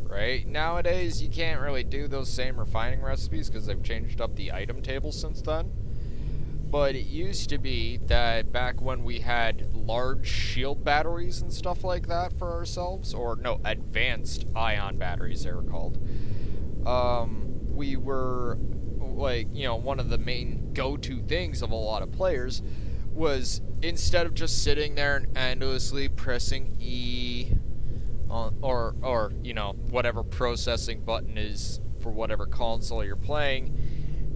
right? Nowadays, you can't really do those same refining recipes because they've changed up the item table since then. But it used to be that back when we had large shield batteries and stuff like that for ourselves, or no, advanced ion batteries they were called, we were, like, you know, one of the main go-to things of a lot of players was instead of just sitting there and endlessly pressing E on, or you know, whatever processing button is for whatever console you're playing,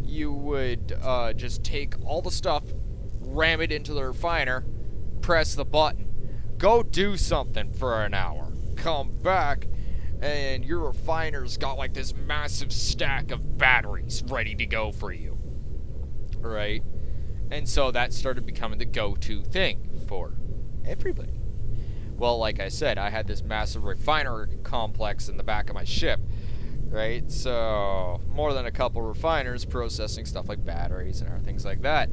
you would just take all the stuff, ram it into the refiner, press the button, go do something for an hour, come back, and your refiner's got like this massive stack of batteries ready to go for you, right? And so that started becoming the go-to thing for everybody. Well, like I said, I had this massive refiner complex in the back of my ship, right? So more than a couple refiners processing stuff like batteries and things like that.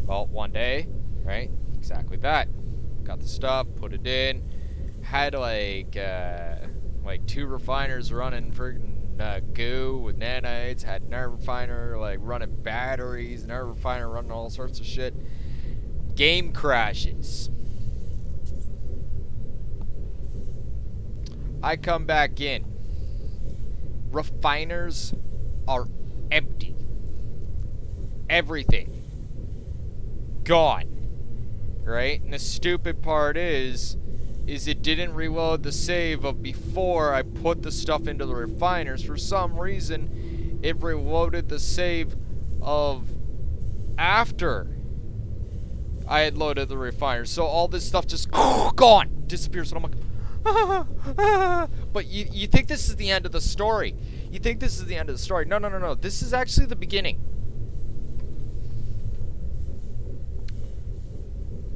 Well, one day, right? Exactly that. Got the stuff, put it in. Had like 2 refiners running friggin' goo with nanites. Had another refiner like running batteries. Another refiner running all sorts of shit. Game crashes. I come back in. Refiners are empty. Everything gone. Right? And the stupid part is it didn't reload the save of before I put the stuff into the refiners. For some reason, it reloaded the save of after I had loaded the refiners. So all this stuff just gone, disappears, and I'm like, but you think this is the end of the story. You think this is the end of the story. No. This is actually the beginning.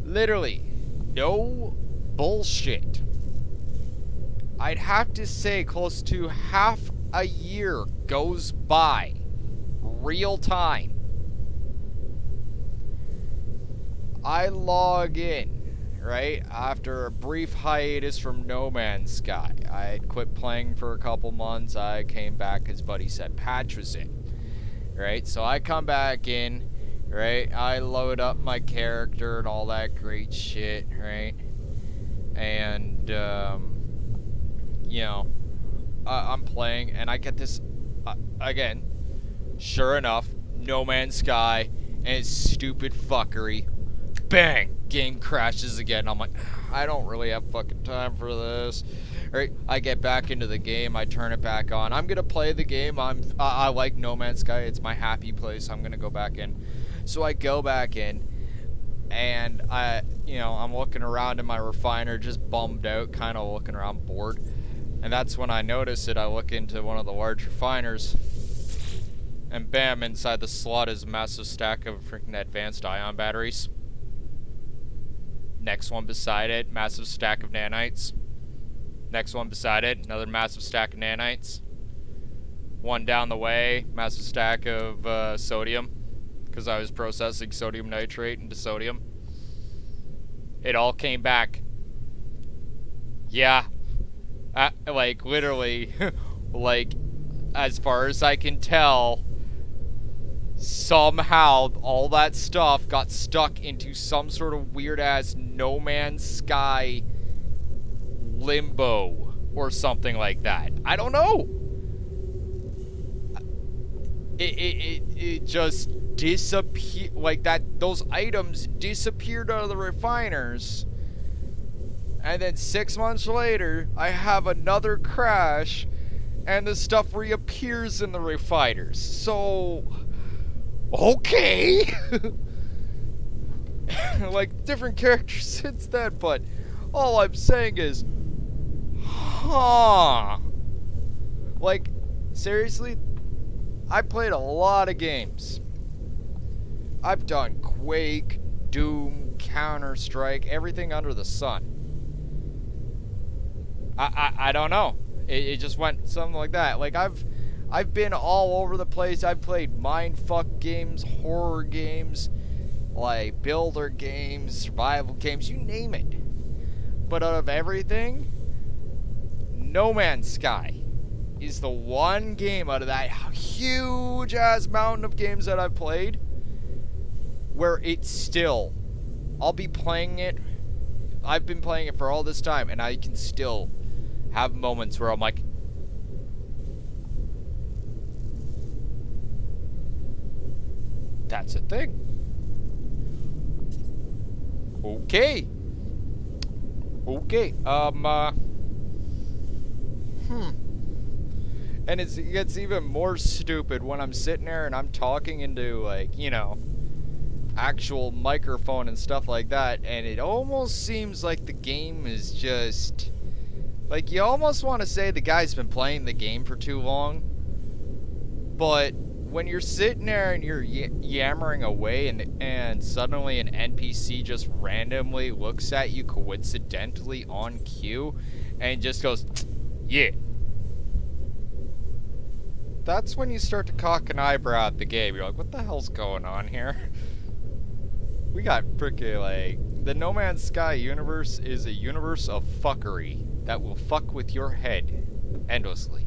Literally, no bullshit. I'd have to say close to half a year goes by, real time. I log in, right, after a brief hiatus from No Man's Sky. I had quit playing for a couple months. I came back because Buddy said patch was in, right? So I come back in, right? I load up my character and all that great shit, right? And, you know, I'm playing and I get this, again, sure enough, No Man's Sky and its stupid fuckery. Bang! Game crashes again. I'm like, I don't really have fucking time for this. Right? I get back into the game. I turn it back on. I'm gonna play the game. I like No Man's Sky. It's my happy place. I'm gonna go back in. So I go back in, and I'm looking around in my refiner, just bummed out, kind of looking around, bored. And that's when I notice it. I look into one of the large refiners, and bam! Inside the slot is a massive stack of freaking advanced ion batteries. Next one beside it, massive stack of nanites. Next one beside it, another massive stack of nanites. One down the way, massive stack of sodium, because I was processing sodium nitrate into sodium. It all came back. Yeah. Like, literally, like, as far as I can tell, somehow all that stuff got stuck into some sort of weird-ass No Man's Sky limbo or something like that. I don't know. It just disappeared, like that. Those items disappeared out of the refiners, and then 6 months later, I have another crash, and the stuff reappears in the refiners. So, okay. Like, different characters since then, but all I'm saying is, huh. Like, seriously, I played a lot of games. I've done Quake, Doom, Counter-Strike, everything under the sun. I don't know. It just went something like that. Like, I've been all over the place. I've played mindfuck games, horror games, like builder games, survival games, you name it. But out of everything, No Man's Sky is the one game out of that huge ass mountain of games that I've played where it's still, I'll be playing it, I've been playing it for all this time, and I can still have moments where I'm like, that's a thing. Okay. Okay. And it gets even more stupid when I'm sitting there and I'm talking into, like, you know, actual microphone and stuff like that, and it almost seems like the game is just, like, you almost want to say the guy's been playing the game for too long, but when you're sitting there and you're yammering away and suddenly an NPC just randomly looks at you coincidentally on cue and just goes, yeah. That's when you start to cock an eyebrow at the game. You're like, what the hell's going on here? We got frickin' like... The No Man's Sky universe is a universe of fuckery that will fuck with your head endlessly.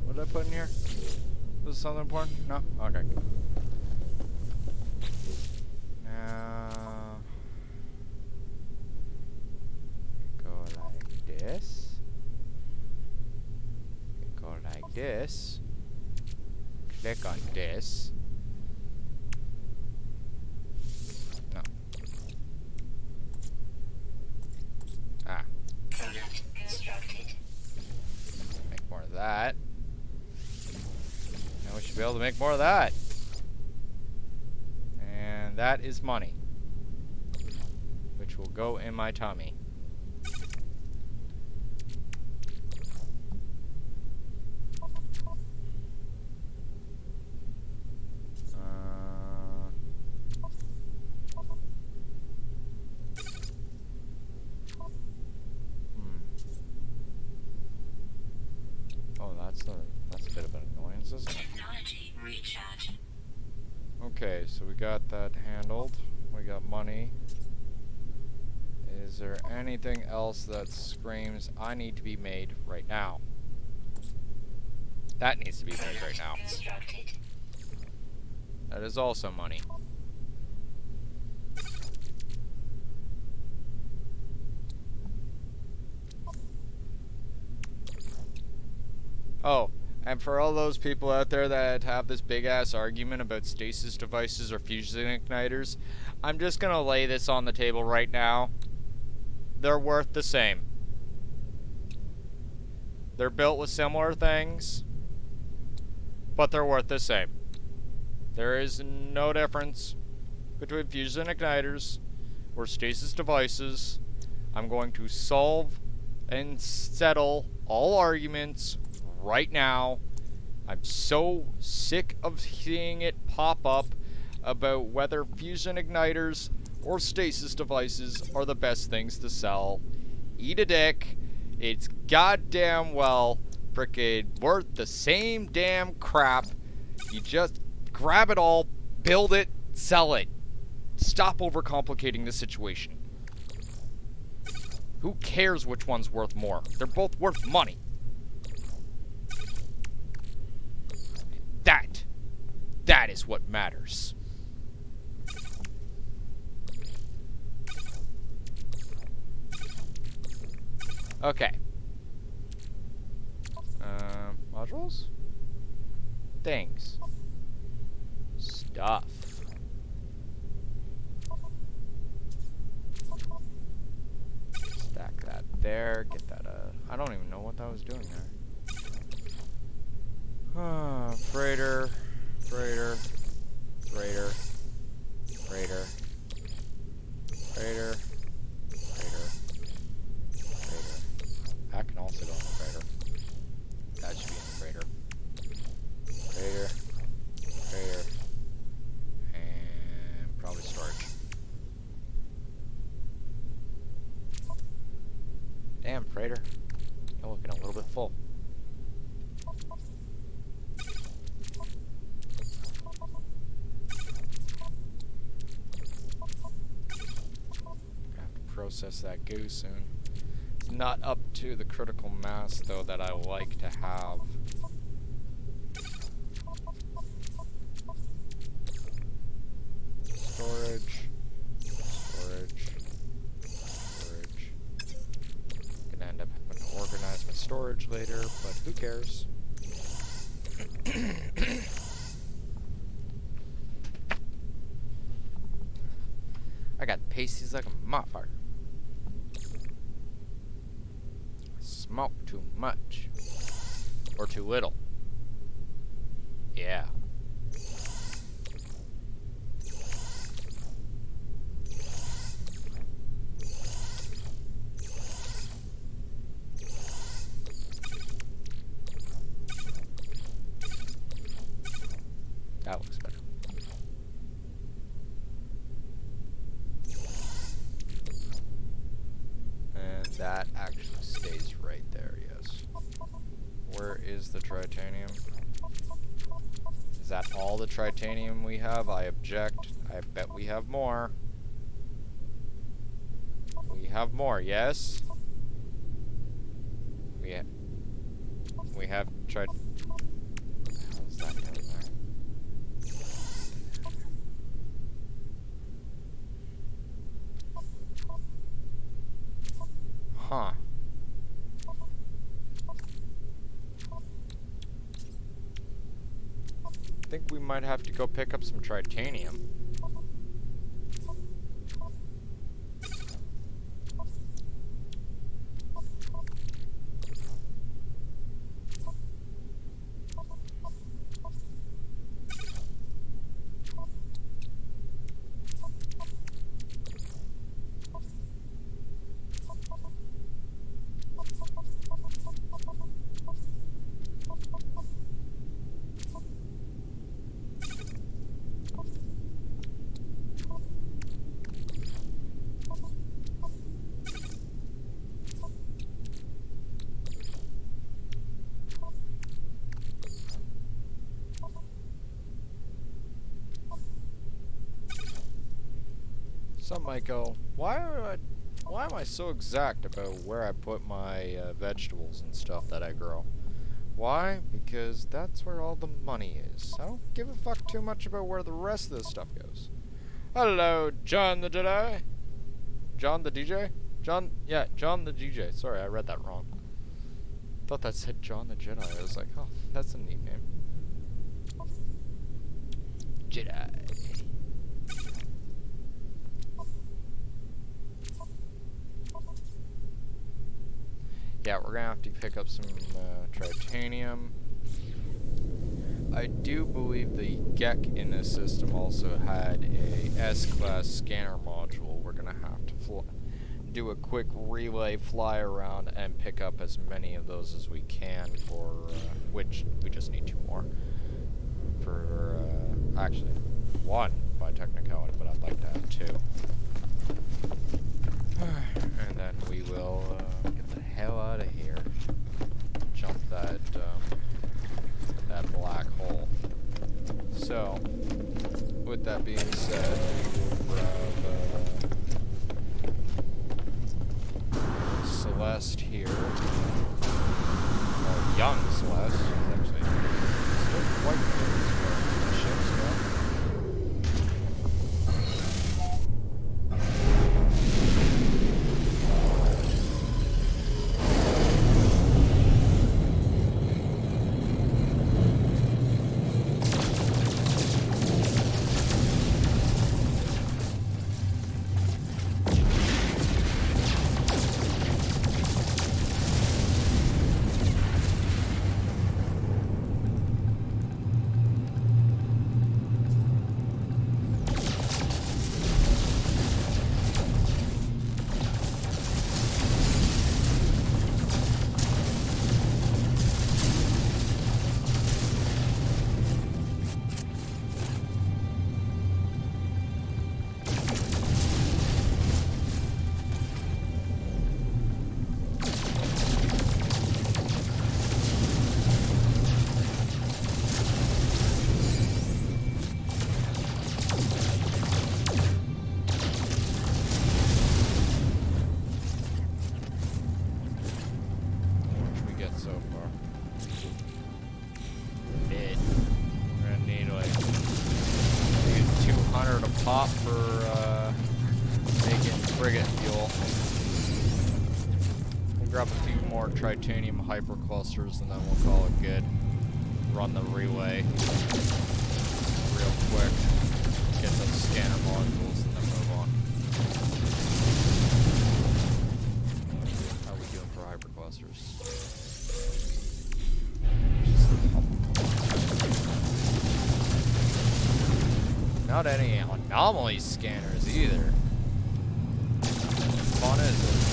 What did I put in here? Was it something important? No? Okay. Now... go like this. Go like this. Click on this. No. Ah. Product constructed. Make more of that. Now we should be able to make more of that. And that is money, which will go in my tummy. Oh, that's a bit of an annoyance, isn't it? Technology recharge. Okay, so we got that handled. We got money. Is there anything else that screams I need to be made right now? That needs to be made right now. Constructed. That is also money. Oh, and for all those people out there that have this big ass argument about stasis devices or fusion igniters, I'm just gonna lay this on the table right now. They're worth the same. They're built with similar things, but they're worth the same. There is no difference between fusion igniters or stasis devices. I'm going to solve and settle all arguments right now. I'm so sick of seeing it pop up about whether fusion igniters or stasis devices are the best things to sell. Eat a dick. It's goddamn well frickin' worth the same damn crap. You just grab it all, build it, sell it. Stop overcomplicating the situation. Who cares which one's worth more? They're both worth money. That is what matters. Okay. Modules? Things. Stuff. Stack that there. Get that, I don't even know what that was doing there. Freighter. Freighter. Freighter. Freighter. Freighter. Freighter. Freighter. That can also go in the freighter. That should be in the freighter. Freighter. Freighter. And probably storage. Damn, freighter. You're looking a little bit full. Process that goo soon. It's not up to the critical mass though that I like to have. Storage. Storage. Storage. Gonna end up having to organize my storage later, but who cares? I got pasties like a motherfucker. Smoke too much. Or too little. Yeah. That looks better. And that actually stays right there, yes. Where is the tritanium? Is that all the tritanium we have? I object. I bet we have more. We have more, yes? We have tried. How's that down there? Huh. I think we might have to go pick up some tritanium. Some might go, why am I so exact about where I put my vegetables and stuff that I grow? Why? Because that's where all the money is. I don't give a fuck too much about where the rest of this stuff goes. Hello, John the Jedi? John the DJ? John the DJ. Sorry, I read that wrong. Thought that said John the Jedi. I was like, oh, that's a neat name. Jedi. Yeah, we're gonna have to pick up some tritanium. I do believe the GEC in this system also had a S-class scanner module. We're gonna have to do a quick relay fly around and pick up as many of those as we can for, which we just need 2 more. For, actually, 1 by technicality, but I'd like to have 2. And then we will get the hell out of here. Jump that that black hole. So, with that being said, we will grab Celeste here. Or young Celeste, she's actually still quite good as far as the ships go. Pop for making frigate fuel. We'll grab a few more tritanium hyperclusters and then we'll call it good. Run the relay real quick. Get those scanner modules and then move on. Not any anomaly scanners either. Fun is it?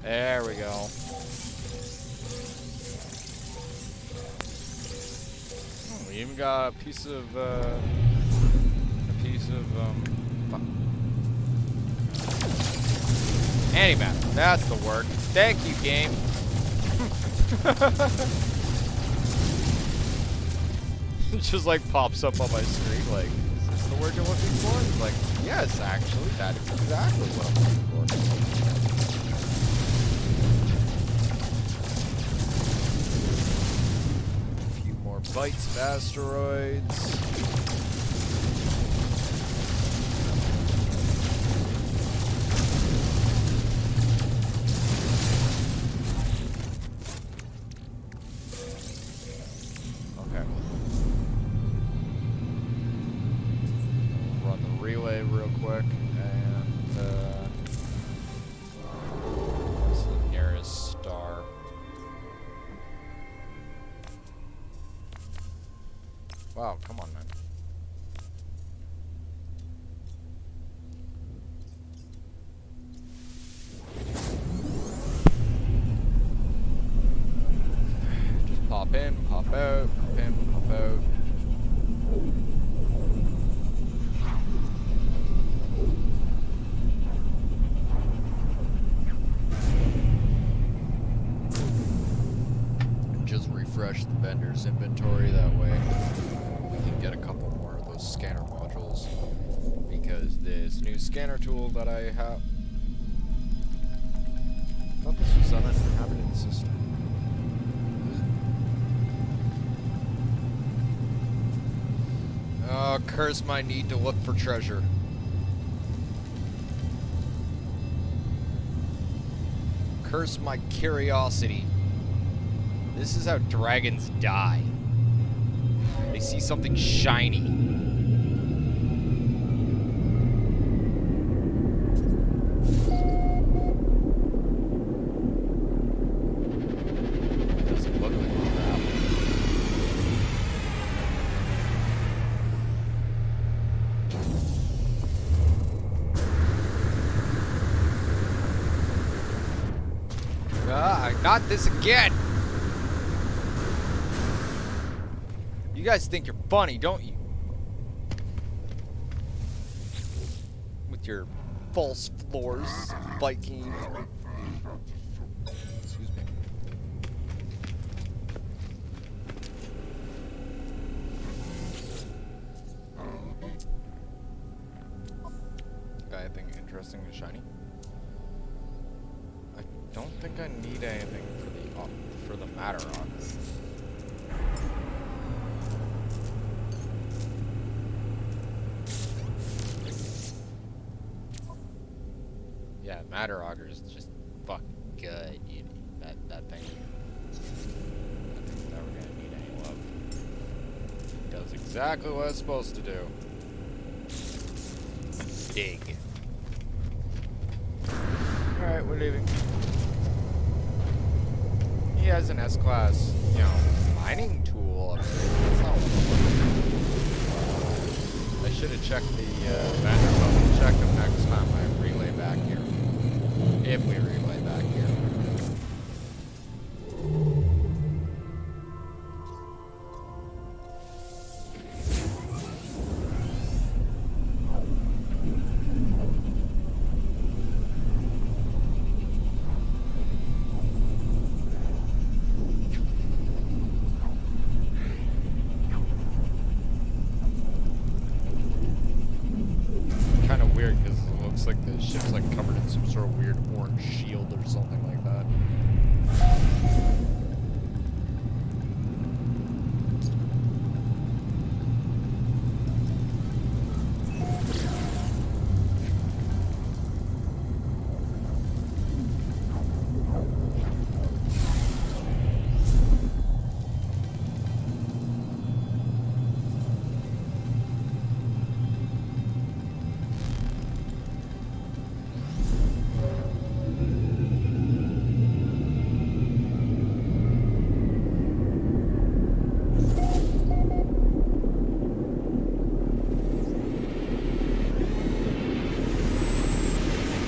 There we go. Oh, we even got a piece of antimatter. That's the word. Thank you, game. It just like pops up on my screen like, is this the word you're looking for? It's like, yes, actually, that is exactly what I'm looking for. Bites of asteroids. Okay. Run the relay real quick and where's the nearest star? Wow, come on, man. Just pop in, pop out, pop in, pop out. Just refresh the vendor's inventory that way. Get a couple more of those scanner modules because this new scanner tool that I have. I thought this was on an inhabited system. Oh, curse my need to look for treasure. Curse my curiosity. This is how dragons die. They see something shiny. Doesn't look like crap. Ah, not this again! You guys think you're funny, don't you? With your false floors, Viking. Excuse me. Got anything interesting and shiny? I don't think I need anything for the matter auger. Yeah, matter auger is just fucking good. That thing. I think that we're gonna need any love. It does exactly what it's supposed to do. Dig. Alright, we're leaving. He has an S-class, you know, mining tool upstairs. That's not what I should have checked the vendor, but we'll check them next time I relay back here. If we relay back here. the ship's like covered in some sort of weird orange shield or something like that.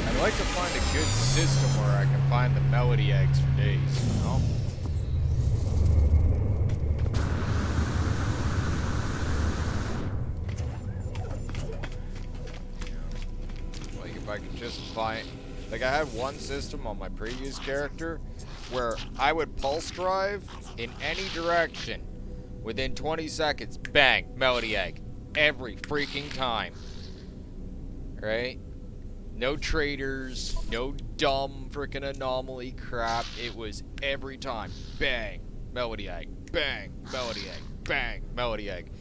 I'd like to find a good system where I can find the melody eggs for days, you know? Like if I could just find... Like I had one system on my previous character where I would pulse drive in any direction. Within 20 seconds, bang, melody egg. Every freaking time. Right? No traders, no dumb freaking anomaly crap. It was every time. Bang, melody egg. Bang, melody egg. Bang, melody egg.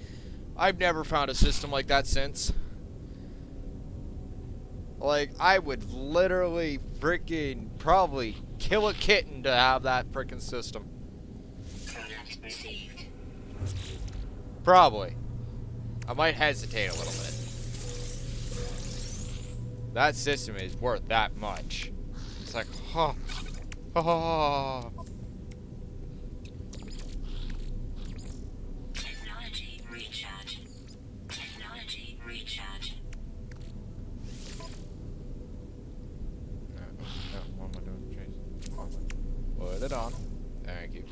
I've never found a system like that since. Like, I would literally freaking probably kill a kitten to have that freaking system. Product received. Probably. I might hesitate a little bit. That system is worth that much. It's like, huh. Oh. Technology recharge. Technology recharge. No, what am I doing? Chase. Put it on. Thank you.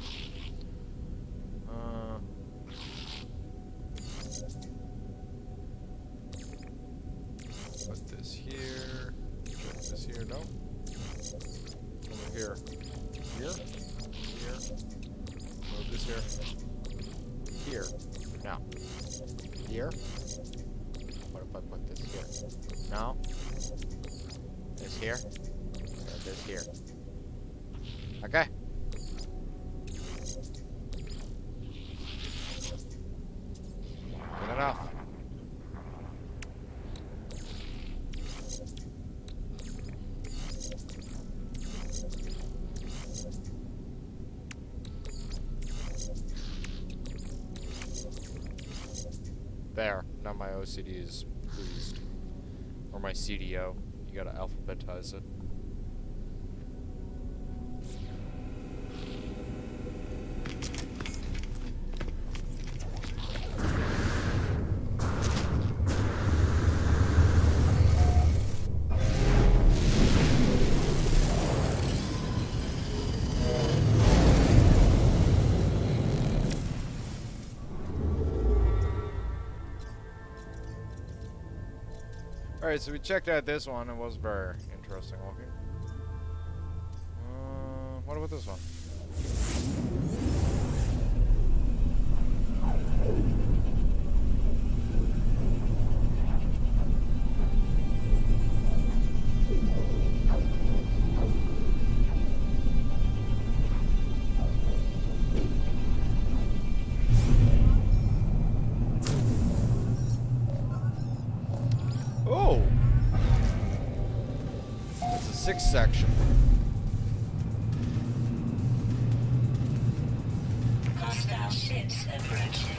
Put this here. Put this here. No. Over here. Here. Here. Move this here. Here. Now. Here. What if I put this here? Now. This here. And this here. Okay. Good enough. There. Now my OCD is pleased. Or my CDO. You gotta alphabetize it. Alright, so we checked out this one. It was very interesting looking. What about this one? Oh! It's a 6 section. Hostile ships approaching.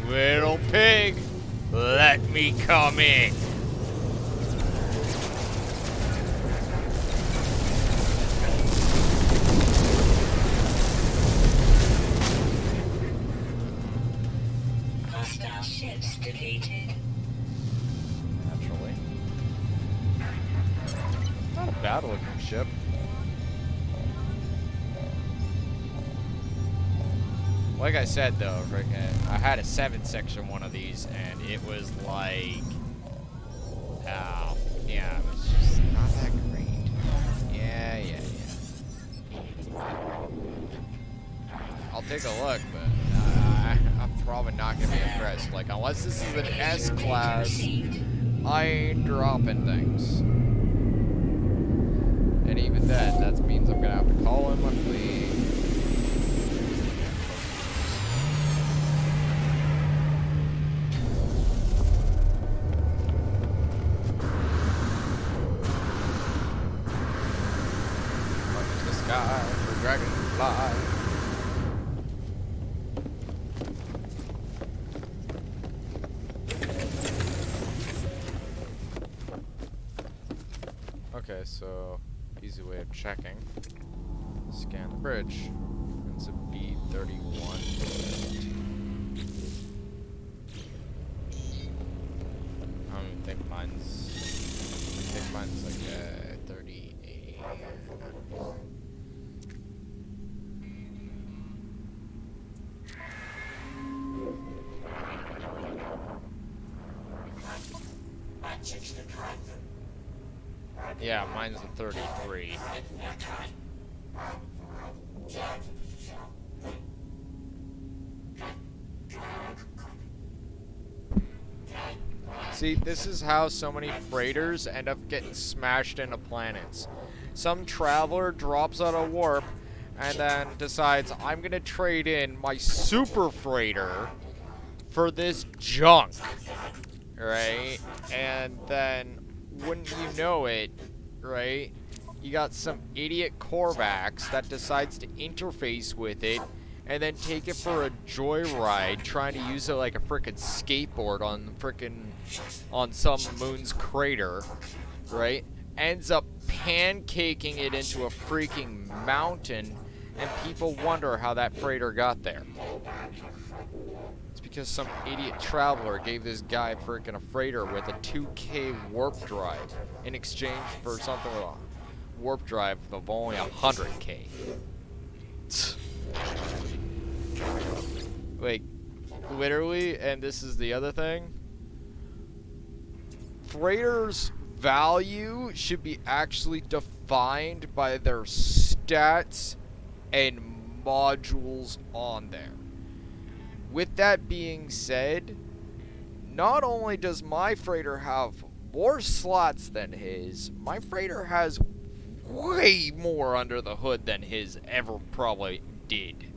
Little pig, let me come in. activated. Naturally. Not a bad looking ship. Like I said though, I had a 7-section one of these and it was like, oh, yeah, it was just not that great. Yeah. I'll take a look, but I'm probably not gonna be impressed. Like, unless this is an S-class, I ain't dropping things. And even then, that means I'm gonna have to call in my fleet. Up to the sky for dragonfly. Okay, so easy way of checking. Scan the bridge. It's a B31. I don't think mine's like 38. Yeah, mine's a 33. See, this is how so many freighters end up getting smashed into planets. Some traveler drops out of warp and then decides, I'm gonna trade in my super freighter for this junk, right? And then, wouldn't you know it, right? You got some idiot Korvax that decides to interface with it and then take it for a joyride, trying to use it like a frickin' skateboard on some moon's crater, right? Ends up pancaking it into a freaking mountain, and people wonder how that freighter got there. It's because some idiot traveler gave this guy freaking a freighter with a 2K warp drive in exchange for something with a warp drive of only 100K. Like, literally, and this is the other thing, freighters' value should be actually defined by their stats and modules on there. With that being said, not only does my freighter have more slots than his, my freighter has way more under the hood than his ever probably did.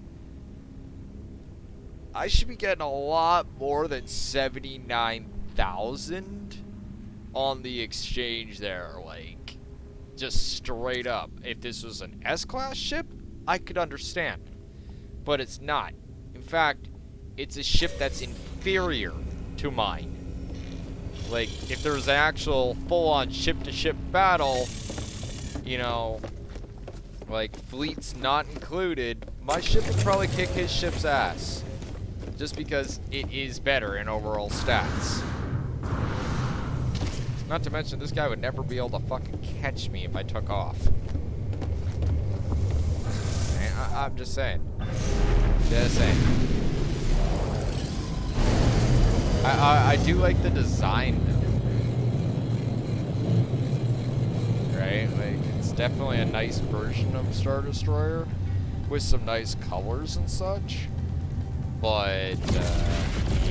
I should be getting a lot more than 79,000 on the exchange there, like, just straight up. If this was an S-class ship, I could understand, but it's not. In fact, it's a ship that's inferior to mine. Like, if there was an actual full-on ship-to-ship battle, you know, like fleets not included, my ship would probably kick his ship's ass. Just because it is better in overall stats. Not to mention, this guy would never be able to fucking catch me if I took off. I'm just saying. Just saying. I do like the design though. Right? Like, it's definitely a nice version of Star Destroyer with some nice colors and such. But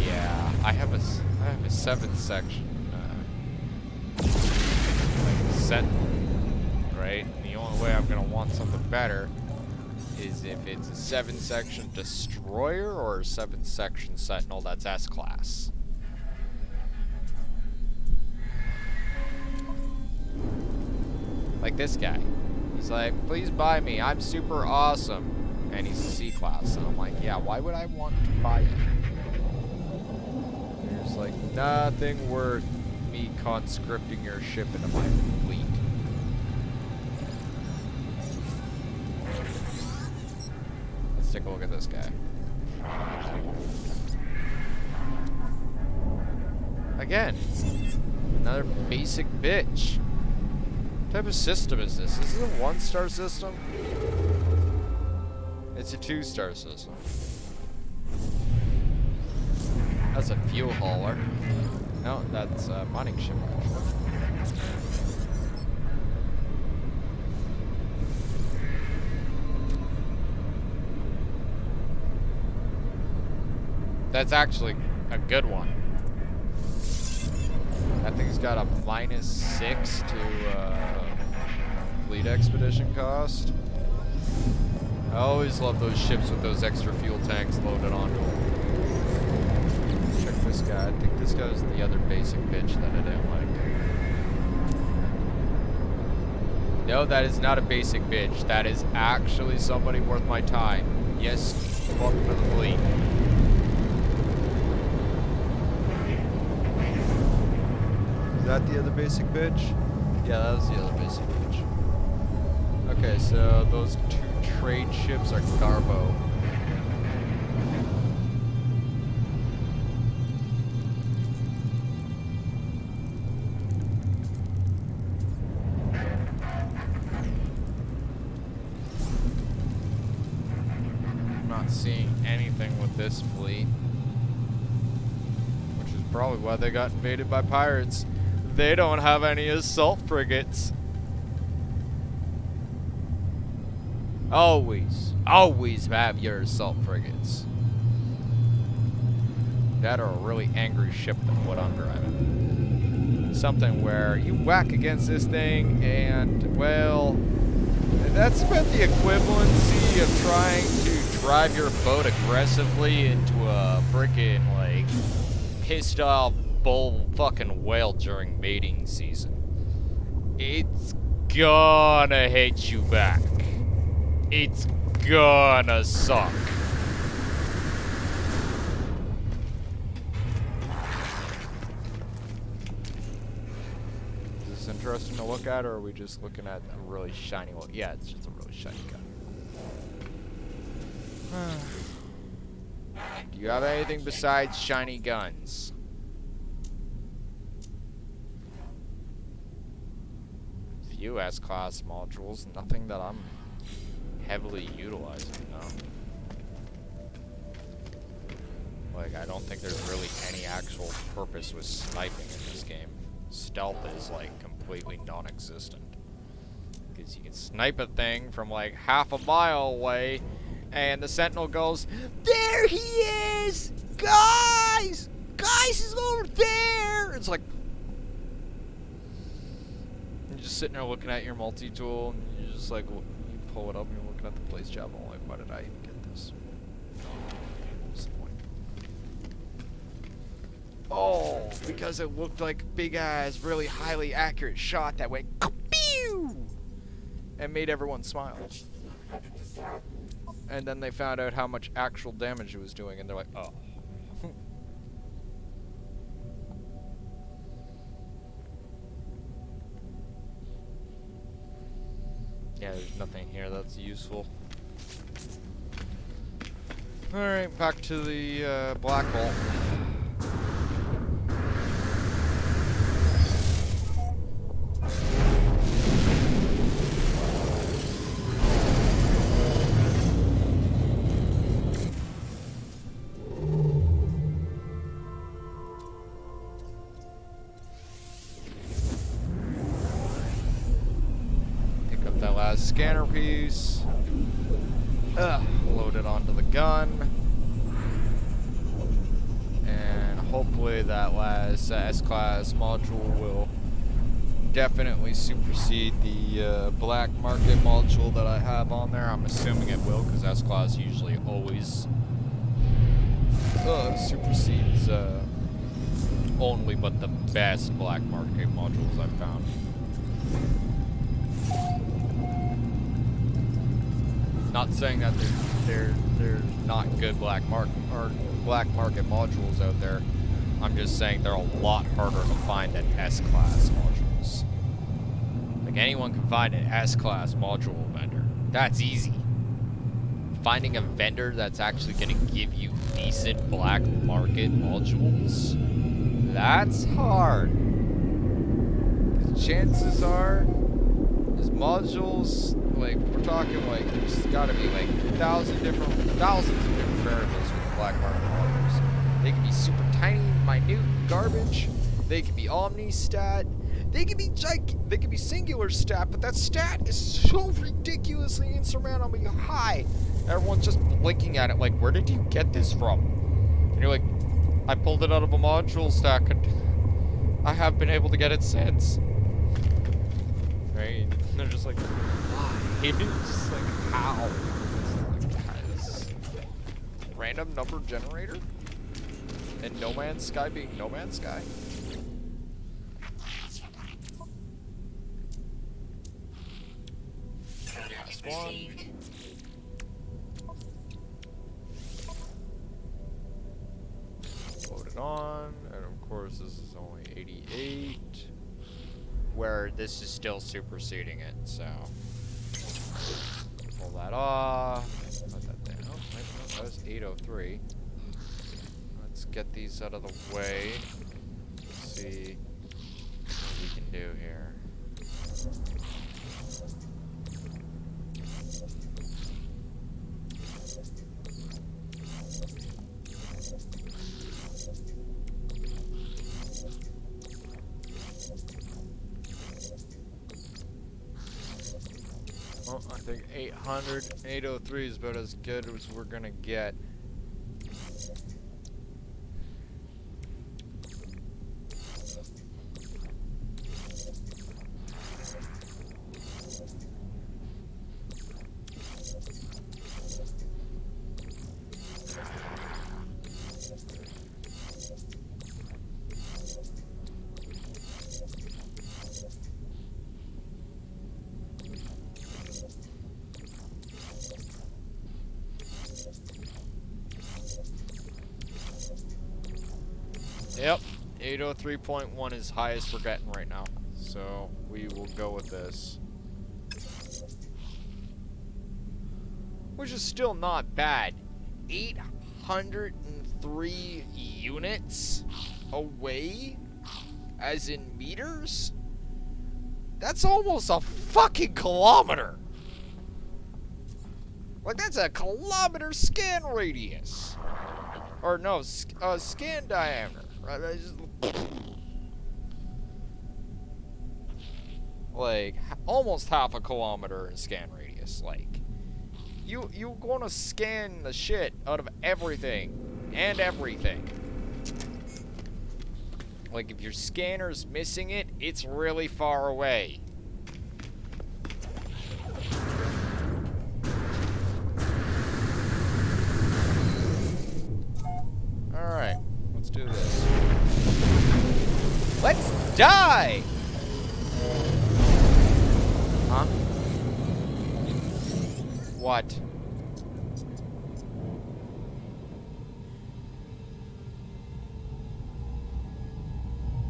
yeah, I have a 7th section like Sentinel, right? And the only way I'm gonna want something better is if it's a 7-section Destroyer or a 7-section Sentinel that's S-class. Like this guy. He's like, please buy me, I'm super awesome. And he's a C-class, and I'm like, yeah, why would I want to buy it? There's like nothing worth me conscripting your ship into my fleet. Let's take a look at this guy. Again, another basic bitch. What type of system is this? Is this a 1-star system? It's a 2-star system. That's a fuel hauler. No, that's a mining ship. That's actually a good one. That thing's got a -6 to fleet expedition cost. I always love those ships with those extra fuel tanks loaded onto them. Check this guy. I think this guy's the other basic bitch that I didn't like. No, that is not a basic bitch. That is actually somebody worth my time. Yes, welcome to the fleet. Is that the other basic bitch? Yeah, that was the other basic bitch. Okay, so those 2 trade ships are Garbo. I'm not seeing anything with this fleet, which is probably why they got invaded by pirates. They don't have any assault frigates. Always have your assault frigates. That or a really angry ship than what I'm driving. Something where you whack against this thing and, well, that's about the equivalency of trying to drive your boat aggressively into a frickin', like, pissed off bull fucking whale during mating season. It's gonna hit you back. It's gonna suck. Is this interesting to look at, or are we just looking at a really shiny one? Yeah, it's just a really shiny gun. Do you have anything besides shiny guns? Few S-class modules, nothing that I'm heavily utilizing, no. Like, I don't think there's really any actual purpose with sniping in this game. Stealth is, like, completely non-existent. Because you can snipe a thing from, like, half a mile away, and the sentinel goes, "There he is! Guys! Guys is over there!" It's like, you're just sitting there looking at your multi-tool, and you're just like, you pull it up, and you're looking at the place job, and I'm like, why did I even get this? What's the point? Oh, because it looked like a big-ass, really highly accurate shot that went pew and made everyone smile. And then they found out how much actual damage it was doing, and they're like, oh. Yeah, there's nothing here that's useful. Alright, back to the Black Vault. Scanner piece. Load it onto the gun. And hopefully that last S-Class module will definitely supersede the black market module that I have on there. I'm assuming it will, because S-Class usually always supersedes only but the best black market modules I've found. Not saying that there's not good black market modules out there. I'm just saying they're a lot harder to find than S-Class modules. Like, anyone can find an S-Class module vendor. That's easy. Finding a vendor that's actually going to give you decent black market modules, That's hard. 'Cause chances are, his modules, like, we're talking like, there's gotta be like thousands of different variables with the black market modules. They can be super tiny, minute, garbage. They can be omni-stat. They can be singular stat, but that stat is so ridiculously insurmountably high. Everyone's just blinking at it like, where did you get this from? And you're like, I pulled it out of a module stack and I have been able to get it since. Right? And they're just like, why? It's just like, how? Because random number generator? And No Man's Sky being No Man's Sky? Last one. Load it on, and of course this is only 88. Where this is still superseding it, so pull that off. Put that down. Oh, that was 803. Let's get these out of the way. See what we can do here. Well, I think 803 is about as good as we're gonna get. Yep, 803.1 is highest we're getting right now. So we will go with this. Which is still not bad. 803 units away? As in meters? That's almost a fucking kilometer! Like, that's a kilometer scan radius! Or no, scan diameter. Right? Like, almost half a kilometer in scan radius. Like, you gonna scan the shit out of everything and everything. Like, if your scanner's missing it, it's really far away. Alright, let's do this. Let's die! Huh? What?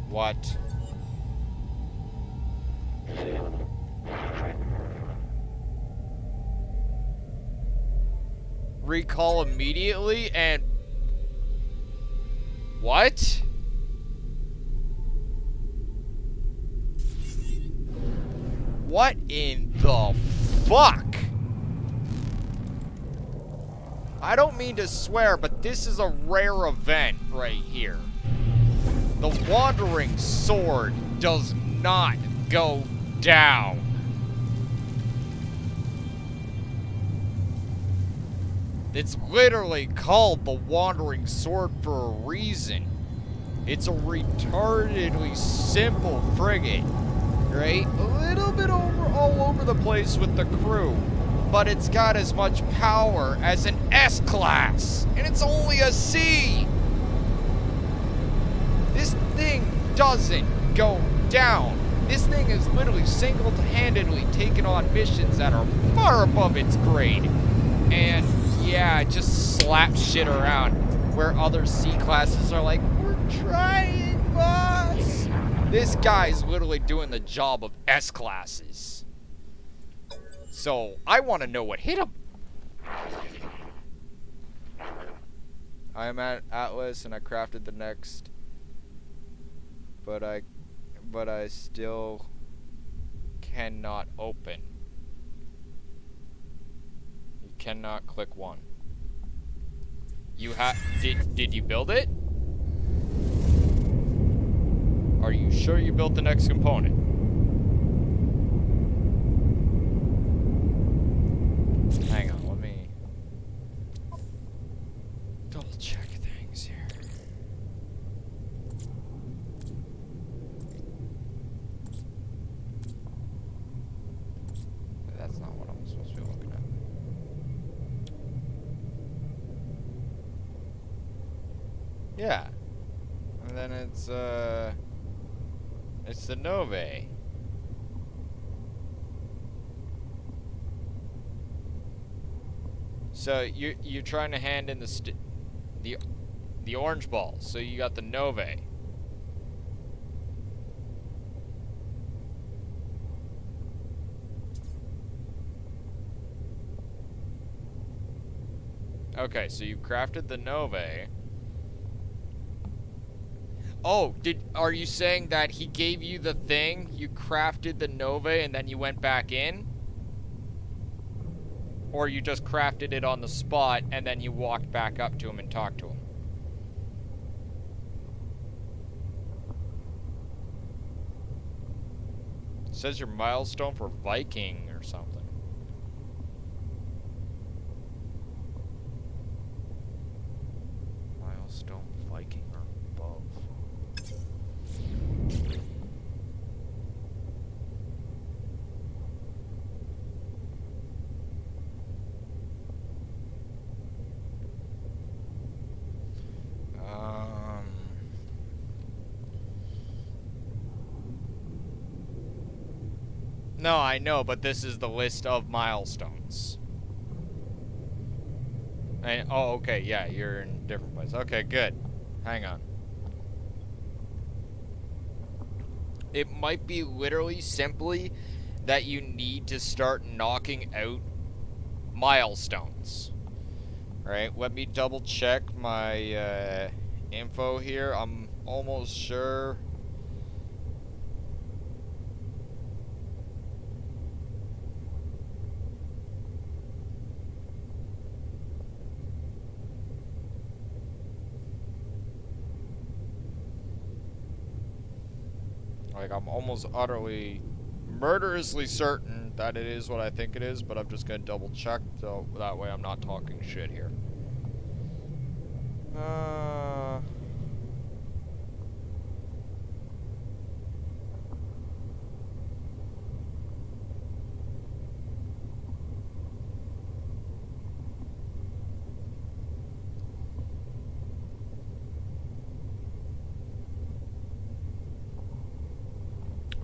What? Recall immediately and... What? What in the fuck? I don't mean to swear, but this is a rare event right here. The Wandering Sword does not go down. It's literally called the Wandering Sword for a reason. It's a retardedly simple frigate, right? A little bit all over the place with the crew, but it's got as much power as an S-class, and it's only a C. This thing doesn't go down. This thing is literally single-handedly taking on missions that are far above its grade. And yeah, just slap shit around where other C classes are like, we're trying, boss. This guy's literally doing the job of S classes. So I want to know what hit him. I am at Atlas and I crafted the next but I still cannot open. You cannot click 1. You did you build it? Are you sure you built the next component? Hang on, let me double check things here. That's not what I'm supposed to be looking at. Yeah. And then it's the Nove. So you're trying to hand in the orange balls. So you got the Nove. Okay, so you crafted the Nove. Oh, are you saying that he gave you the thing, you crafted the Nove, and then you went back in? Or you just crafted it on the spot, and then you walked back up to him and talked to him? It says your milestone for Viking or something. Milestone Viking or above. No, I know, but this is the list of milestones. And, oh, okay, yeah, you're in a different place. Okay, good. Hang on. It might be literally simply that you need to start knocking out milestones. Alright, let me double check my info here. I'm almost sure. Like, I'm almost utterly, murderously certain that it is what I think it is, but I'm just gonna double check, so that way I'm not talking shit here.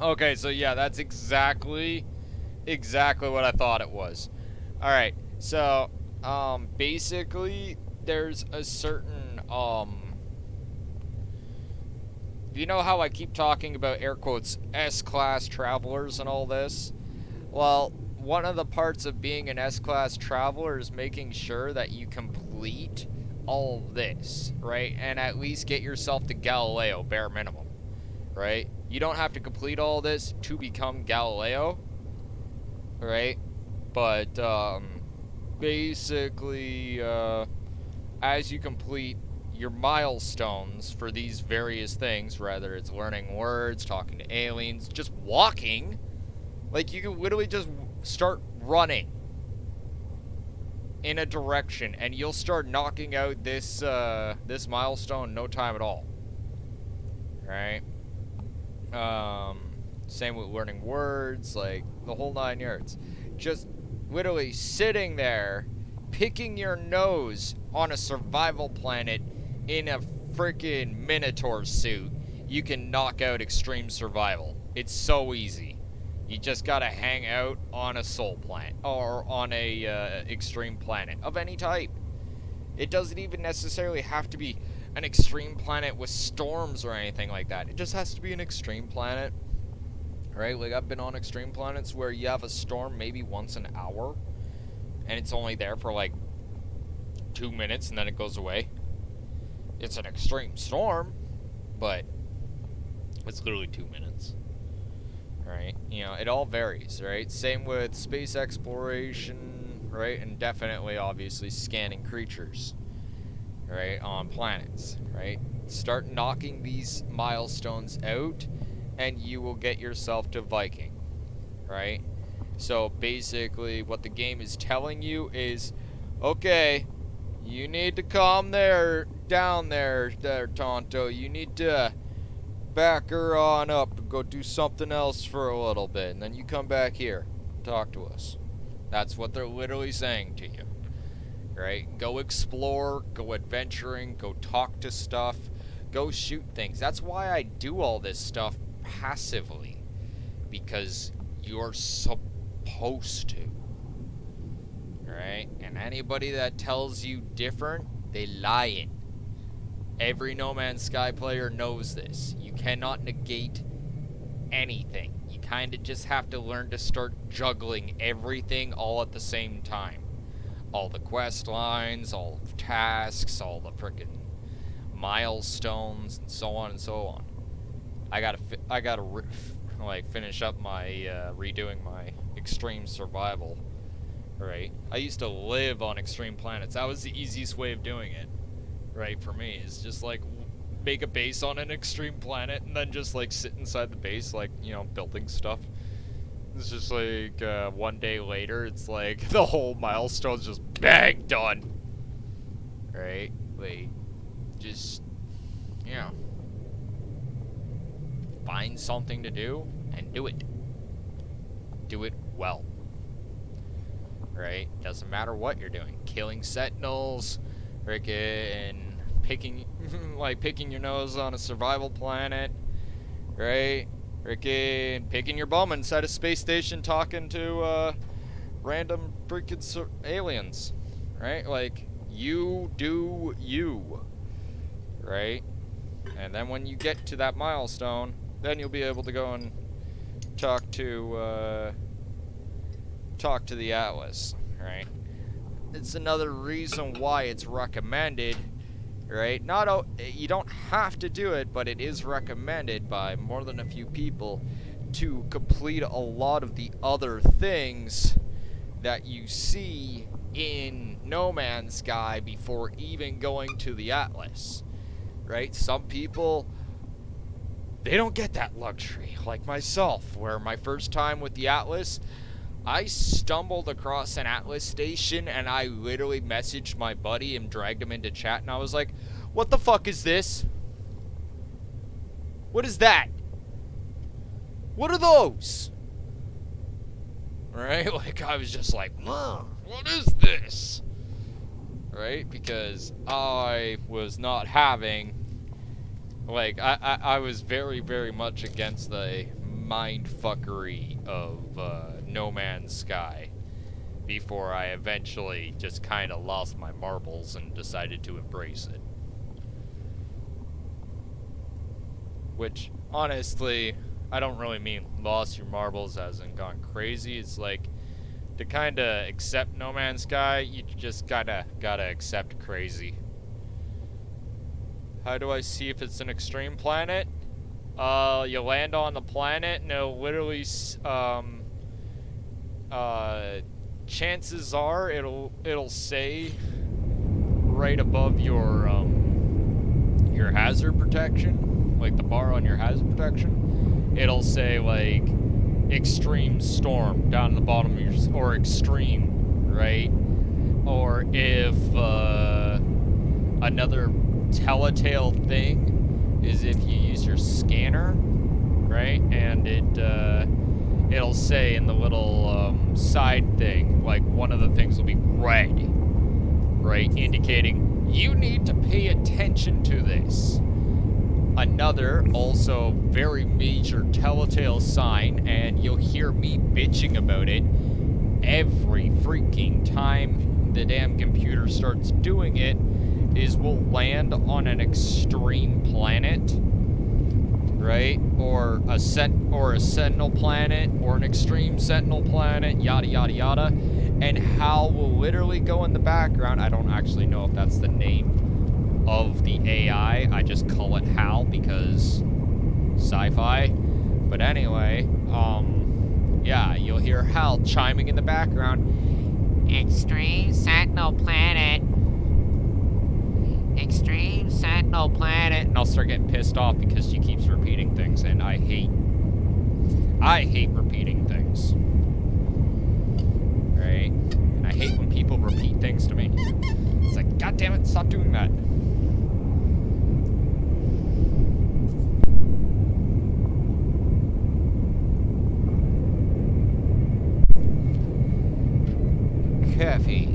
Okay, so yeah, that's exactly what I thought it was. Alright, so, basically, there's a certain, you know how I keep talking about, air quotes, S-class travelers and all this? Well, one of the parts of being an S-class traveler is making sure that you complete all of this, right? And at least get yourself to Galileo, bare minimum, right? You don't have to complete all this to become Galileo, right? But, basically, as you complete your milestones for these various things, whether it's learning words, talking to aliens, just walking, like, you can literally just start running in a direction, and you'll start knocking out this, this milestone in no time at all, right? Same with learning words, like, the whole 9 yards. Just literally sitting there, picking your nose on a survival planet in a freaking Minotaur suit, you can knock out extreme survival. It's so easy. You just gotta hang out on a soul planet, or on a, extreme planet of any type. It doesn't even necessarily have to be an extreme planet with storms or anything like that. It just has to be an extreme planet, right? Like, I've been on extreme planets where you have a storm maybe once an hour, and it's only there for like 2 minutes and then it goes away. It's an extreme storm, but It's literally 2 minutes. Right? You know, it all varies, right? Same with space exploration, right? And definitely, obviously, scanning creatures, right? On planets, right? Start knocking these milestones out, and you will get yourself to Viking, right? So basically, what the game is telling you is, okay, you need to calm down there, Tonto. You need to back her on up and go do something else for a little bit, and then you come back here, talk to us. That's what they're literally saying to you, right? Go explore, go adventuring, go talk to stuff, go shoot things. That's why I do all this stuff passively, because you're supposed to, right? And anybody that tells you different, they lying. Every No Man's Sky player knows this. You cannot negate anything. You kind of just have to learn to start juggling everything all at the same time. All the quest lines, all the tasks, all the frickin' milestones, and so on and so on. I gotta like finish up my redoing my extreme survival. Right? I used to live on extreme planets. That was the easiest way of doing it. Right, for me, is just like make a base on an extreme planet and then just like sit inside the base, like, you know, building stuff. It's just like 1 day later, it's like the whole milestone's just bang done. Right? Like, just, you know, find something to do and do it. Do it well. Right? Doesn't matter what you're doing. Killing sentinels, frickin' picking your nose on a survival planet, right? Frickin' picking your bum inside a space station, talking to random freaking aliens, right? Like, you do you, right? And then when you get to that milestone, then you'll be able to go and talk to the Atlas, right? It's another reason why it's recommended, right? You don't have to do it, but it is recommended by more than a few people to complete a lot of the other things that you see in No Man's Sky before even going to the Atlas, right? Some people, they don't get that luxury, like myself, where my first time with the Atlas, I stumbled across an Atlas station and I literally messaged my buddy and dragged him into chat, and I was like, what the fuck is this? What is that? What are those? Right? Like, I was just like, what is this? Right? Because I was not having, like, I was very, very much against the mindfuckery of No Man's Sky before I eventually just kind of lost my marbles and decided to embrace it. Which, honestly, I don't really mean lost your marbles as in gone crazy. It's like, to kind of accept No Man's Sky, you just gotta accept crazy. How do I see if it's an extreme planet? You land on the planet and it'll literally, chances are it'll say right above your hazard protection, like the bar on your hazard protection, it'll say like extreme storm down at the bottom of your, or extreme, right? Or if another telltale thing is if you use your scanner, right? And it'll say in the little side thing, like one of the things will be red, right? Indicating you need to pay attention to this. Another, also very major telltale sign, and you'll hear me bitching about it every freaking time the damn computer starts doing it, is we'll land on an extreme planet, right? Or a sentinel planet, or an extreme sentinel planet, yada yada yada. And HAL will literally go in the background. I don't actually know if that's the name of the AI. I just call it HAL because sci-fi. But anyway, yeah, you'll hear Hal chiming in the background. Extreme Sentinel Planet. Extreme Sentinel Planet. And I'll start getting pissed off because she keeps repeating things, and I hate repeating things. Right? And I hate when people repeat things to me. It's like, God damn it, stop doing that. Coffee.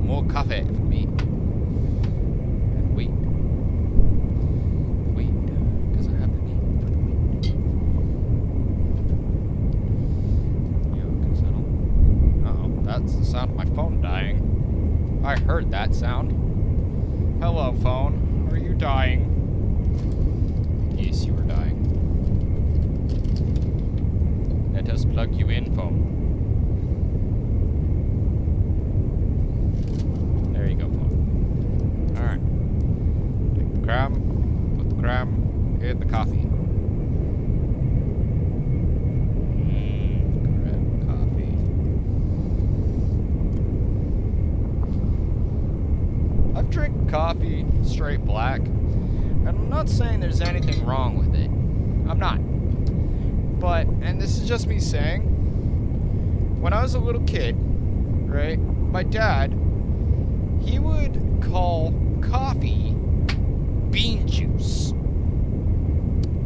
More coffee for me. And wheat. Wheat. Because I have the need for the wheat. Yeah, because I don't... Uh-oh, that's the sound of my phone dying. I heard that sound. Hello, phone. Are you dying? Yes, you are dying. Let us plug you in, phone. There you go, phone. Alright. Take the cram, put the cram in the coffee. Cram coffee. I've drank coffee straight black, and I'm not saying there's anything wrong with it. I'm not. But, and this is just me saying, when I was a little kid, right, my dad, he would call coffee bean juice,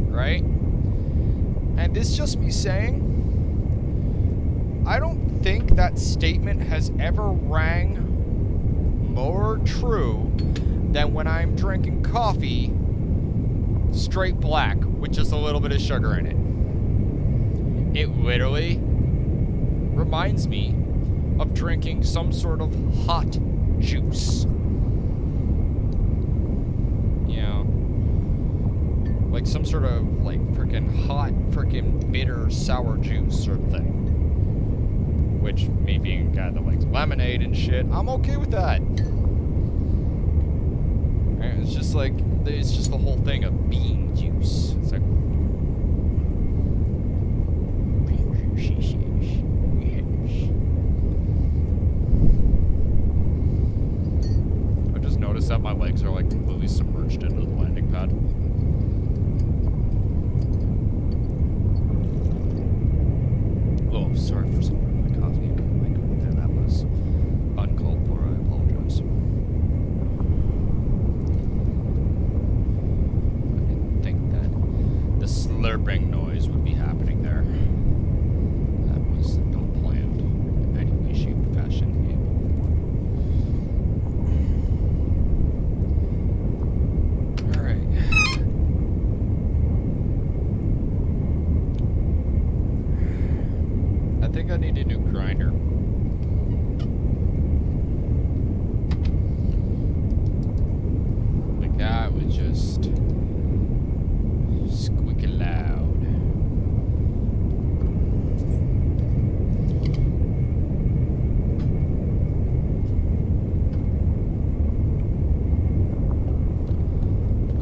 right? And this is just me saying, I don't think that statement has ever rang more true than when I'm drinking coffee straight black with just a little bit of sugar in it. It literally reminds me of drinking some sort of hot juice. You know, like some sort of, like, freaking hot, freaking bitter sour juice sort of thing. Which, me being a guy that likes lemonade and shit, I'm okay with that. Right? It's just like, it's just the whole thing of bean juice. It's like, I just noticed that my legs are like completely submerged into the landing pad. Oh, sorry for some my coffee. That was uncalled for. I apologize. I didn't think that the slurping noise would be happening there. Not planned in any way, shape, or fashion. Alright. I think I need a new grinder. Like that was just squeaky loud.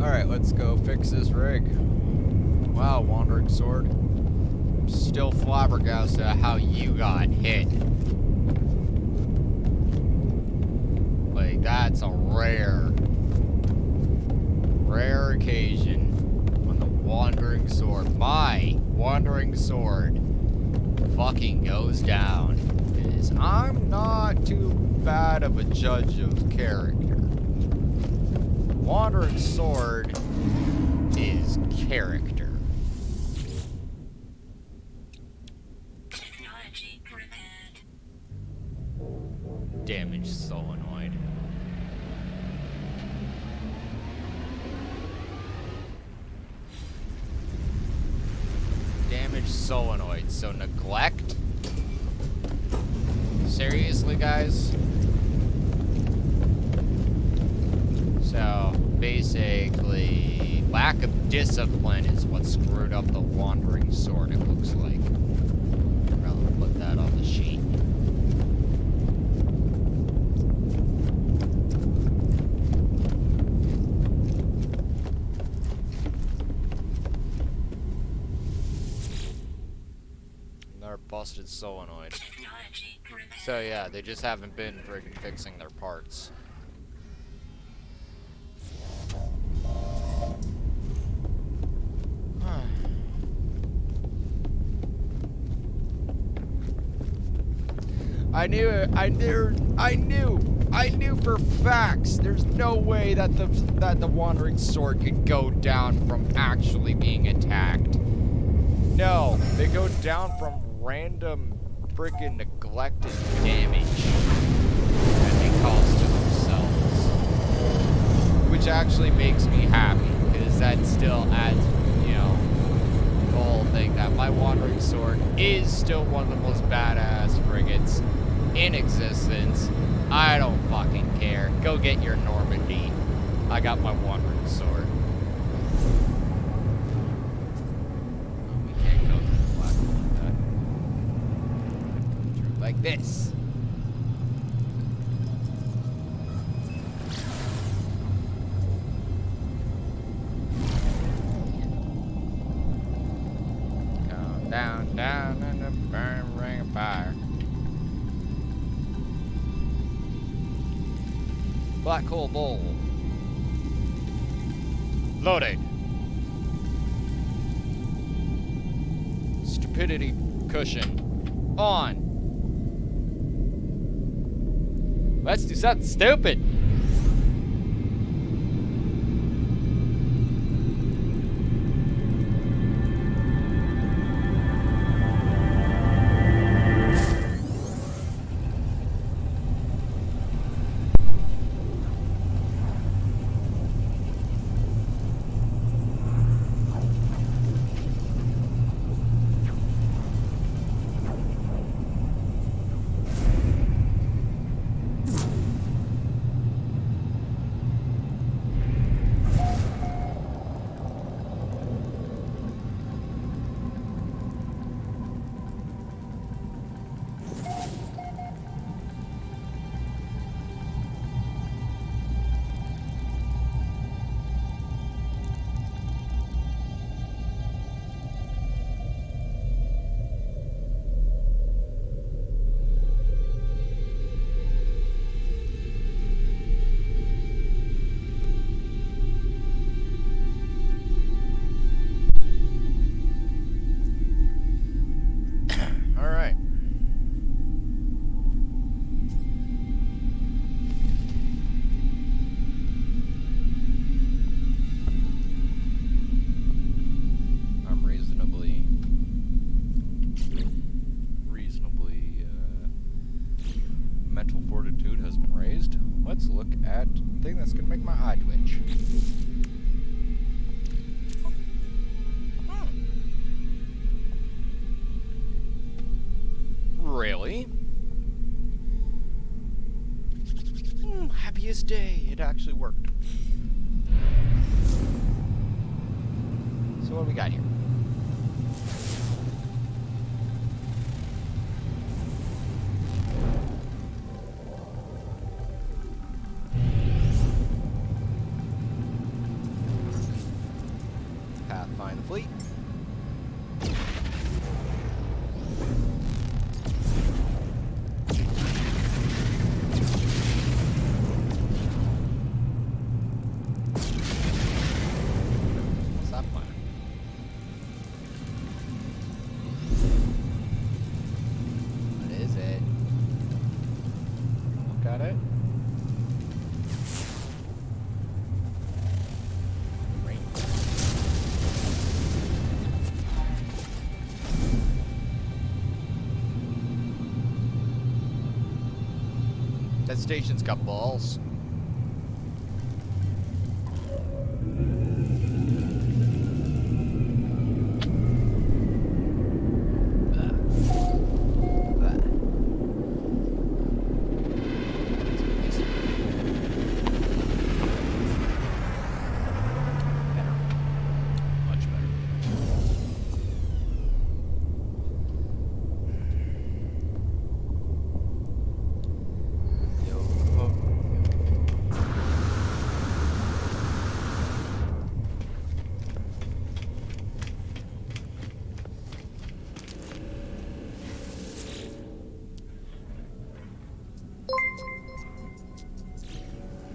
Alright, let's go fix this rig. Wow, Wandering Sword. I'm still flabbergasted at how you got hit. Like, that's a rare occasion when the Wandering Sword, my Wandering Sword, fucking goes down. Because I'm not too bad of a judge of character. Wandering Sword is character. Technology repaired. Damaged solenoid. Damaged solenoid. So neglect? Seriously, guys? So, basically, lack of discipline is what screwed up the Wandering Sword, it looks like. I'll put that on the sheet. solenoid. Technology repair. So yeah, they just haven't been friggin' fixing their parts. I knew for facts there's no way that the wandering sword could go down from actually being attacked. No, they go down from random freaking neglected damage that they cause to themselves. Which actually makes me happy, because that still adds, you know, the whole thing that my wandering sword is still one of the most badass frigates in existence. I don't fucking care. Go get your Normandy. I got my wandering sword. We can't go through the black hole like that. Through like this. Come down, down in the burning ring of fire. Black hole bowl. Loaded. Stupidity cushion. On. Let's do something stupid. Mental fortitude has been raised. Let's look at the thing that's gonna make my eye twitch. Really? Happiest day. It actually worked. So what do we got here? Pathfind the fleet. What's that plan? What is it? Look at it. That station's got balls.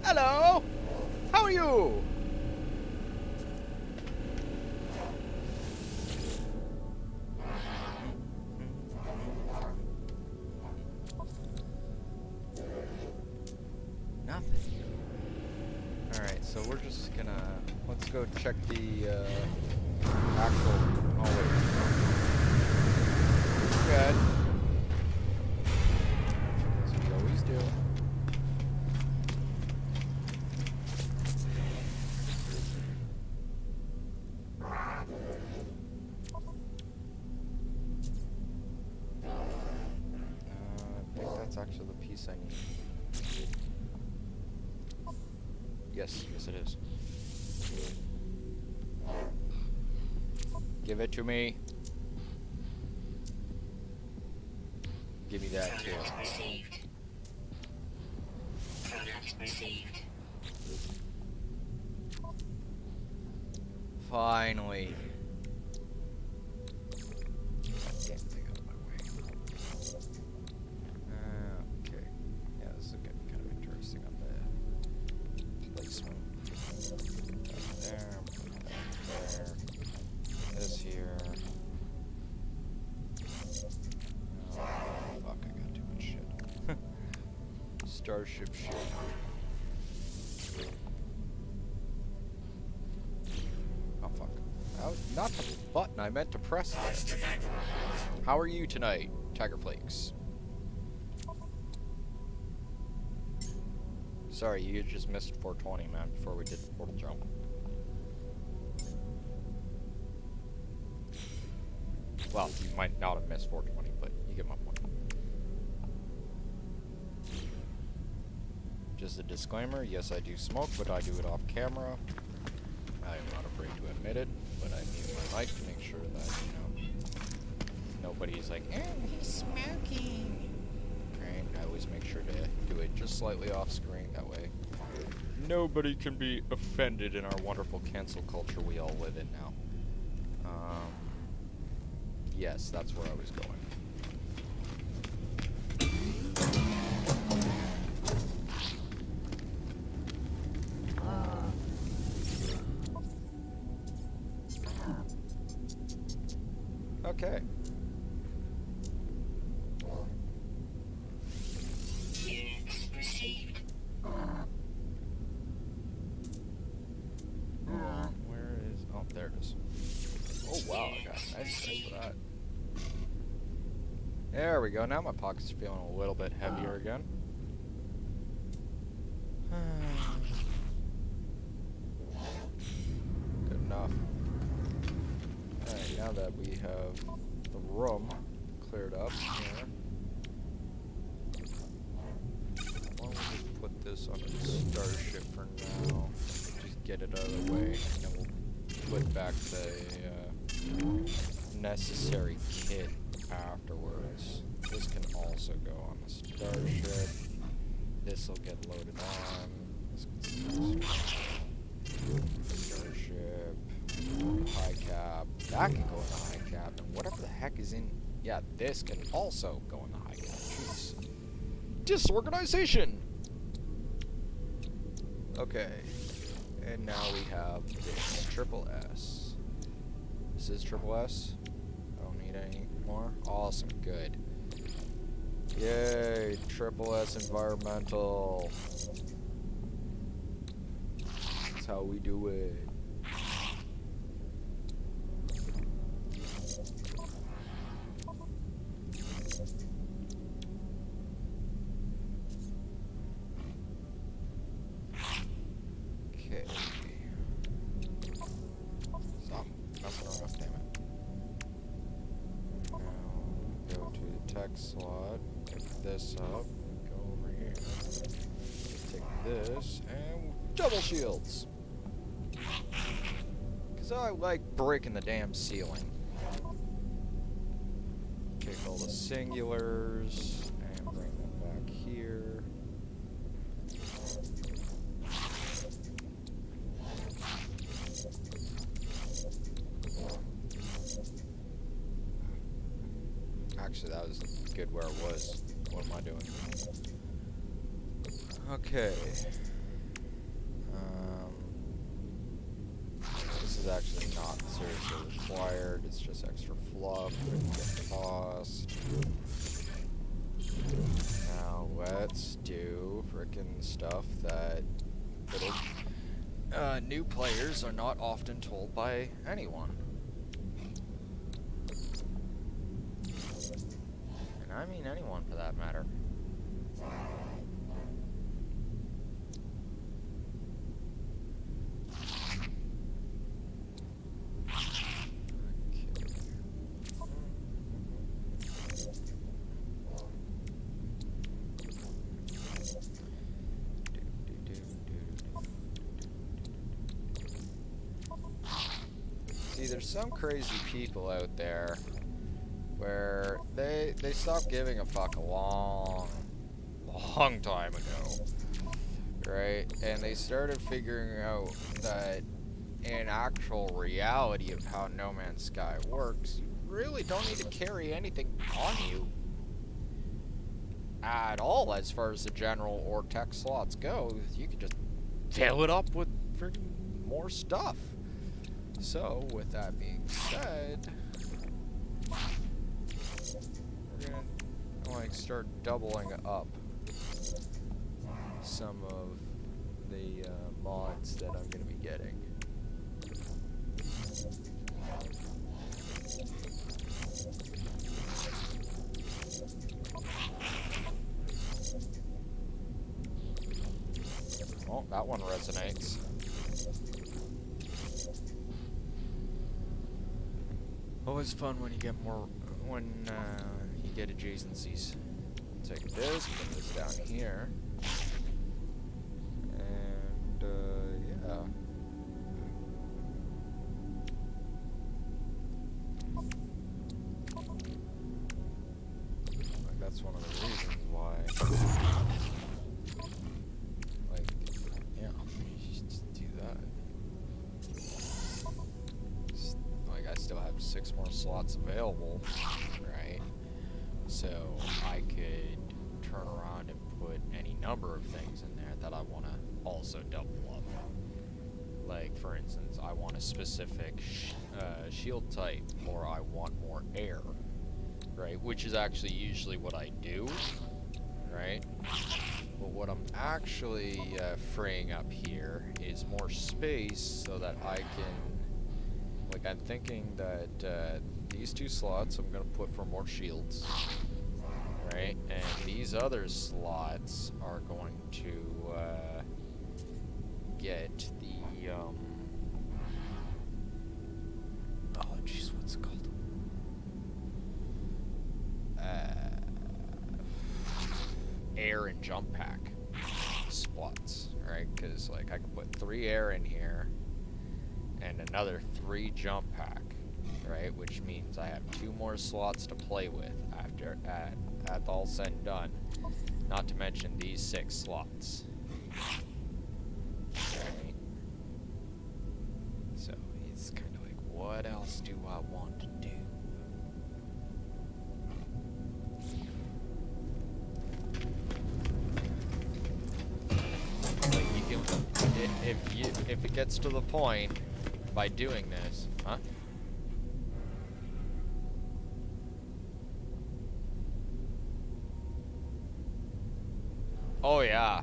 Hello! How are you? Nothing. Alright, so we're just gonna... Let's go check the, actual... Oh, wait. Good. As we always do. I think that's actually the piece I need. Yes, yes it is. Give it to me. Give me that too. Product received. Product received. Finally. Damn thing out of my way. Okay. Yeah, this is getting kind of interesting on the placement. There, there. This here. Oh, fuck, I got too much shit. Starship shit. Oh, fuck. That was not the button I meant to press there. How are you tonight, Tiger Flakes? Sorry, you just missed 420, man, before we did the portal jump. Well, you might not have missed 420, but you get my point. Just a disclaimer, yes I do smoke, but I do it off camera. I am not afraid to admit it, but I mute my mic to make sure that, you know, nobody's like, oh, he's smoking. Right? I always make sure to do it just slightly off screen, that way nobody can be offended in our wonderful cancel culture we all live in now. Yes, that's where I was going. Okay. Units received. Where is... Oh, there it is. Oh, wow, I got a nice thing for that. There we go. Now my pocket's feeling a little bit heavier again. Good enough. Alright, now that we have the room cleared up here, why don't we just put this on the starship for now? Just get it out of the way, and then we'll put back the necessary kit afterwards. This can also go on the starship. This will get loaded on. Starship. High cap. That can go in the high cap. And whatever the heck is in... Yeah, this can also go in the high cap. Jeez. Disorganization! Okay. And now we have this. Triple S. This is Triple S. I don't need any more. Awesome. Good. Yay. Triple S environmental. That's how we do it. Okay. Stop messing around, damn it. Now, go to the tech slot, pick this up, go over here, take this, and double shields! Because I like breaking the damn ceiling. Take all the singulars, and bring them back here. Actually, that was good where it was. What am I doing? Okay. this is actually not seriously required. It's just extra fluff and get cost. Now let's do frickin' stuff that little new players are not often told by anyone. And I mean anyone for that matter. See, there's some crazy people out there where they stopped giving a fuck a long time ago, right? And they started figuring out that in actual reality of how No Man's Sky works, you really don't need to carry anything on you at all as far as the general or tech slots go. You can just fill it up with freaking more stuff. So, with that being said, we're gonna like start doubling up some of the mods that I'm gonna be getting. Oh, that one resonates. Always fun when you get more, when you get adjacencies. Take this, put this down here, and yeah. Like that's one of the reasons why. Like, yeah, you just do that. I still have 6 more slots available, right? So I could turn around and put any number of things in there that I want to also double up. Like, for instance, I want a specific shield type, or I want more air, right? Which is actually usually what I do, right? But what I'm actually freeing up here is more space so that I can... Like, I'm thinking that these 2 slots I'm going to put for more shields, right? And these other slots are going to get the, oh jeez, what's it called? Air and jump pack spots, right? Because, like, I can put 3 air in here, and another 3 jump pack, right? Which means I have 2 more slots to play with after at all said and done. Not to mention these 6 slots. Right? So it's kind of like, what else do I want to do? Like you can, if it gets to the point. By doing this, huh? Oh yeah.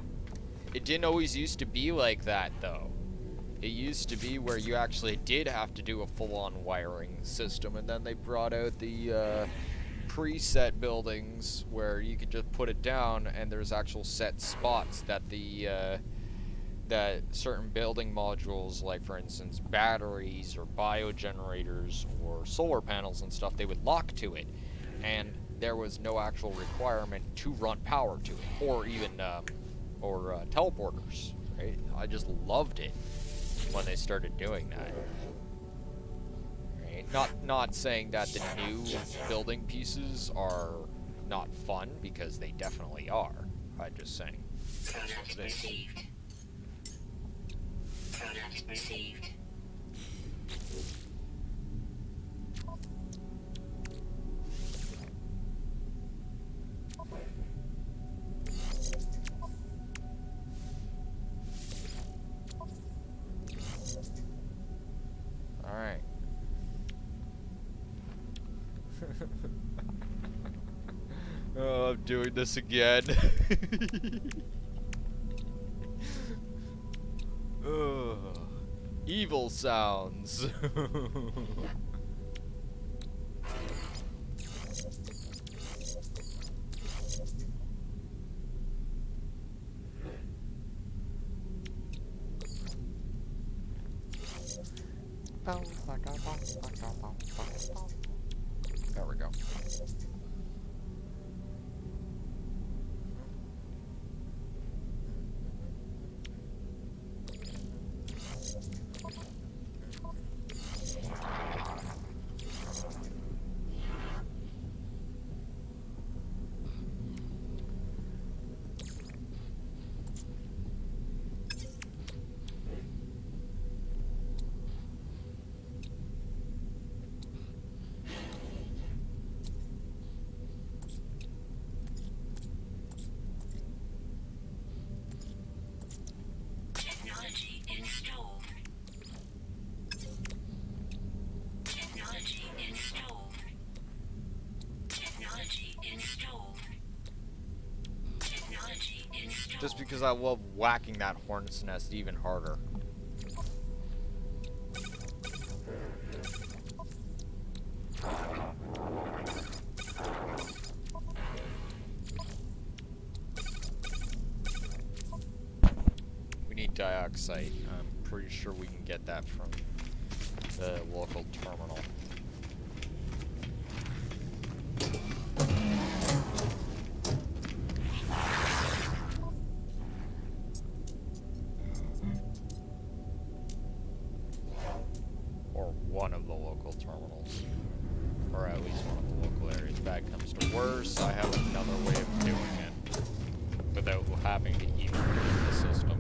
It didn't always used to be like that though. It used to be where you actually did have to do a full-on wiring system, and then they brought out the preset buildings where you could just put it down and there's actual set spots that the that certain building modules, like for instance batteries or biogenerators or solar panels and stuff, they would lock to it, and there was no actual requirement to run power to it, or even teleporters, right? I just loved it when they started doing that. Right? Not saying that the new building pieces are not fun, because they definitely are. I'm just saying. Product received. Product received. doing this again. Ugh. Evil sounds. There we go. Technology installed. Technology installed. Technology installed. Technology installed. Just because I love whacking that hornet's nest even harder. We need dioxide. I'm pretty sure we can get that from the local terminal. Or one of the local terminals. Or at least one of the local areas. If bad comes to worse, I have another way of doing it. Without having to even use the system.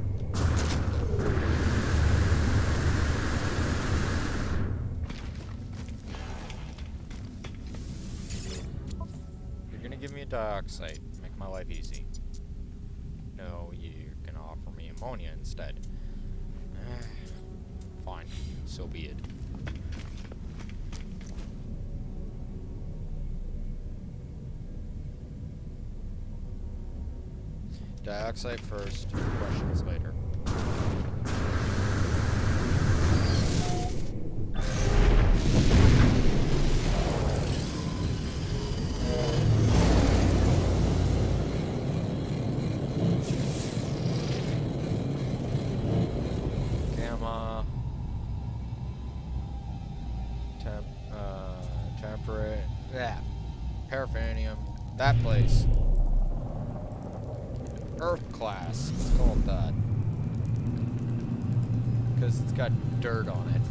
You're gonna give me a dioxide. Make my life easy. No, you're gonna offer me ammonia instead. Fine. So be it. Dioxide first, questions later. Gamma. Temperate. Yeah. Paraffinium. That place. Earth class, let's call it that. Because it's got dirt on it.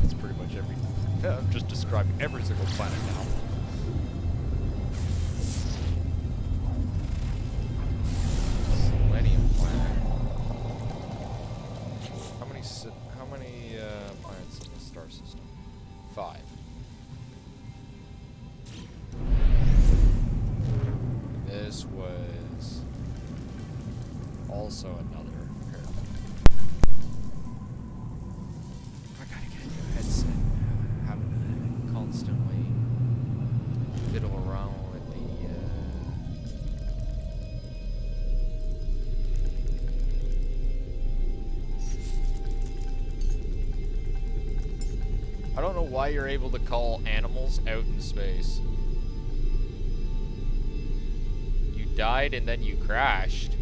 That's pretty much everything. I'm just describing every single planet now. Selenium planet. How many planets in the star system? 5. This was also another pyramid. I gotta get a new headset. Having to constantly fiddle around with I don't know why you're able to call animals out in space. Died and then you crashed.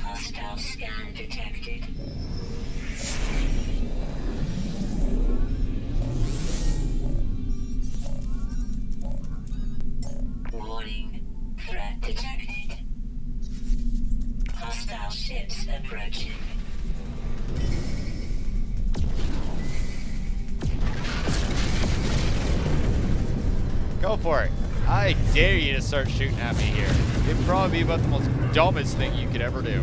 Hostile scan detected. Warning. Threat detected. Hostile ships approaching. Go for it. I dare you to start shooting at me here. It'd probably be about the most dumbest thing you could ever do.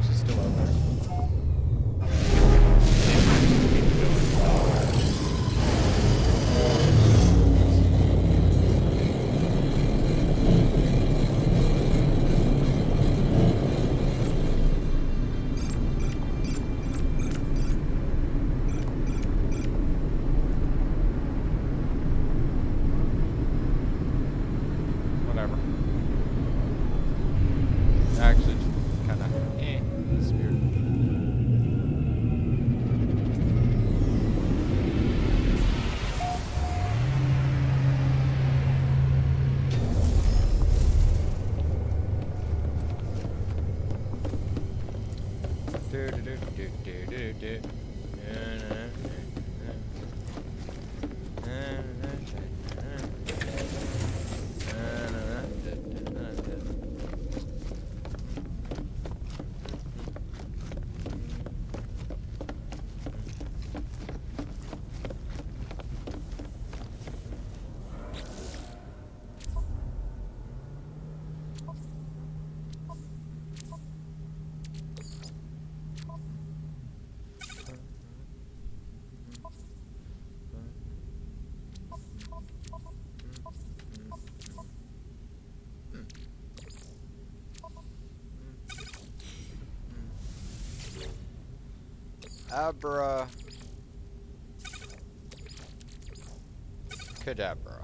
actually still out there. Whatever. Actually, kind of this weird. Abra Cadabra.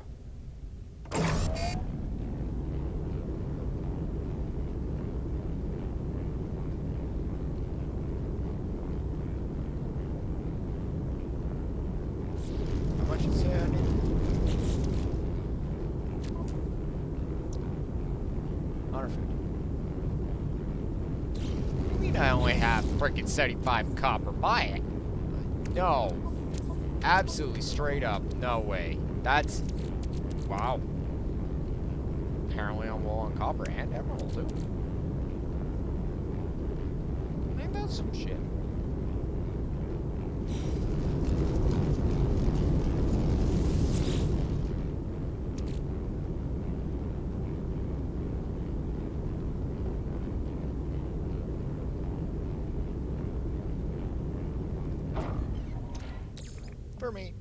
How much you say I need? $150. You mean I only have frickin' 75 copper? Buy it. No. Absolutely straight up. No way. That's... Wow. Apparently I'm low on copper and emerald too. Ain't that some shit? For me.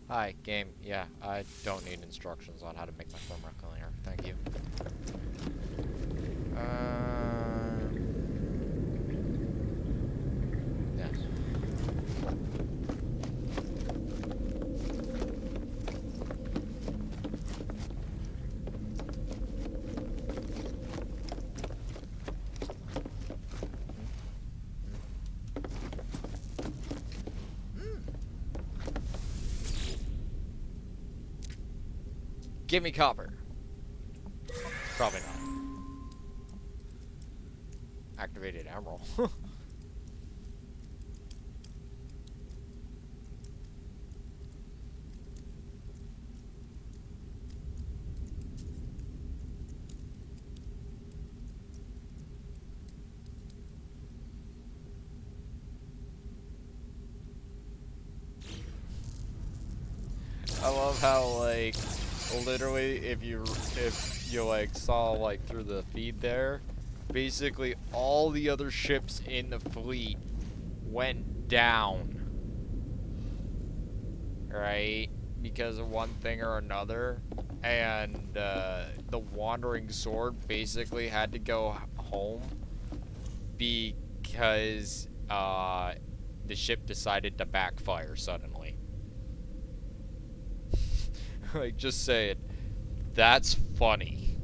Hi, game. Yeah, I don't need instructions on how to make my firmware cleaner. Thank you. Yes. Give me copper. Probably not. Activated emerald. I love how, like, literally, if you like saw like through the feed there, basically all the other ships in the fleet went down, right? Because of one thing or another, and the Wandering Sword basically had to go home because the ship decided to backfire suddenly. Like, just say it. That's funny.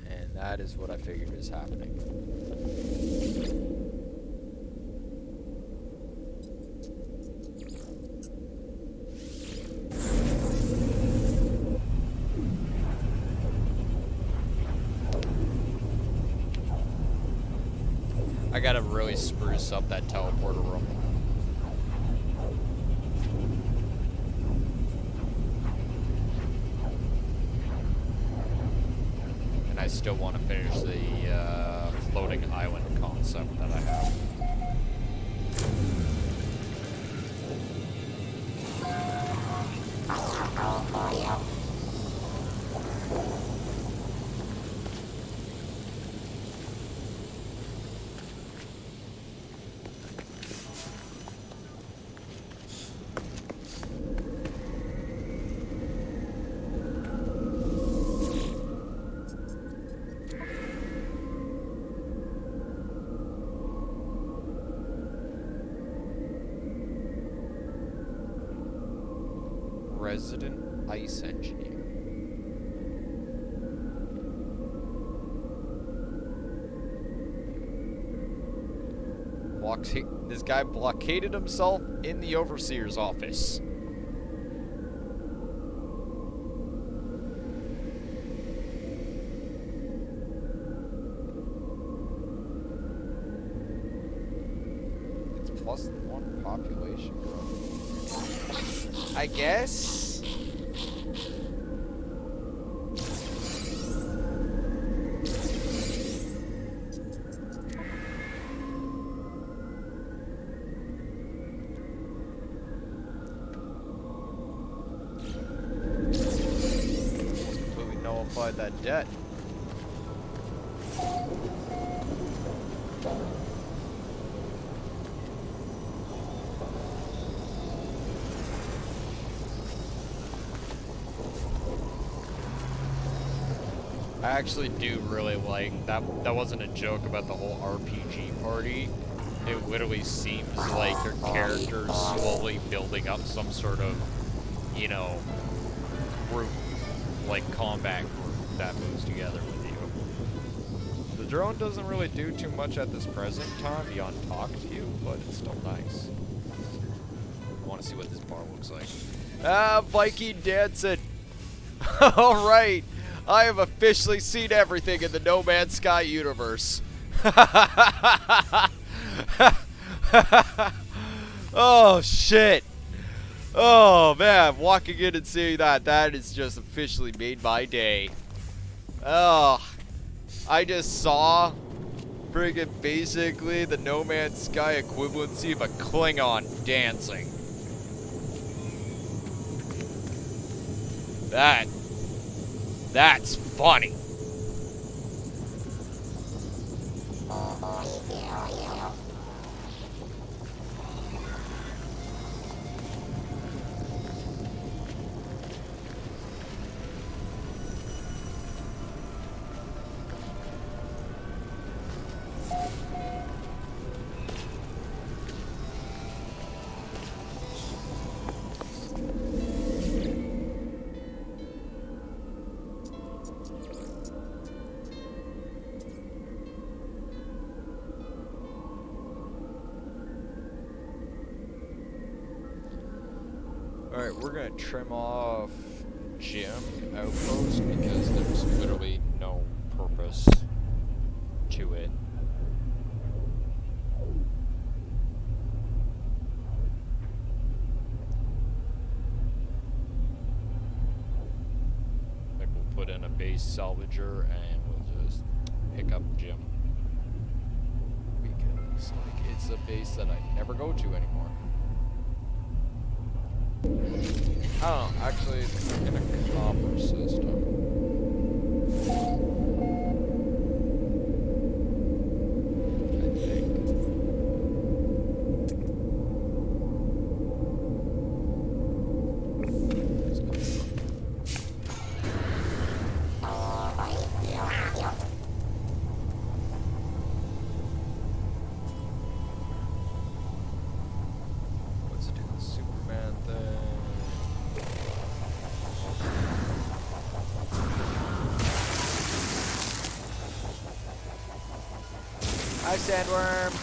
And that is what I figured is happening. I gotta really spruce up that teleporter room. And I still want to finish the floating island concept that I have. Resident ice engineer. This guy blockaded himself in the overseer's office. It's +1 population growth. I guess. That debt. I actually do really like that. That wasn't a joke about the whole RPG party. It literally seems like your character's slowly building up some sort of, you know, group, like combat group that moves together with you. The drone doesn't really do too much at this present time beyond talk to you, but it's still nice. I want to see what this bar looks like. Ah, Viking dancing. All right, I have officially seen everything in the No Man's Sky universe. Oh shit. Oh man, walking in and seeing that is just officially made my day. Oh, I just saw friggin' basically the No Man's Sky equivalency of a Klingon dancing. That's funny. Alright, we're gonna trim off Gym Outpost because there's literally no purpose to it. Like we'll put in a base salvager and we'll just pick up Gym. Because like it's a base that I never go to anymore. I don't know, actually it's in a copper system. I think. Let's do the Superman thing. Hi, Sandworm.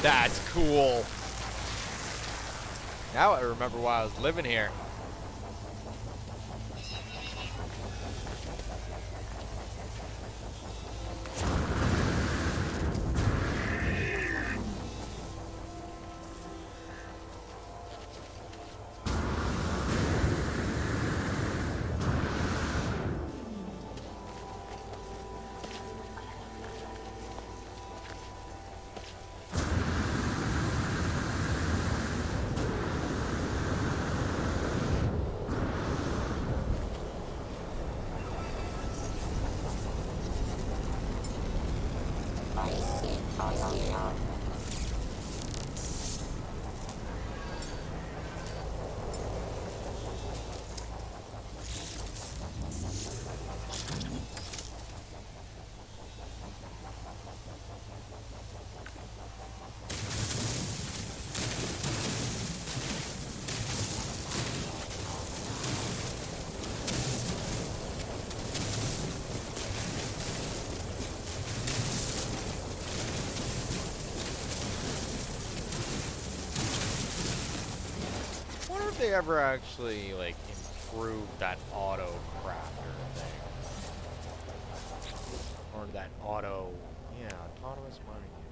That's cool. Now I remember why I was living here. I wonder if they ever actually, like, improve that auto crafter thing. Or that auto, yeah, autonomous mining unit.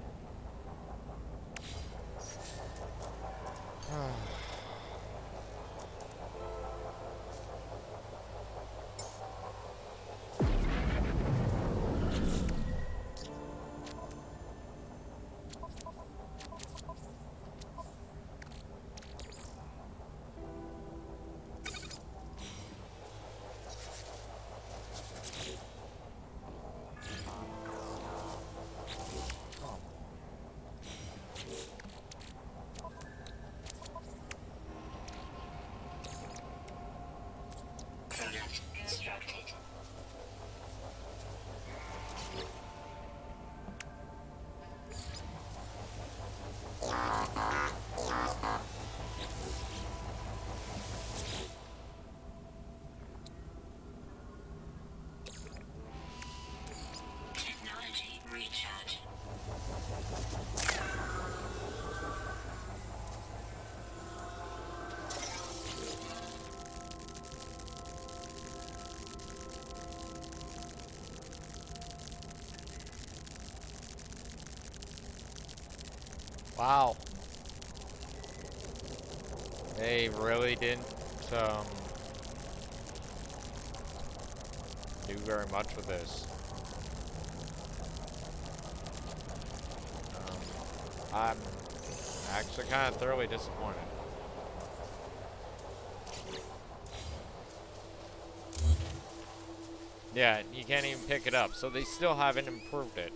Product constructed. Technology recharge. Wow. They really didn't do very much with this. I'm actually kind of thoroughly disappointed. Yeah, you can't even pick it up, so they still haven't improved it.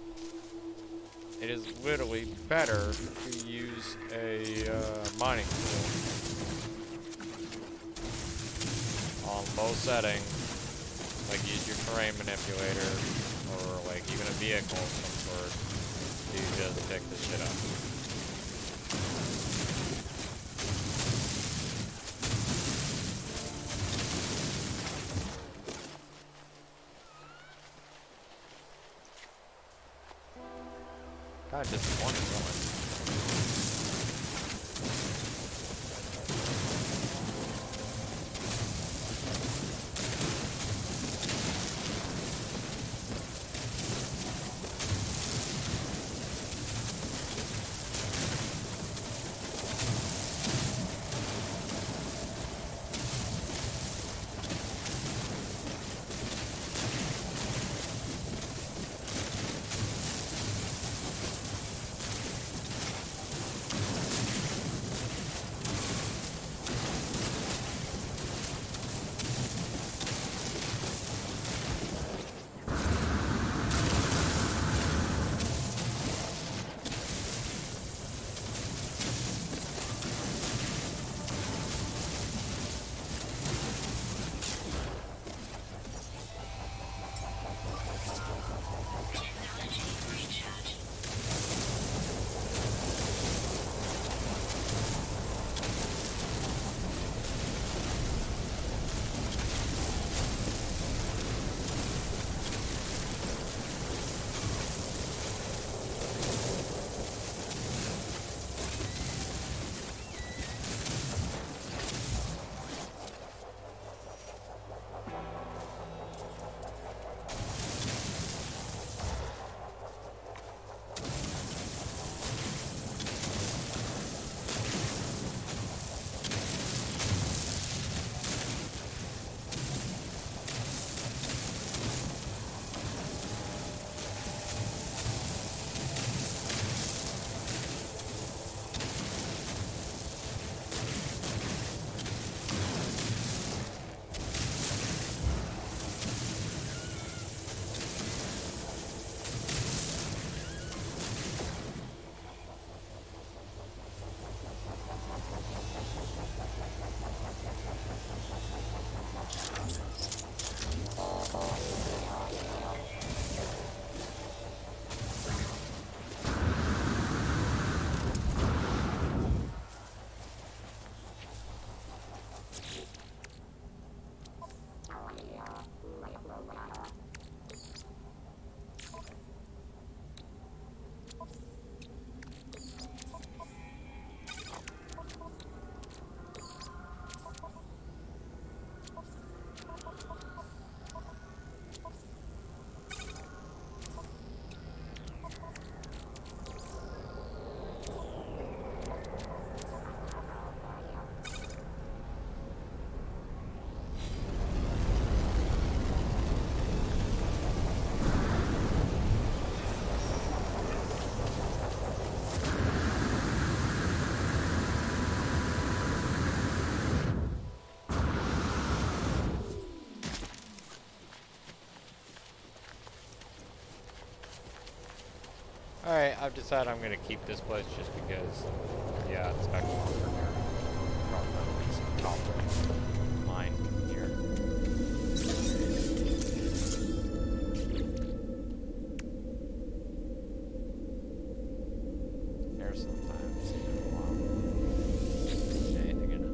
It is literally better to use a mining tool on low setting, like use your terrain manipulator, or like even a vehicle of some sort, to just pick this shit up. Kind of disappointed, really. I've decided I'm gonna keep this place just because, yeah, it's back to copper mine here. There's sometimes anything in it.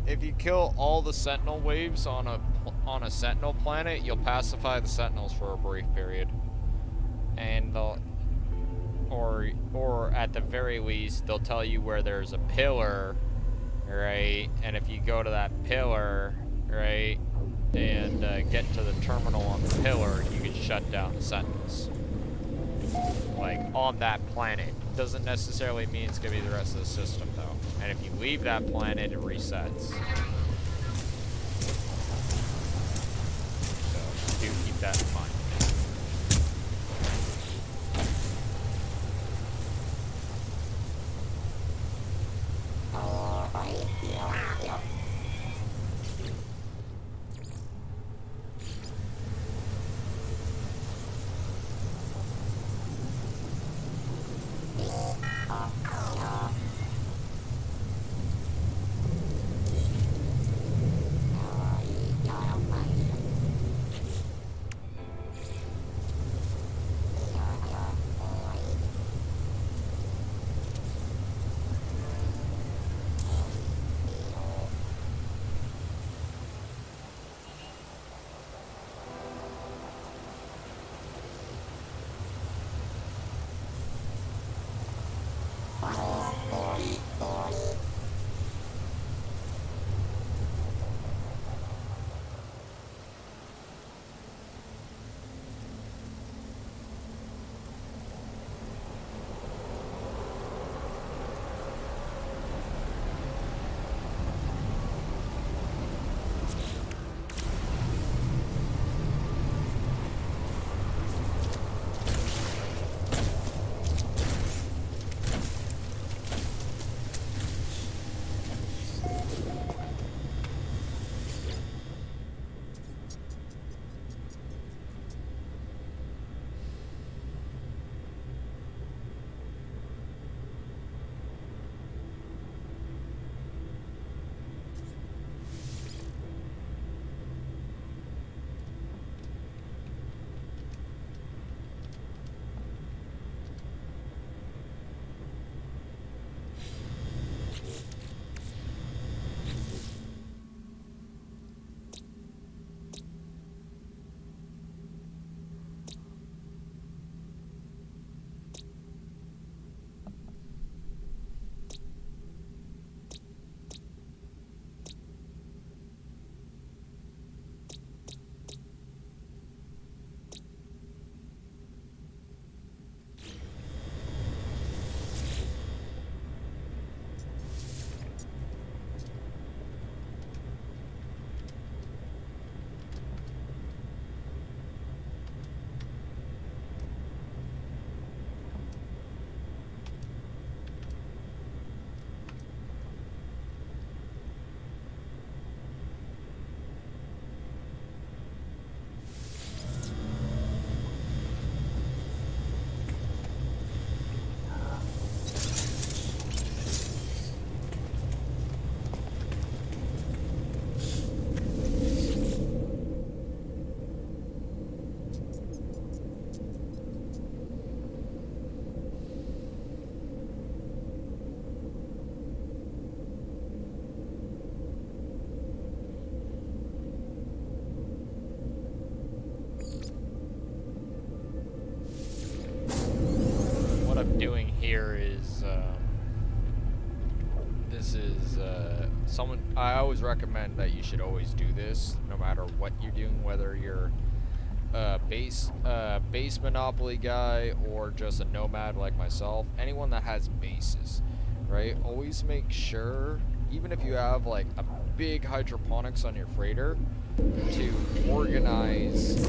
If you kill all the sentinel waves on a sentinel planet, you'll pacify the sentinels for a brief period, and they'll or at the very least they'll tell you where there's a pillar, right? And if you go to that pillar, right, and get to the terminal on the pillar, you can shut down the sentinels. Like on that planet. Doesn't necessarily mean it's gonna be the rest of the system though. And if you leave that planet, it resets. So do keep that in mind. I'm doing here is This is someone I always recommend that you should always do this, no matter what you're doing, whether you're a base monopoly guy or just a nomad like myself. Anyone that has bases, right? Always make sure, even if you have like a big hydroponics on your freighter, to organize,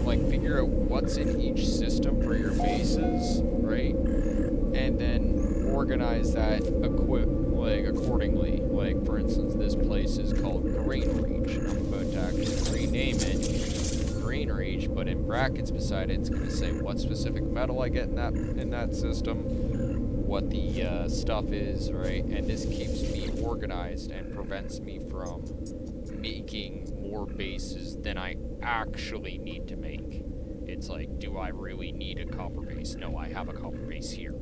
like figure out what's in each system for your bases, right? And then organize that accordingly. Like for instance, this place is called Green Reach. I'm about to actually rename it Green Reach, but in brackets beside it, it's going to say what specific metal I get in that system, what the stuff is, right? And this keeps me organized and prevents me from making more bases than I actually need to make. It's like, do I really need a copper base? No, I have a copper base here.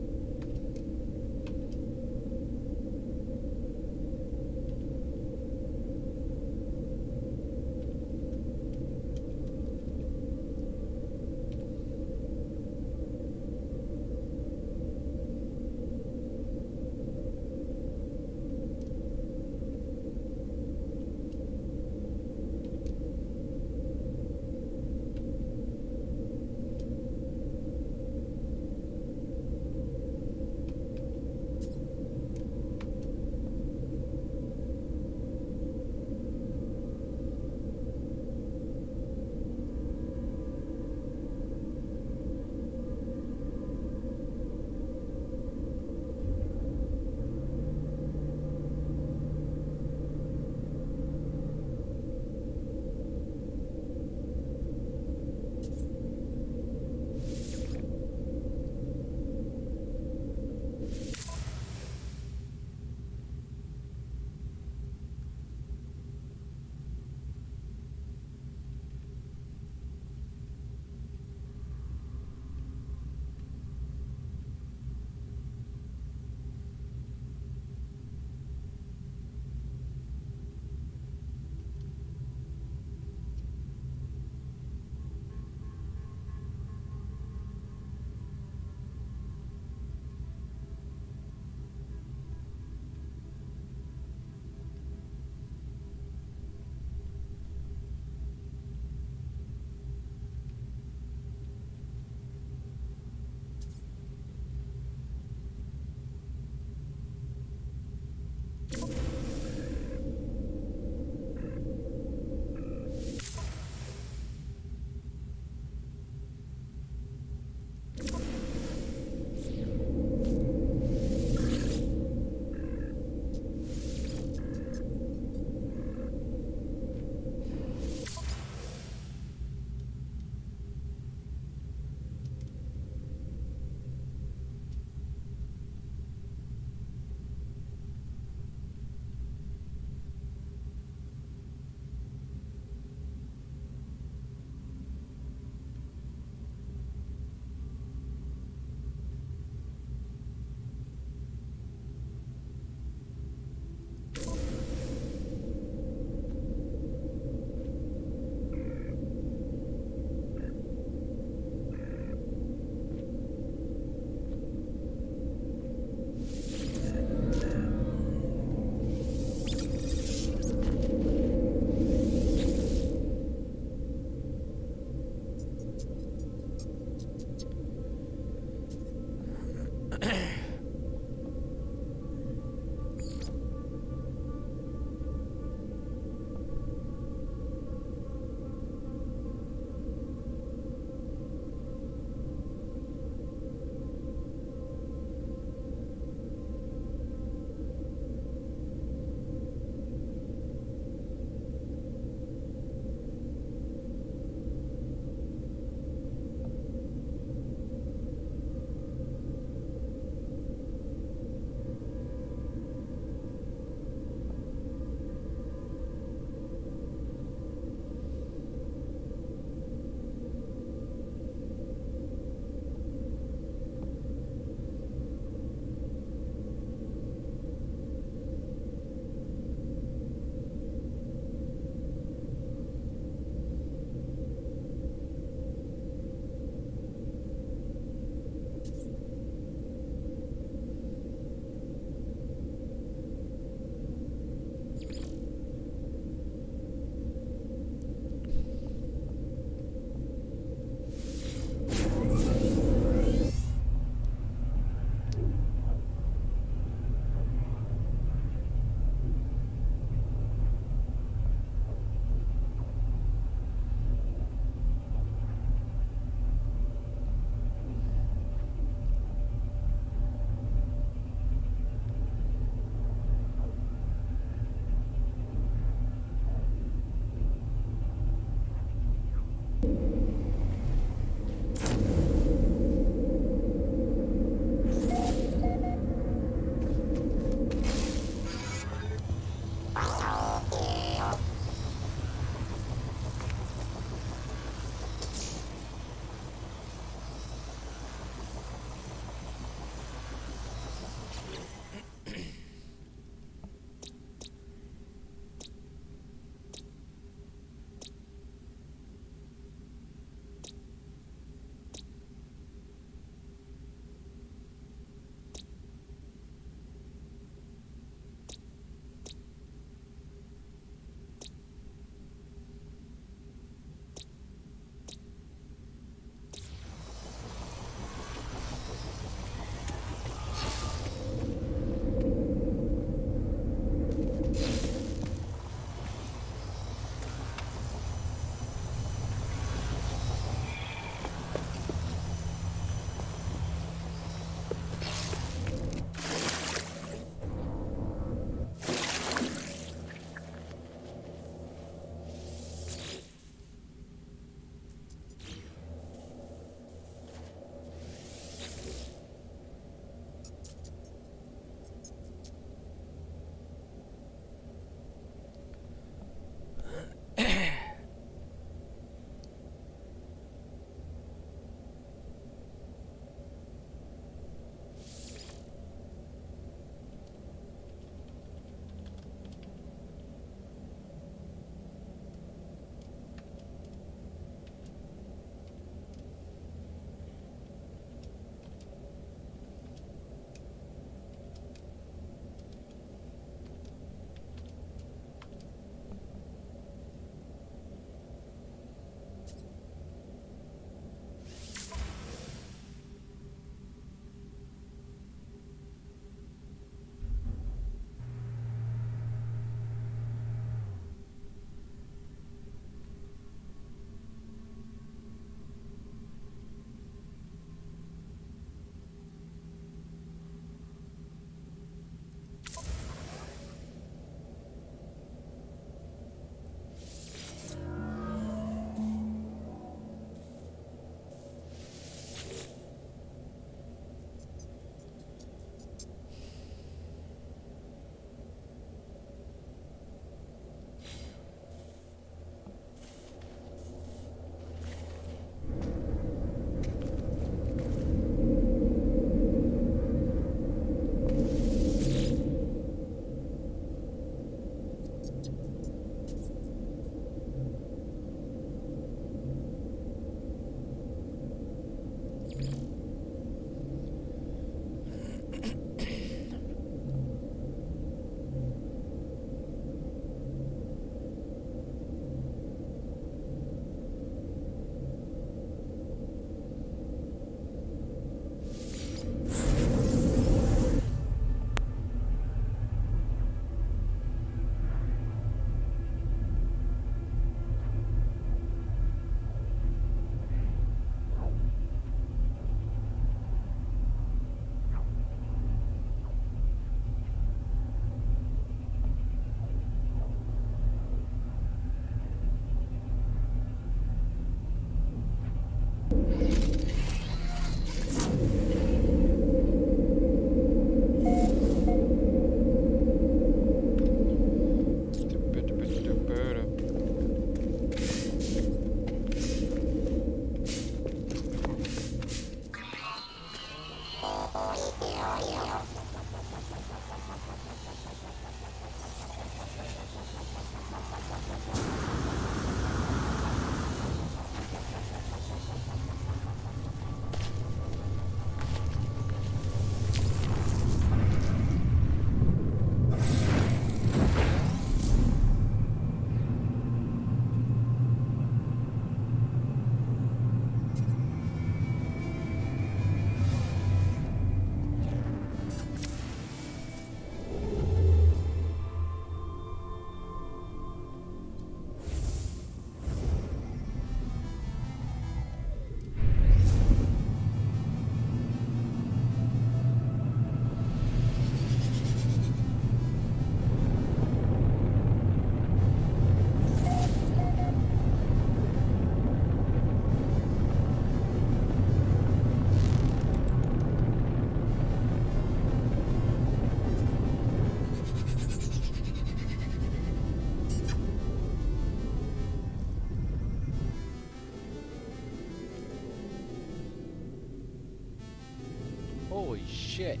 Holy shit.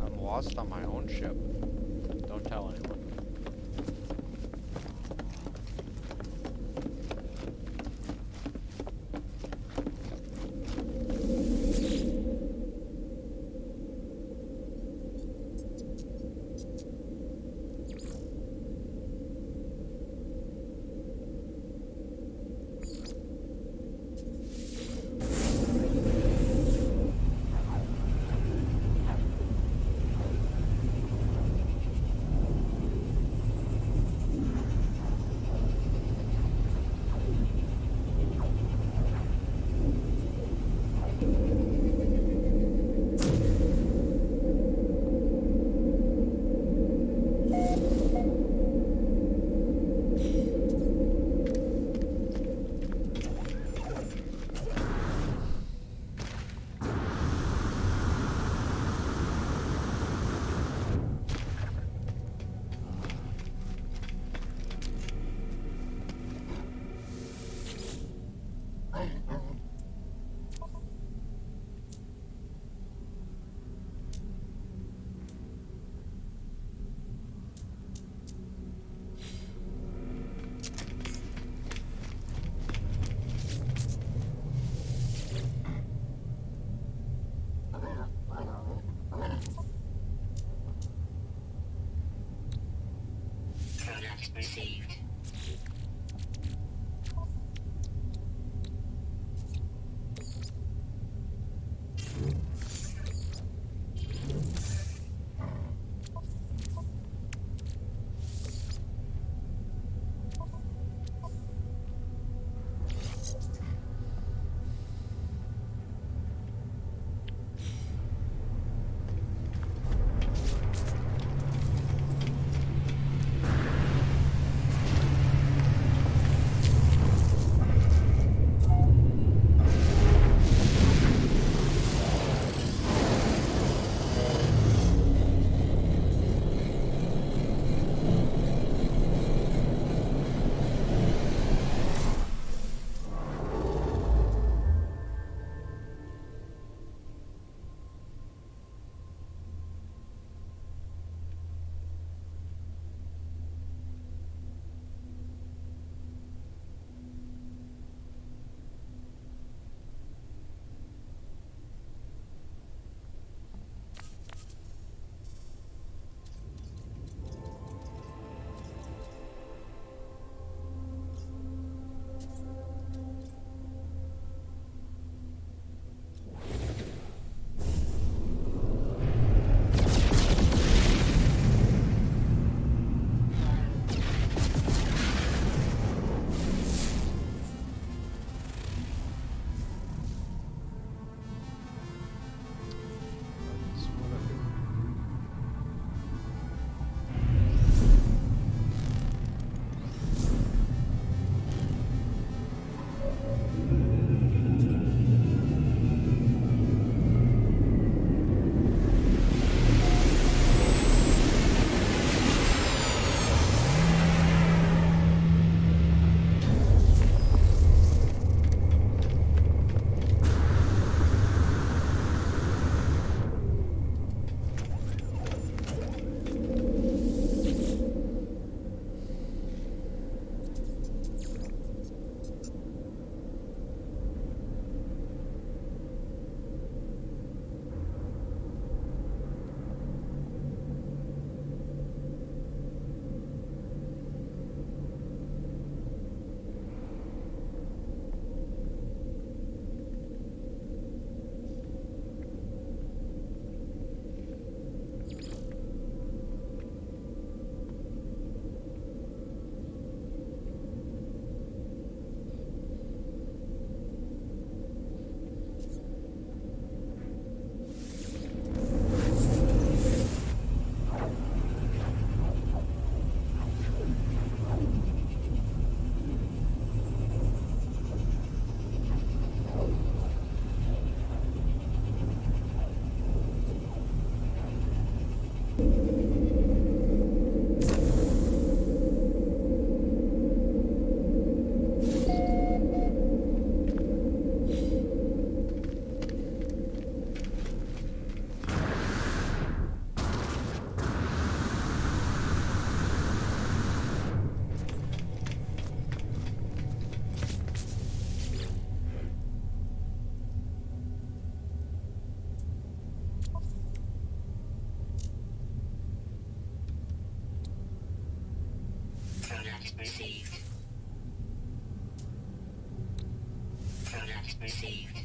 I'm lost on my own ship. Don't tell anyone. Product received. received. Product received.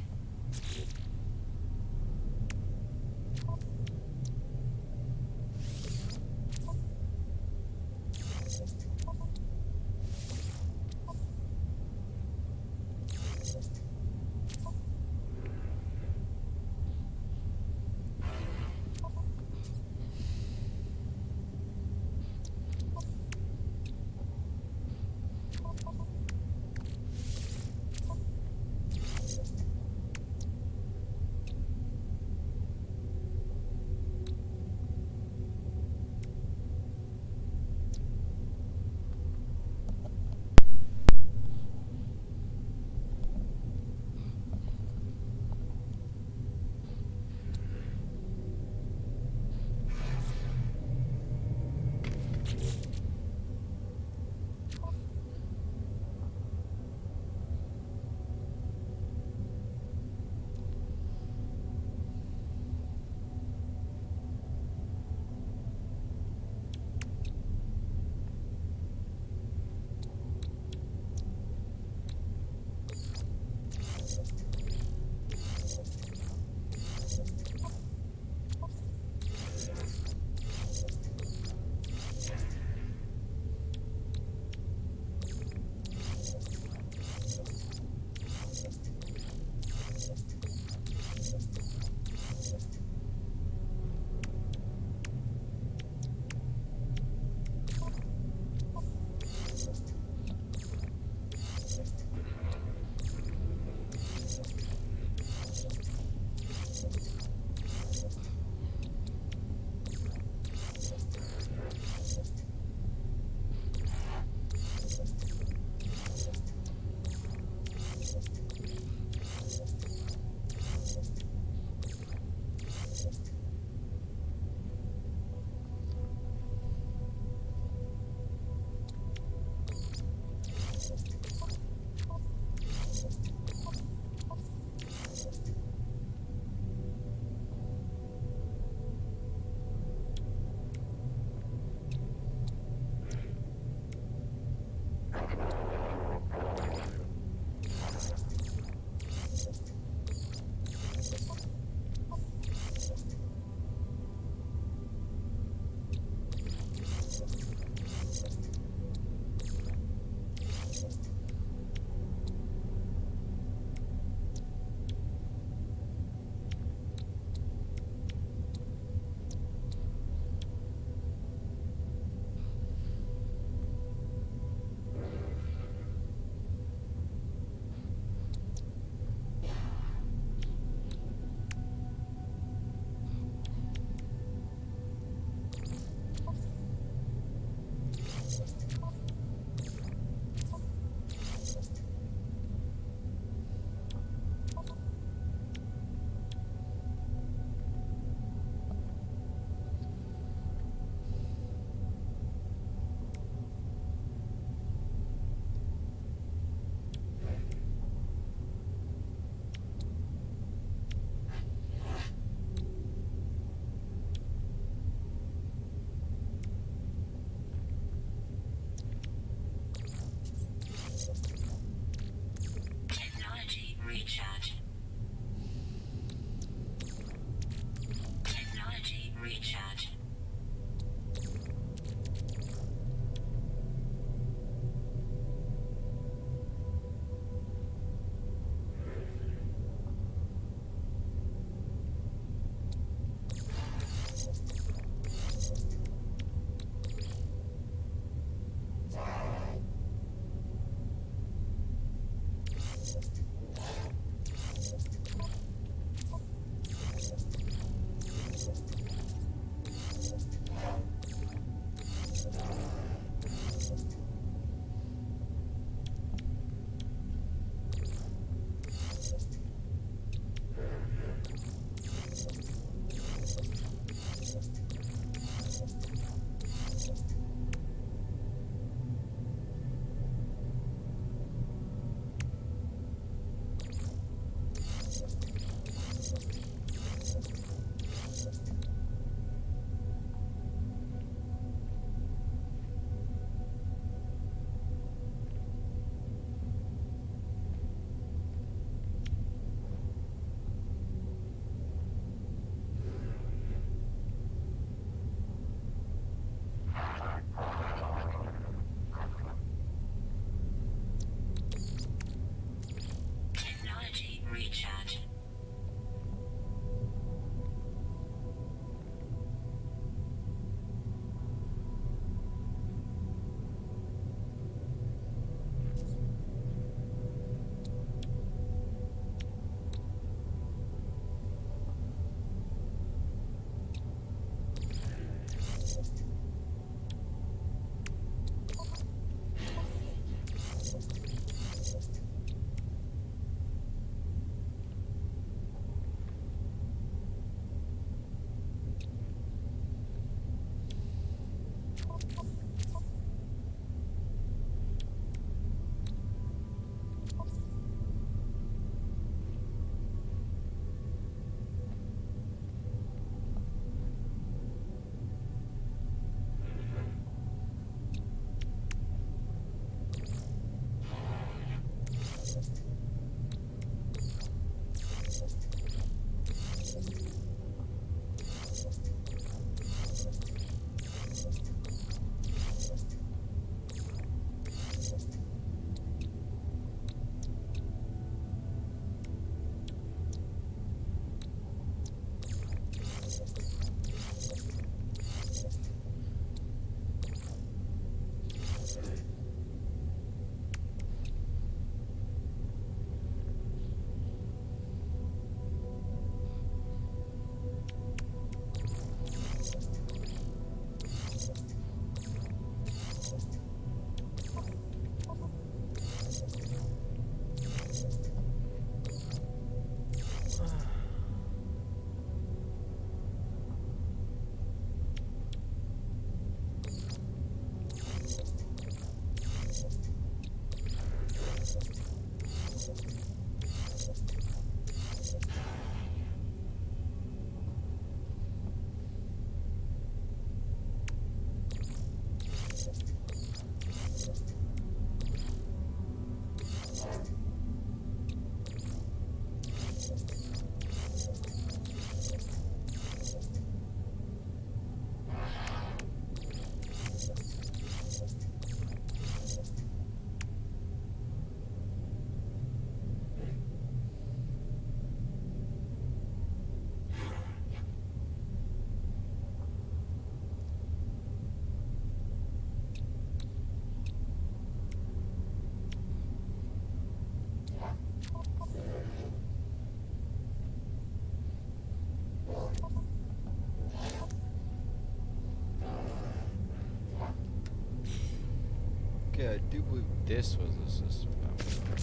do believe this was a system that was there.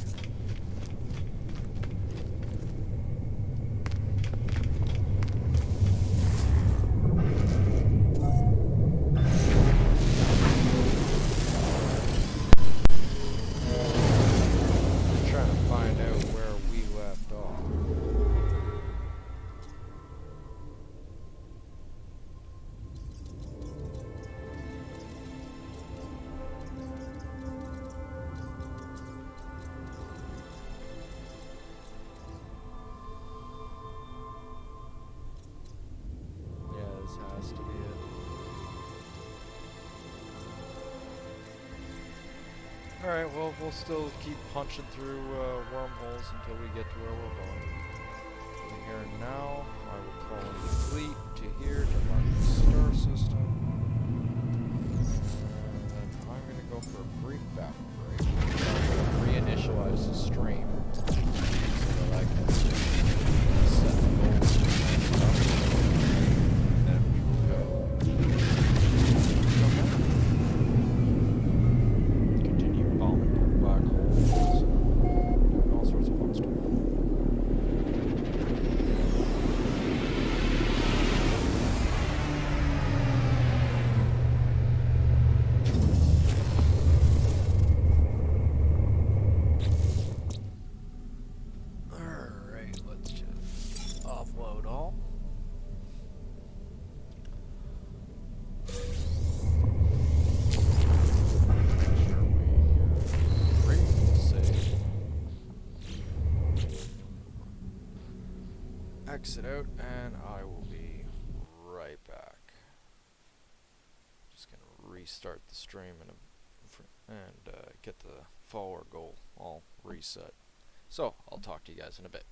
I'm trying to find out where we left off. Yeah, this has to be it. Alright, well, we'll still keep punching through wormholes until we get to where we're going. From here and now, I will call in the fleet to here to mark the star system. And then I'm going to go for a brief bathroom break. I'm going to reinitialize the stream so that I can set the goals and stuff. And then we will go. Continue bombing black holes, doing all sorts of fun stuff. Alright, let's just offload all. Make sure we save. Exit out, and I will be right back. Just gonna restart the stream and get the follower goal all reset. So I'll talk to you guys in a bit.